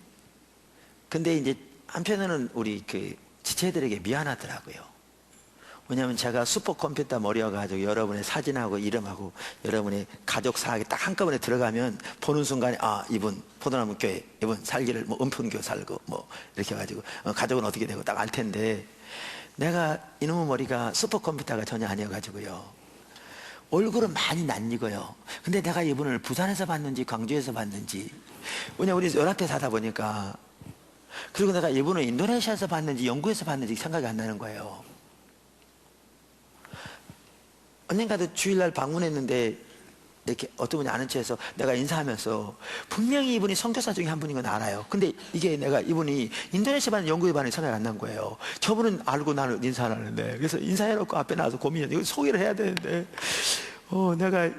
근데 이제 한편으로는 우리 그 지체들에게 미안하더라고요. 왜냐하면 제가 슈퍼컴퓨터 머리여가지고 여러분의 사진하고 이름하고 여러분의 가족 사학이 딱 한꺼번에 들어가면 보는 순간에 아 이분 포도나무 교회 이분 살기를 뭐 은평교 살고 뭐 이렇게 해가지고 가족은 어떻게 되고 딱 알 텐데 내가 이놈의 머리가 슈퍼컴퓨터가 전혀 아니어가지고요 얼굴은 많이 낯익어요. 근데 내가 이분을 부산에서 봤는지 광주에서 봤는지 왜냐면 우리 연합회 사다 보니까 그리고 내가 이분을 인도네시아에서 봤는지 영국에서 봤는지 생각이 안 나는 거예요. 언젠가도 주일날 방문했는데 이렇게 어떤 분이 아는 체해서 내가 인사하면서 분명히 이분이 선교사 중에 한 분인 건 알아요. 근데 이게 내가 이분이 인도네시아 반 영국에 반이 생각이 안 난 거예요. 저분은 알고 나는 인사를 하는데 그래서 인사해놓고 앞에 나와서 고민했는데 이거 소개를 해야 되는데 내가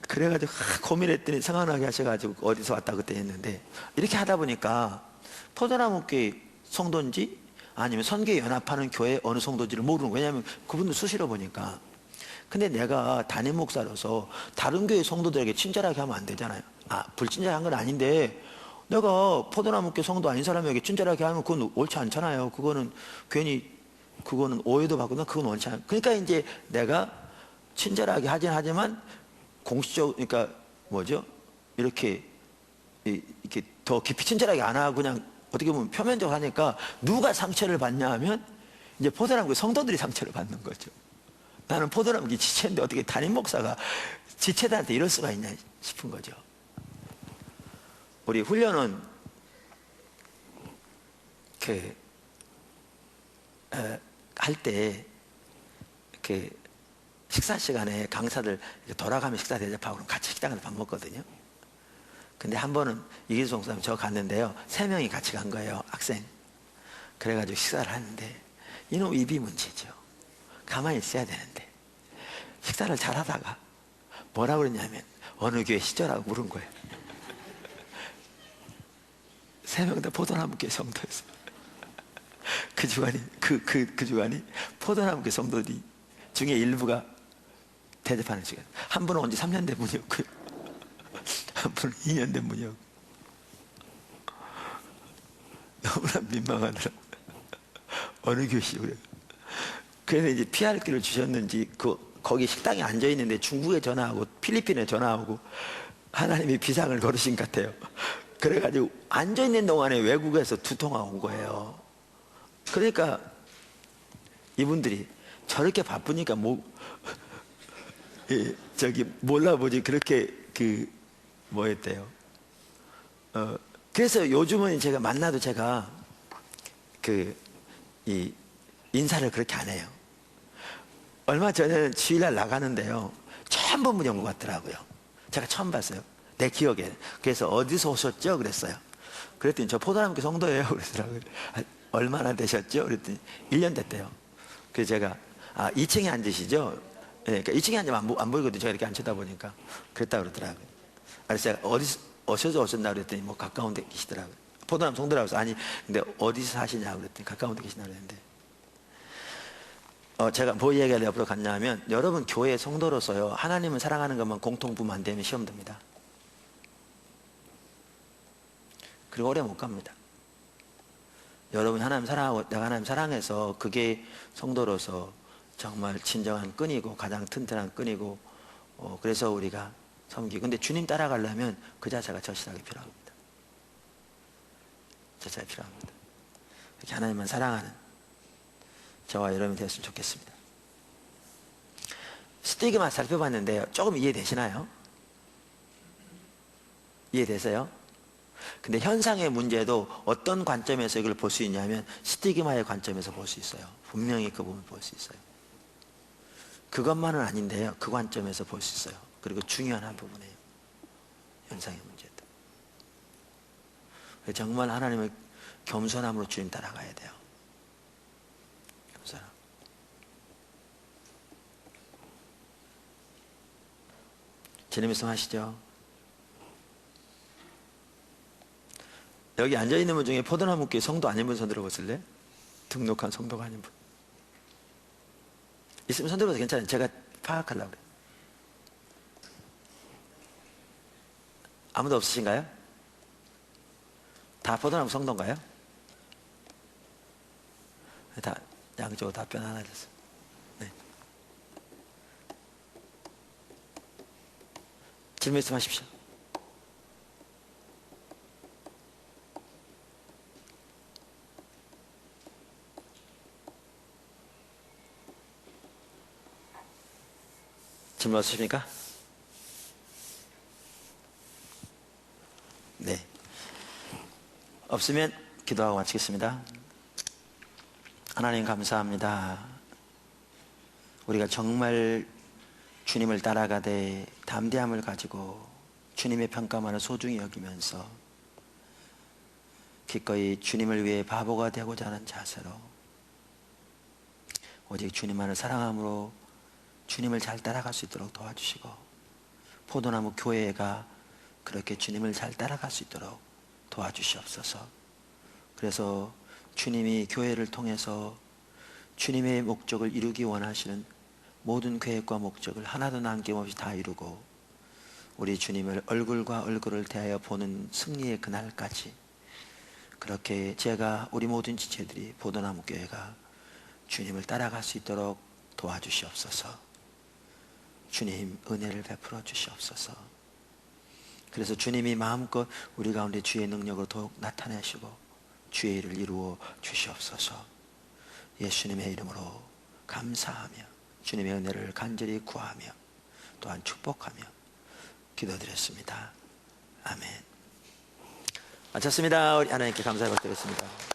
그래가지고 고민했더니 생각나게 하셔가지고 어디서 왔다 그때 했는데 이렇게 하다 보니까 포도나무교회 성도인지 아니면 선교에 연합하는 교회 어느 성도인지를 모르는 거예요. 왜냐하면 그분들 수시로 보니까 근데 내가 담임 목사로서 다른 교회 성도들에게 친절하게 하면 안 되잖아요. 불친절한 건 아닌데 내가 포도나무교회 성도 아닌 사람에게 친절하게 하면 그건 옳지 않잖아요. 그거는 괜히 그거는 오해도 받고 그건 옳지 않아요. 그러니까 이제 내가 친절하게 하긴 하지만 공식적 그러니까 뭐죠? 이렇게 더 깊이 친절하게 안 하고 그냥 어떻게 보면 표면적으로 하니까 누가 상처를 받냐 하면 이제 포도나무교회 성도들이 상처를 받는 거죠. 나는 포도나무 지체인데 어떻게 담임 목사가 지체들한테 이럴 수가 있냐 싶은 거죠. 우리 훈련은 할 때 식사 시간에 강사들 돌아가면 식사 대접하고 같이 식당에서 밥 먹거든요. 근데 한 번은 이기수 목사님 저 갔는데요. 3명이 같이 간 거예요. 학생. 그래가지고 식사를 하는데 이놈 입이 문제죠. 가만히 있어야 되는데 식사를 잘 하다가 뭐라 그러냐면 어느 교회 시절하고 물은 거예요. 3명 다 포도나무교회 성도였어요. 그 주간이 포도나무교회 성도들이 중에 일부가 대접하는 시간. 한 분은 온 지 3년 된 분이었고요. 한 분은 2년 된 분이었고 너무나 민망하더라. 어느 교회시죠? 그래서 이제 피할 길을 주셨는지 거기 식당에 앉아있는데 중국에 전화하고 필리핀에 전화하고 하나님이 비상을 걸으신 것 같아요. 그래가지고 앉아있는 동안에 외국에서 2통화 온 거예요. 그러니까 이분들이 저렇게 바쁘니까 몰라보지 그렇게 뭐였대요. 그래서 요즘은 제가 만나도 제가 인사를 그렇게 안 해요. 얼마 전에는 주일날 나가는데요. 처음 본 분이 온 것 같더라고요. 제가 처음 봤어요. 내 기억에. 그래서 어디서 오셨죠? 그랬어요. 그랬더니 저 포도나무교회 성도예요. 그러더라고요. 얼마나 되셨죠? 그랬더니 1년 됐대요. 그래서 제가 2층에 앉으시죠? 네, 그러니까 2층에 앉으면 안 보이거든요. 제가 이렇게 앉혀다 보니까. 그랬다 그러더라고요. 그래서 제가 어디서 오셨나 그랬더니 뭐 가까운 데 계시더라고요. 포도나무 성도라고 해서 아니 근데 어디서 사시냐 그랬더니 가까운 데 계시나 그랬는데 제가 뭐 얘기를 옆으로 갔냐 하면 여러분 교회 성도로서요 하나님을 사랑하는 것만 공통부만 안 되면 시험 듭니다. 그리고 오래 못 갑니다. 여러분 하나님 사랑하고 내가 하나님 사랑해서 그게 성도로서 정말 진정한 끈이고 가장 튼튼한 끈이고 그래서 우리가 섬기고 근데 주님 따라가려면 그 자체가 절실하게 필요합니다. 자체가 필요합니다. 이렇게 하나님만 사랑하는 저와 여러분이 되었으면 좋겠습니다. 스티그마 살펴봤는데요. 조금 이해되시나요? 이해되세요? 근데 현상의 문제도 어떤 관점에서 이걸 볼 수 있냐면 스티그마의 관점에서 볼 수 있어요. 분명히 그 부분을 볼 수 있어요. 그것만은 아닌데요. 그 관점에서 볼 수 있어요. 그리고 중요한 한 부분이에요. 현상의 문제도. 정말 하나님을 겸손함으로 주님 따라가야 돼요. 겸손함. 주님 말씀하시죠. 여기 앉아있는 분 중에 포도나무교회 성도 아닌 분 손 들어보실래요? 등록한 성도가 아닌 분 있으면 손 들어봐도 괜찮아요. 제가 파악하려고 그래요. 아무도 없으신가요? 다 포도나무 성도인가요? 다 양쪽으로 답변 하나 줬어요. 네. 질문 있으면 하십시오. 질문 없으십니까? 네. 없으면 기도하고 마치겠습니다. 하나님 감사합니다. 우리가 정말 주님을 따라가되 담대함을 가지고 주님의 평가만을 소중히 여기면서 기꺼이 주님을 위해 바보가 되고자 하는 자세로 오직 주님만을 사랑함으로 주님을 잘 따라갈 수 있도록 도와주시고 포도나무 교회가 그렇게 주님을 잘 따라갈 수 있도록 도와주시옵소서. 그래서 주님이 교회를 통해서 주님의 목적을 이루기 원하시는 모든 계획과 목적을 하나도 남김없이 다 이루고 우리 주님을 얼굴과 얼굴을 대하여 보는 승리의 그날까지 그렇게 제가 우리 모든 지체들이 포도나무 교회가 주님을 따라갈 수 있도록 도와주시옵소서. 주님 은혜를 베풀어 주시옵소서. 그래서 주님이 마음껏 우리 가운데 주의 능력을 더욱 나타내시고 주의 일을 이루어 주시옵소서. 예수님의 이름으로 감사하며 주님의 은혜를 간절히 구하며 또한 축복하며 기도드렸습니다. 아멘. 마쳤습니다. 우리 하나님께 감사를 드리겠습니다.